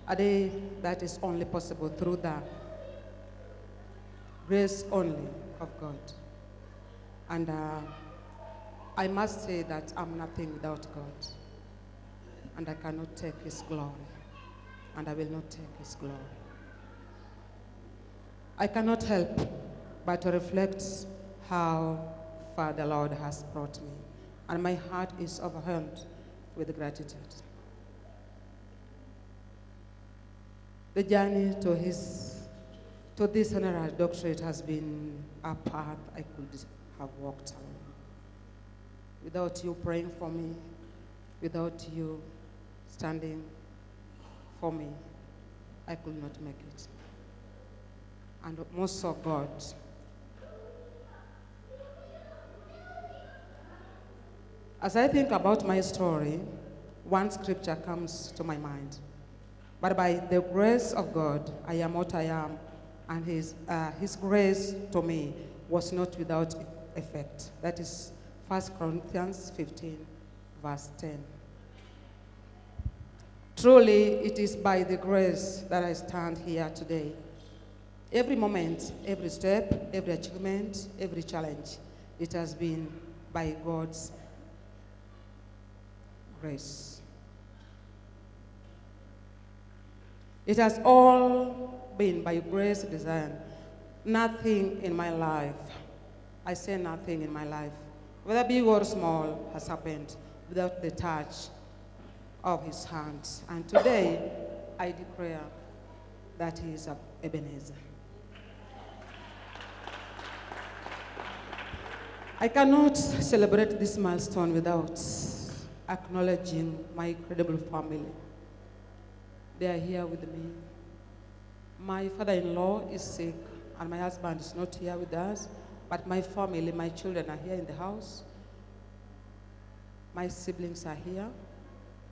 a day that is only possible through the grace only of God. And I must say that I'm nothing without God, and I cannot take His glory, and I will not take His glory. I cannot help but to reflect how far the Lord has brought me, and my heart is overwhelmed with gratitude. The journey to this honorary doctorate has been a path I could have walked alone. Without you praying for me, without you standing for me, I could not make it. And most of God, as I think about my story, one scripture comes to my mind. But by the grace of God, I am what I am, and His grace to me was not without effect. That is 1 Corinthians 15, verse 10. Truly, it is by the grace that I stand here today. Every moment, every step, every achievement, every challenge, it has been by God's grace. It has all been by grace design. Nothing in my life, I say nothing in my life, whether big or small, has happened without the touch of His hands. And today, I declare that He is Ebenezer. I cannot celebrate this milestone without acknowledging my incredible family. They are here with me. My father-in-law is sick, and my husband is not here with us, but my family, my children are here in the house. My siblings are here.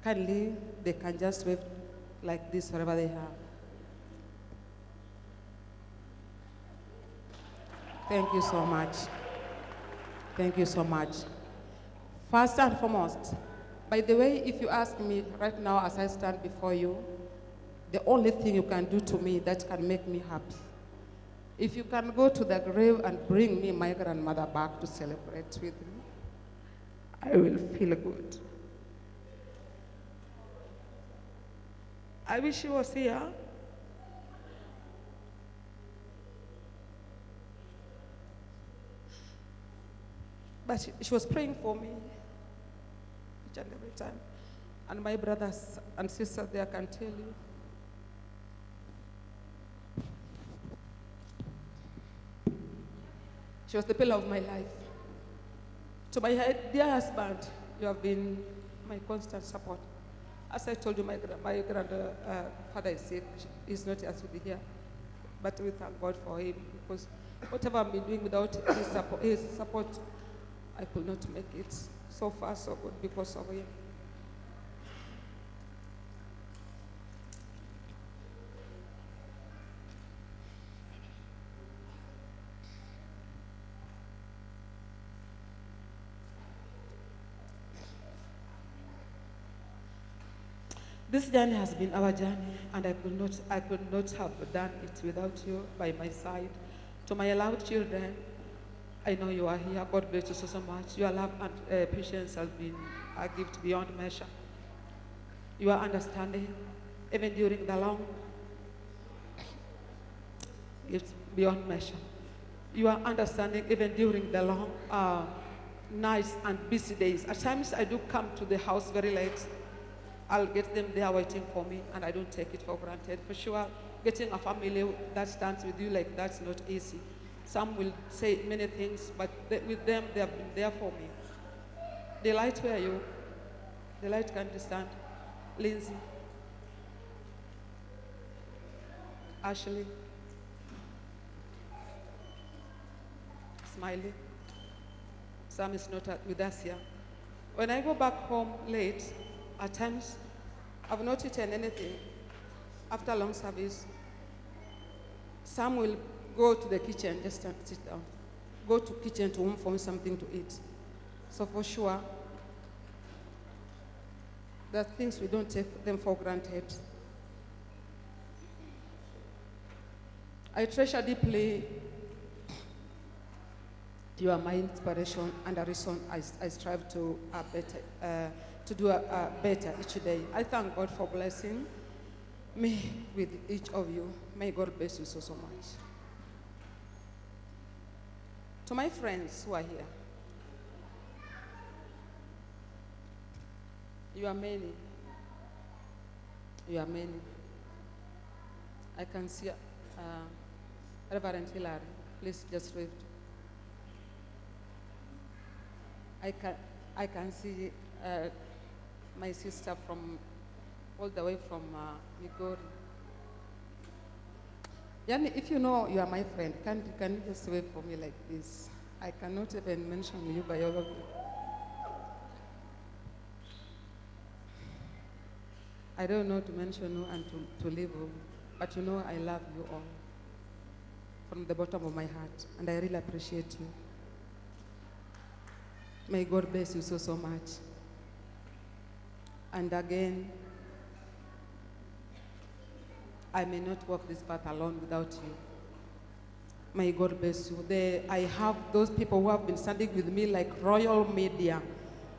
Kindly, they can just wave like this wherever they are. Thank you so much. Thank you so much. First and foremost, by the way, if you ask me right now as I stand before you, the only thing you can do to me that can make me happy If you can go to the grave and bring me my grandmother back to celebrate with me, I will feel good. I wish she was here. But she was praying for me each and every time. And my brothers and sisters there can tell you. She was the pillar of my life. To my dear husband, you have been my constant support. As I told you, my grandfather is sick. He's not as with here. But we thank God for him, because whatever I've been doing without his support, I could not make it. So far, so good because of him. This journey has been our journey, and I could not have done it without you by my side. To my allowed children, I know you are here. God bless you so much. Your love and patience has been a gift beyond measure. Your understanding, even during the long, it's beyond measure. Your understanding, even during the long nights and busy days. At times, I do come to the house very late. I'll get them there waiting for me, and I don't take it for granted. For sure, getting a family that stands with you like that's not easy. Some will say many things, but with them, they have been there for me. The light where you, the light can stand. Lindsay, Ashley, Smiley. Sam is not with us here. When I go back home late, at times, I've not eaten anything. After long service, Sam will go to the kitchen, just sit down. Go to kitchen to for me something to eat. So for sure, there are things we don't take them for granted. I treasure deeply. You are my inspiration and a reason I strive to do better each day. I thank God for blessing me with each of you. May God bless you so much. To my friends who are here, you are many. You are many. I can see Reverend Hillary. Please just wave. I can see my sister from all the way from Migori. Yani, if you know you are my friend, can you just wave for me like this? I cannot even mention you by all of you. I don't know to mention you and to leave you, but you know I love you all from the bottom of my heart, and I really appreciate you. May God bless you so much. And again, I may not walk this path alone without you. May God bless you. I have those people who have been standing with me like royal media,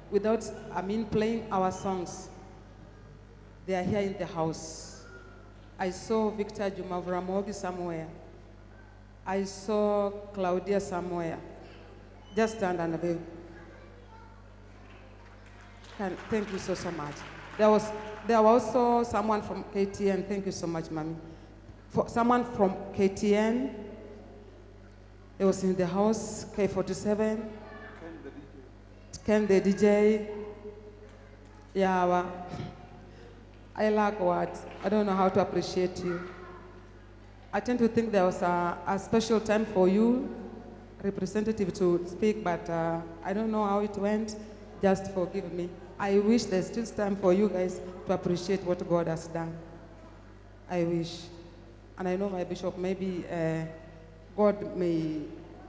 without, playing our songs. They are here in the house. I saw Victor Jumavramogi somewhere. I saw Claudia somewhere. Just stand and wave. Thank you so much. There was also someone from KTN. Thank you so much, Mommy. Someone from KTN. It was in the house, K47. Ken the DJ. Yeah, I like words. I don't know how to appreciate you. I tend to think there was a special time for you, representative, to speak, but I don't know how it went. Just forgive me. I wish there's still time for you guys to appreciate what God has done. I wish. And I know my bishop, maybe God may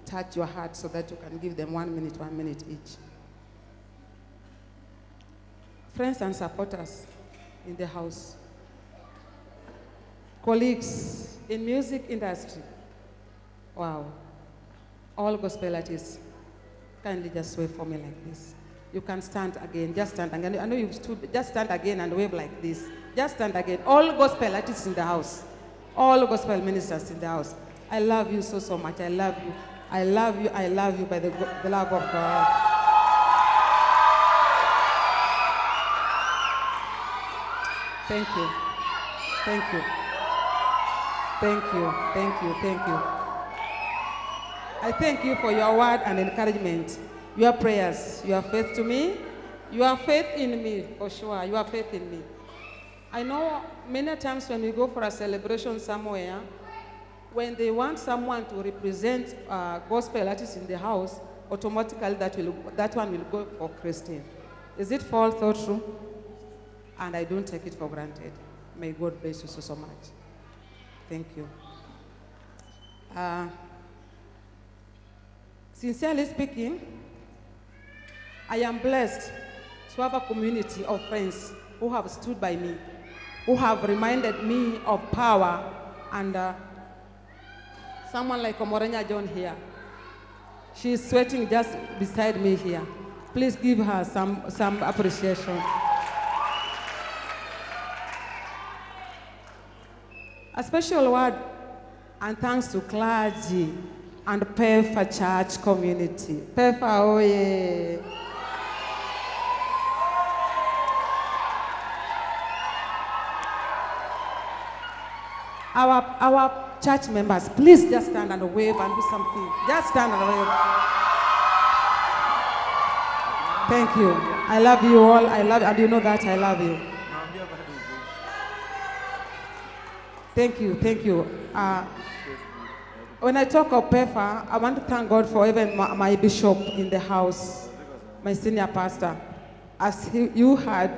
touch your heart so that you can give them 1 minute each. Friends and supporters in the house. Colleagues in music industry. Wow. All gospel artists, kindly just wave for me like this. You can stand again, just stand again. I know you've stood, just stand again and wave like this. Just stand again. All gospel artists in the house. All gospel ministers in the house. I love you so, so much. I love you. I love you. I love you by the love of God. Thank you. Thank you. Thank you. Thank you. Thank you. I thank you for your word and encouragement, your prayers, your faith to me, your faith in me, for sure, your faith in me. I know many times when we go for a celebration somewhere, when they want someone to represent gospel artists in the house, automatically that one will go for Christian. Is it false or true? And I don't take it for granted. May God bless you so, so much. Thank you. Sincerely speaking, I am blessed to have a community of friends who have stood by me, who have reminded me of power, and someone like Omorenya John here. She is sweating just beside me here. Please give her some appreciation. A special word and thanks to clergy and PEFA church community. PEFA, oh yeah. Our church members, please just stand and wave and do something. Just stand and wave. Thank you. I love you all. I love you, and you know that I love you. Thank you. Thank you. When I talk of PEFA, I want to thank God for even my bishop in the house, my senior pastor. As you heard,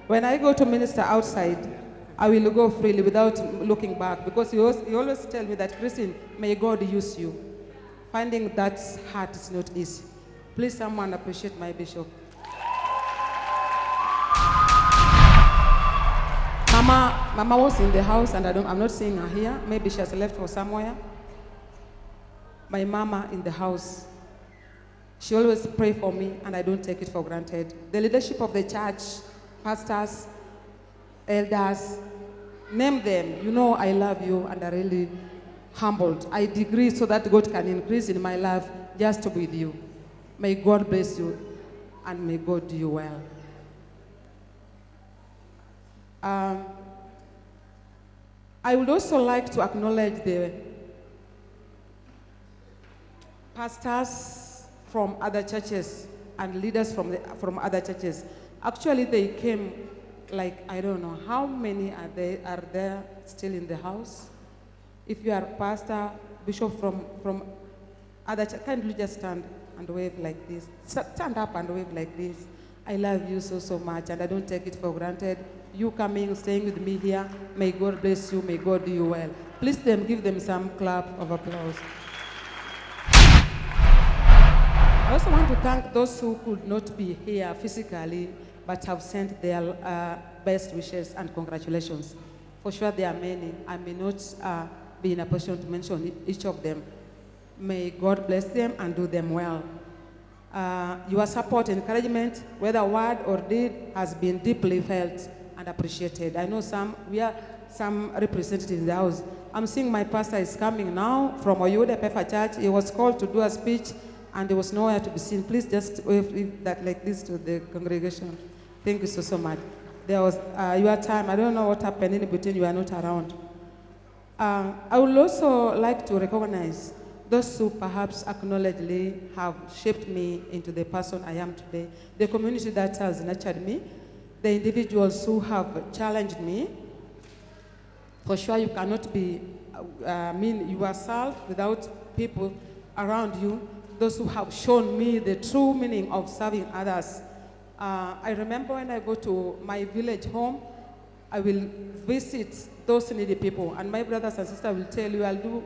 when I go to minister outside, I will go freely without looking back, because he always tell me that, Christine, may God use you. Finding that heart is not easy. Please, someone appreciate my bishop. Mama was in the house, and I'm not seeing her here. Maybe she has left for somewhere. My mama in the house, she always pray for me, and I don't take it for granted. The leadership of the church, pastors, elders, name them. You know I love you, and I'm really humbled. I decrease so that God can increase in my life just with you. May God bless you, and may God do you well. I would also like to acknowledge the pastors from other churches and leaders from other churches. Actually, they came, like, I don't know, how many are there still in the house? If you are pastor, bishop from other churches, kindly just stand and wave like this. Stand up and wave like this. I love you so, so much, and I don't take it for granted. You coming, staying with me here, may God bless you, may God do you well. Please give them some clap of applause. I also want to thank those who could not be here physically, but have sent their best wishes and congratulations. For sure there are many. I may not be in a position to mention each of them. May God bless them and do them well. Your support, encouragement, whether word or deed, has been deeply felt and appreciated. I know we are some representatives in the house. I'm seeing my pastor is coming now from Oyude PEFA Church. He was called to do a speech, and there was nowhere to be seen. Please just wave that like this to the congregation. Thank you so, so much. There was your time. I don't know what happened in between. You are not around. I would also like to recognize those who perhaps acknowledgedly have shaped me into the person I am today, the community that has nurtured me, the individuals who have challenged me. For sure, you cannot be yourself without people around you, those who have shown me the true meaning of serving others. I remember when I go to my village home, I will visit those needy people, and my brothers and sisters will tell you, I'll do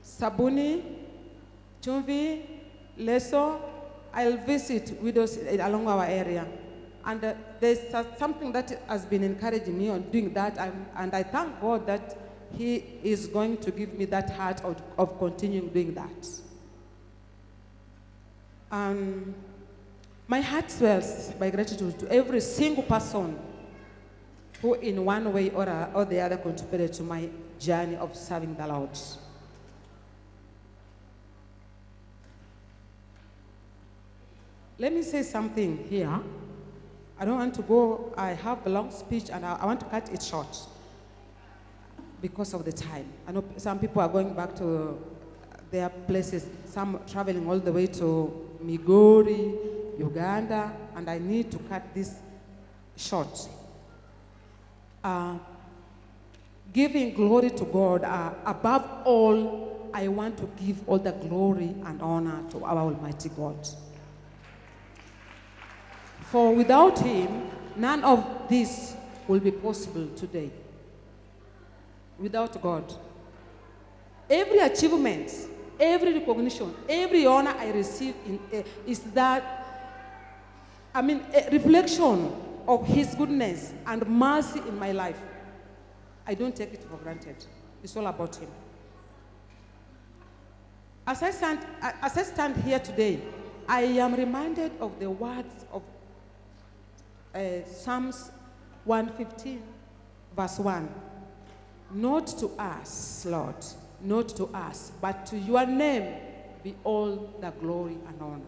sabuni, chumvi, leso. I'll visit widows along our area. And there's something that has been encouraging me on doing that, and I thank God that He is going to give me that heart of continuing doing that. My heart swells by gratitude to every single person who in one way or the other contributed to my journey of serving the Lord. Let me say something here. I don't want to go, I have a long speech and I want to cut it short because of the time. I know some people are going back to their places, some traveling all the way to Migori, Uganda, and I need to cut this short. Giving glory to God, above all, I want to give all the glory and honor to our Almighty God. For without Him, none of this will be possible today. Without God. Every achievement, every recognition, every honor I receive is that, a reflection of His goodness and mercy in my life. I don't take it for granted. It's all about Him. As I stand here today, I am reminded of the words of Psalms 115, verse 1. Not to us, Lord, not to us, but to your name be all the glory and honor.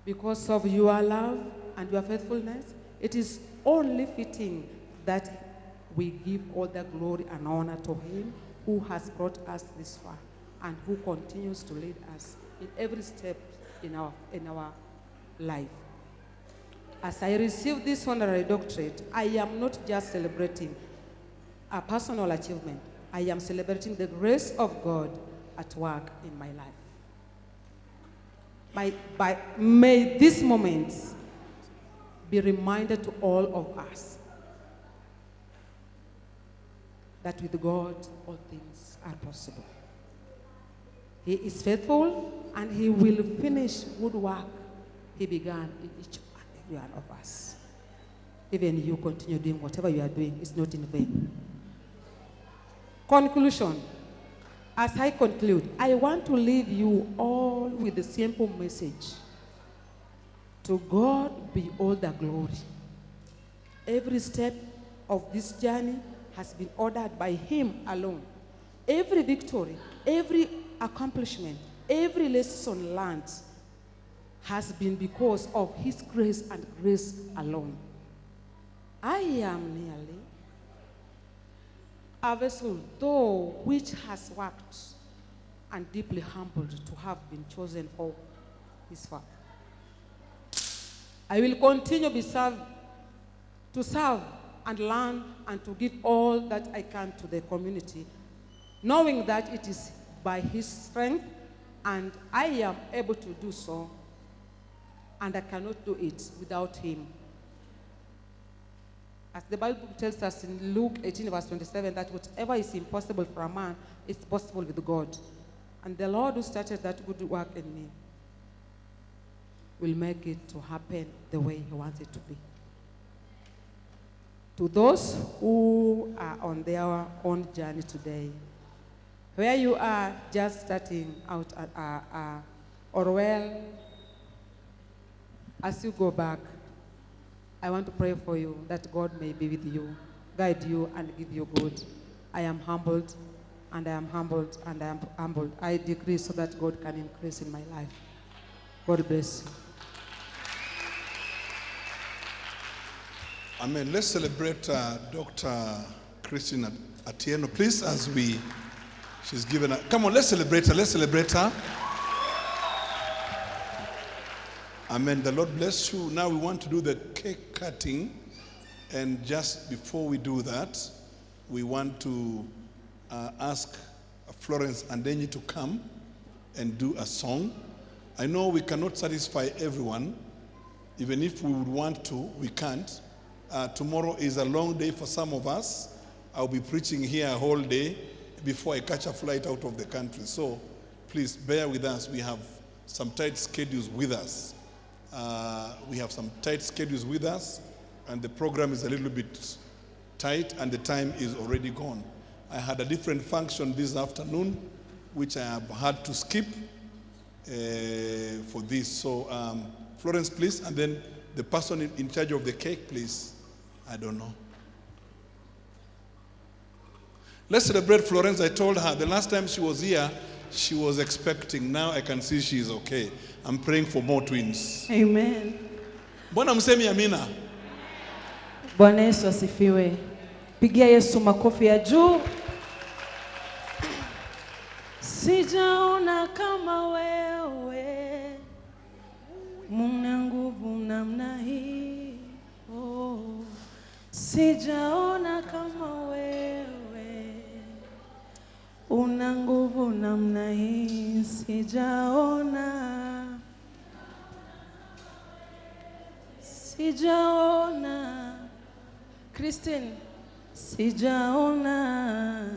Because of your love and your faithfulness, it is only fitting that we give all the glory and honor to Him who has brought us this far and who continues to lead us in every step in our life. As I receive this honorary doctorate, I am not just celebrating a personal achievement. I am celebrating the grace of God at work in my life. May these moments be reminded to all of us that with God all things are possible. He is faithful and He will finish good work He began in each and every one of us. Even you continue doing whatever you are doing, it's not in vain. Conclusion. As I conclude, I want to leave you all with the simple message. To God be all the glory. Every step of this journey has been ordered by Him alone. Every victory, every accomplishment, every lesson learned has been because of His grace and grace alone. I am merely a vessel, though, which has worked and deeply humbled to have been chosen for His work. I will continue to serve and learn and to give all that I can to the community, knowing that it is by His strength and I am able to do so, and I cannot do it without Him. As the Bible tells us in Luke 18, verse 27, that whatever is impossible for a man is possible with God. And the Lord who started that good work in me will make it to happen the way He wants it to be. To those who are on their own journey today, where you are just starting out or well, as you go back, I want to pray for you that God may be with you, guide you, and give you good. I am humbled, and I am humbled, and I am humbled. I decrease so that God can increase in my life. God bless you. Amen. Let's celebrate Dr. Christine Otieno, please, as she's given come on, let's celebrate her. Let's celebrate her. Amen. The Lord bless you. Now we want to do the cake cutting. And just before we do that, we want to ask Florence and Denny to come and do a song. I know we cannot satisfy everyone. Even if we would want to, we can't. Tomorrow is a long day for some of us. I'll be preaching here a whole day before I catch a flight out of the country. So please bear with us. We have some tight schedules with us. and the program is a little bit tight, and the time is already gone. I had a different function this afternoon, which I have had to skip for this. So, Florence, please, and then the person in charge of the cake, please. I don't know. Let's celebrate Florence. I told her the last time she was here, she was expecting. Now I can see she's okay. I'm praying for more twins. Amen. Bwana msemi amina. Bwana Yesu asifiwe. Pigia Yesu makofi ya juu. Sijaona kama wewe, muna nguvu namna hii. Oh, sijaona kama wewe, una nguvu namna hii. Sijaona, sijaona. Christine, sijaona.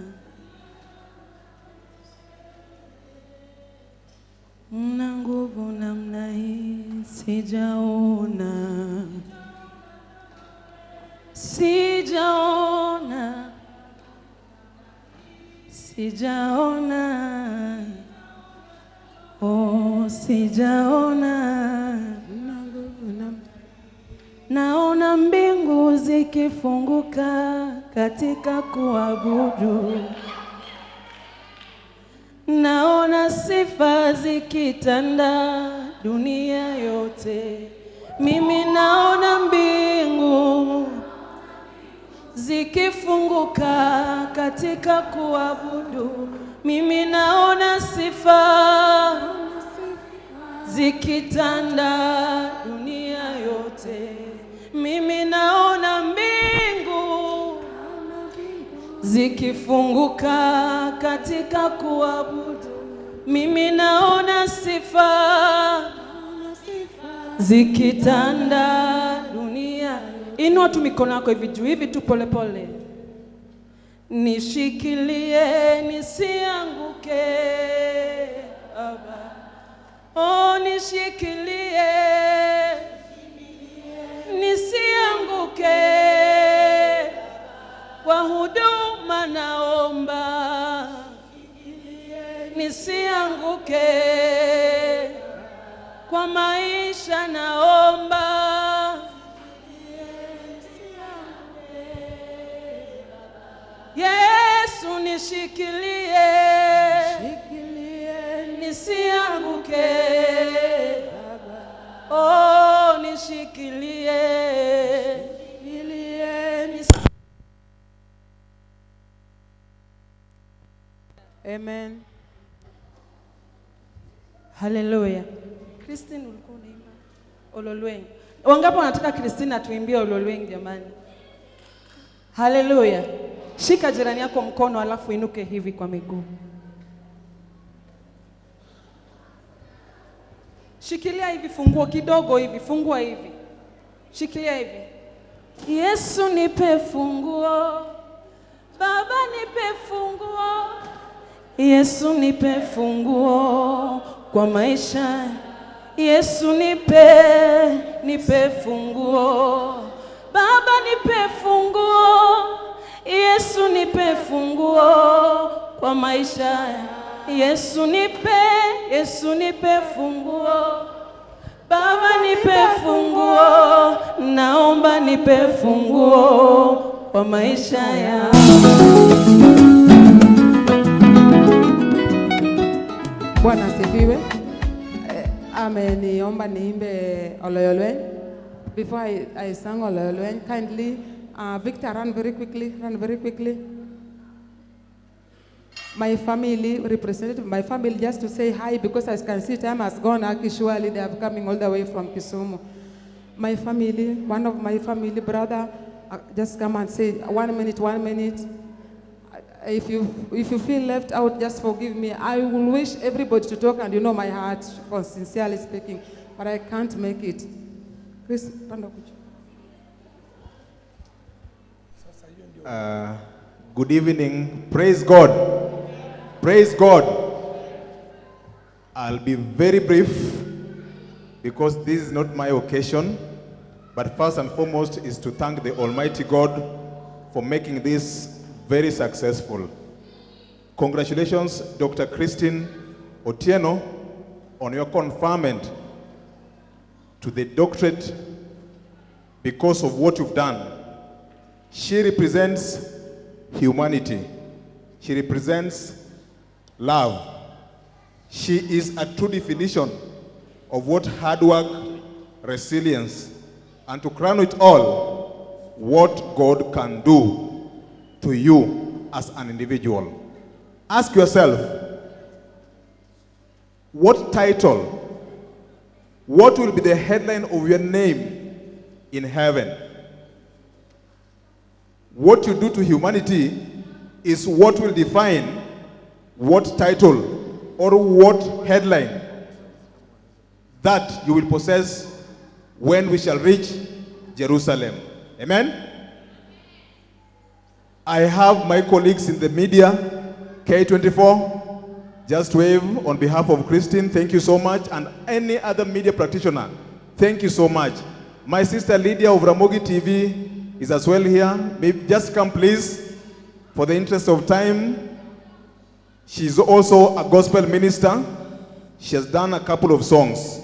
Una nguvu namna hii, sijaona. Sijaona. Sijaona. Oh, sijaona. Naona mbingu zikifunguka katika kuabudu. Naona sifa zikitanda dunia yote. Mimi naona mbingu zikifunguka katika kuabudu. Mimi naona sifa zikitanda dunia yote. Mimi naona mbingu zikifunguka katika kuabudu. Mimi naona sifa zikitanda dunia. Inua tu mikono yako hivi juu, hivi tu pole pole. Nishikilie nisianguke Baba. Oh, nishikilie nisianguke. Kwa huduma naomba nisianguke. Kwa maisha naomba Yesu nishikilie, nisianguke. Oh, nishikilie. Amen. Hallelujah. Christine ulikuwa unaimba Ololweng. Wangapi wanataka Christine atuimbie Ololweng jamani? Hallelujah. Shika jirani yako mkono alafu inuke hivi kwa miguu. Shikilia hivi, funguo kidogo hivi, fungua hivi. Shikilia hivi. Yesu nipe funguo. Baba nipe funguo. Yesu nipe funguo kwa maisha. Yesu nipe funguo. Baba nipe funguo. Yesu nipe funguo kwa maisha. Yesu nipe funguo. Baba nipe funguo. Naomba nipe funguo kwa maisha yangu. Bwana asifiwe. Ameniomba niimbe Ololweng. Before I sang Ololweng, kindly, Victor, run very quickly. My family, representative, my family, just to say hi, because I can see time has gone. Actually, they are coming all the way from Kisumu. My family, one of my family brother, just come and say 1 minute. If you feel left out, just forgive me. I will wish everybody to talk, and you know my heart, for sincerely speaking, but I can't make it. Chris, good evening. Praise God. Praise God. I'll be very brief because this is not my occasion. But first and foremost is to thank the Almighty God for making this very successful. Congratulations, Dr. Christine Otieno, on your conferment to the doctorate because of what you've done. She represents humanity. She represents love. She is a true definition of what hard work, resilience, and to crown it all, what God can do to you as an individual. Ask yourself, what title, what will be the headline of your name in heaven? What you do to humanity is what will define what title or what headline that you will possess when we shall reach Jerusalem. Amen? I have my colleagues in the media, K24, just wave on behalf of Christine, thank you so much, and any other media practitioner, thank you so much. My sister Lydia of Ramogi TV is as well here. Maybe just come please, for the interest of time. She's also a gospel minister. She has done a couple of songs.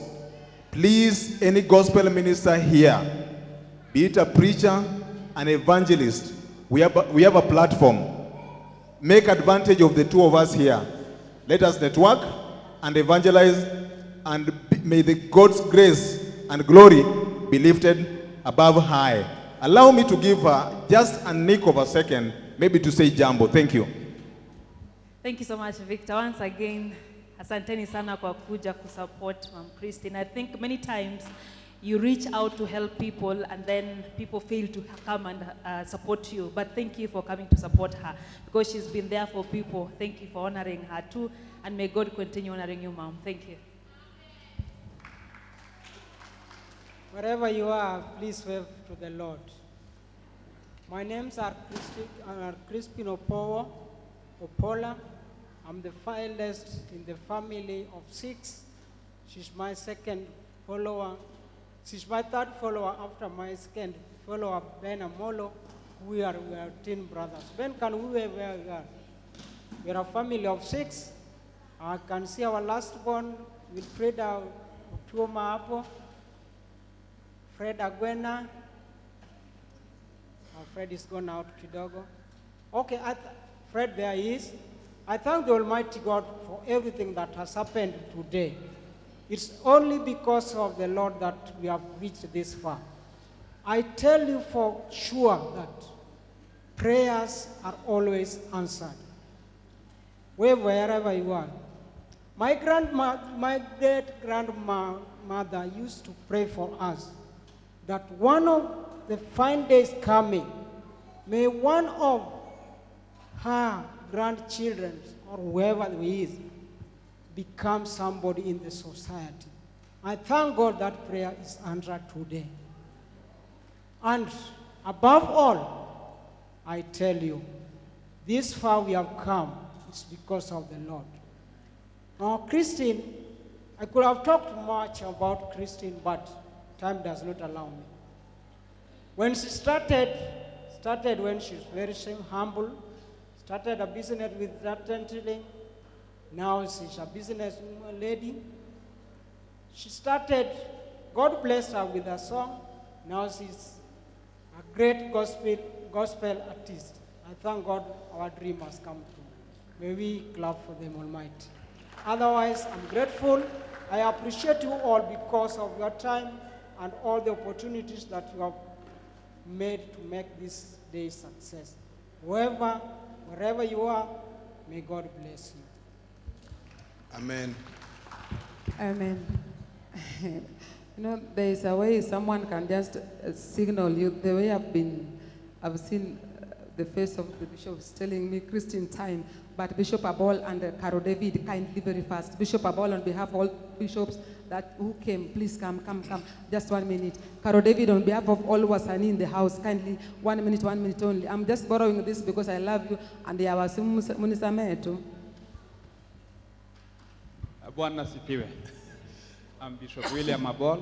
Please, any gospel minister here, be it a preacher, an evangelist, we have a platform. Make advantage of the two of us here. Let us network and evangelize, and may the God's grace and glory be lifted above high. Allow me to give her just a nick of a second, maybe to say jambo. Thank you. Thank you so much, Victor. Once again, asanteni sana kwa kuja kusupport Mom Christine. I think many times you reach out to help people and then people fail to come and support you. But thank you for coming to support her because she's been there for people. Thank you for honoring her too. And may God continue honoring you, Mom. Thank you. Wherever you are, please wave to the Lord. My names are Crispin Opola. I'm the eldest in the family of 6. She's my second follower. She's my third follower after my second follower, Ben Amolo. We are twin brothers. Ben, can we wave where we are? We are a family of 6. I can see our last born with Freda Tuoma Apo, Fred Agwena. Fred is gone out kidogo. Okay, Fred, there he is. I thank the Almighty God for everything that has happened today. It's only because of the Lord that we have reached this far. I tell you for sure that prayers are always answered. Wherever you are. My great-grandmother used to pray for us that one of the fine days coming, may one of her grandchildren or whoever he is become somebody in the society. I thank God that prayer is answered today. And above all, I tell you, this far we have come is because of the Lord. Now, Christine, I could have talked much about Christine, but time does not allow me. When she started when she was very humble, started a business with that tending. Now she's a business lady. She started, God blessed her with a song. Now she's a great gospel artist. I thank God our dream has come true. May we clap for them Almighty. Otherwise, I'm grateful. I appreciate you all because of your time and all the opportunities that you have made to make this day a success. Wherever you are, may God bless you. Amen. Amen. You know, there is a way someone can just signal you. The way I've seen the face of the bishop is telling me Christian time, but Bishop Abol and Caro David kindly very fast. Bishop Abol on behalf of all bishops who came, please come. Just 1 minute. Caro David on behalf of all Wasani in the house, kindly 1 minute only. I'm just borrowing this because I love you and they are munisametu. Bwana sifiwe. I'm Bishop William Abol.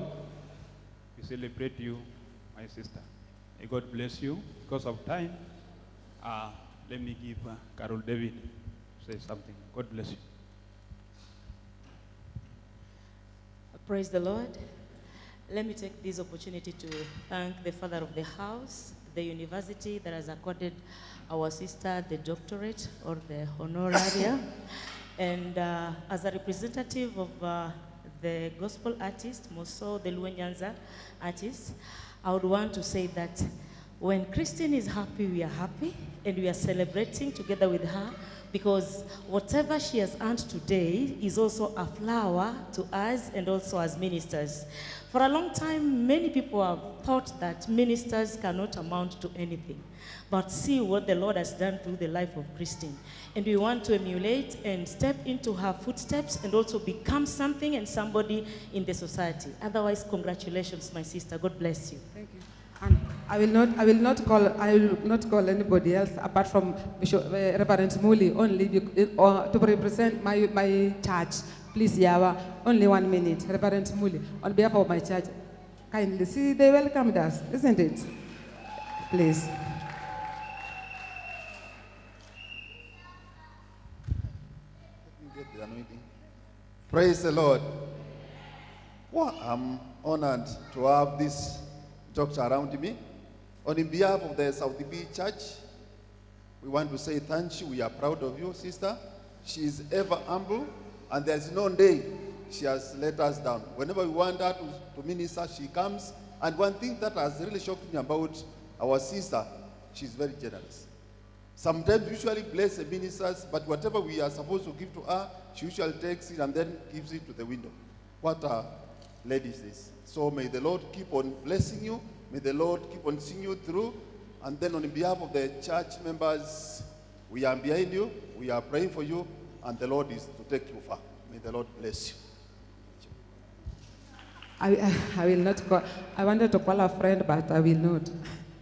We celebrate you my sister. May God bless you. Because of time, let me give Carol David to say something. God bless you. Praise the Lord. Let me take this opportunity to thank the father of the house, the university that has accorded our sister the doctorate or the honorary. And as a representative of the gospel artist, more so the Luenyanza artist, I would want to say that when Christine is happy, we are happy, and we are celebrating together with her, because whatever she has earned today is also a flower to us and also as ministers. For a long time, many people have thought that ministers cannot amount to anything. But see what the Lord has done through the life of Christine. And we want to emulate and step into her footsteps and also become something and somebody in the society. Otherwise, congratulations, my sister. God bless you. Thank you. And I will not call anybody else apart from Bishop, Reverend Muli only to represent my church. Please, Yawa, only 1 minute. Reverend Muli, on behalf of my church, kindly see they welcomed us, isn't it? Please. Get the anointing. Praise the Lord. Well, I'm honored to have this doctor around me. On behalf of the South B Church, we want to say thank you. We are proud of you, sister. She is ever humble, and there's no day she has let us down. Whenever we want her to minister, she comes. And one thing that has really shocked me about our sister, she's very generous. Sometimes we usually bless the ministers, but whatever we are supposed to give to her, she usually takes it and then gives it to the window. What a lady is this. So may the Lord keep on blessing you. May the Lord keep on seeing you through. And then on behalf of the church members, we are behind you. We are praying for you. And the Lord is to take you far. May the Lord bless you. I will not call. I wanted to call a friend, but I will not.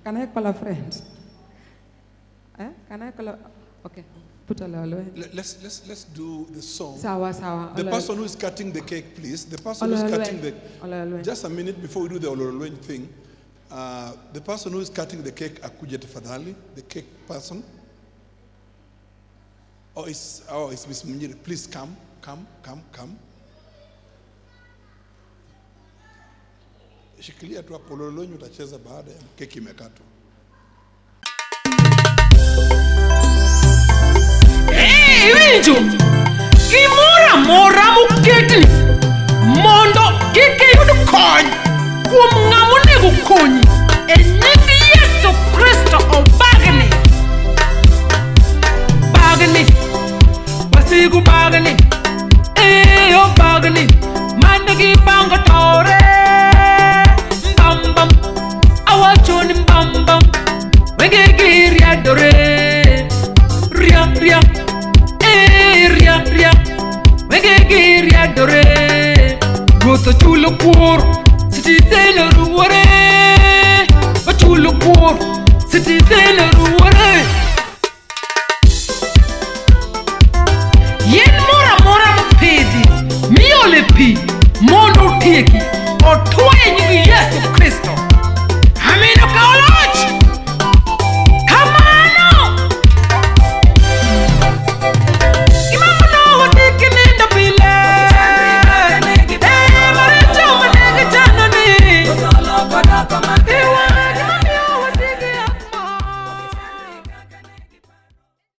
Can I call a friend? Can I call a... Okay. Put a Let's do the song. Sawa. The person who is cutting the cake, please. The person who is cutting the... Just a minute before we do the Ololwen thing. The person who is cutting the cake, akuje tafadhali. The cake person. It's Miss Munyiri. Please come. Shikilia tu hapo, Ololwen utacheza baada ya keki imekatwa. Winjo, gimora mora muketni mondo kiki yud kony kuom ng'amo nego konyi e nying Yesu Kristo obagni basigu bagni obagni mandagi bango tore mbambam awachoni mbambam wenge giri adore ria wege adore goto chulo kuor citizen ruore chulo kuor citizen ruore yen mora mopidhi miole pi mondo tieki otu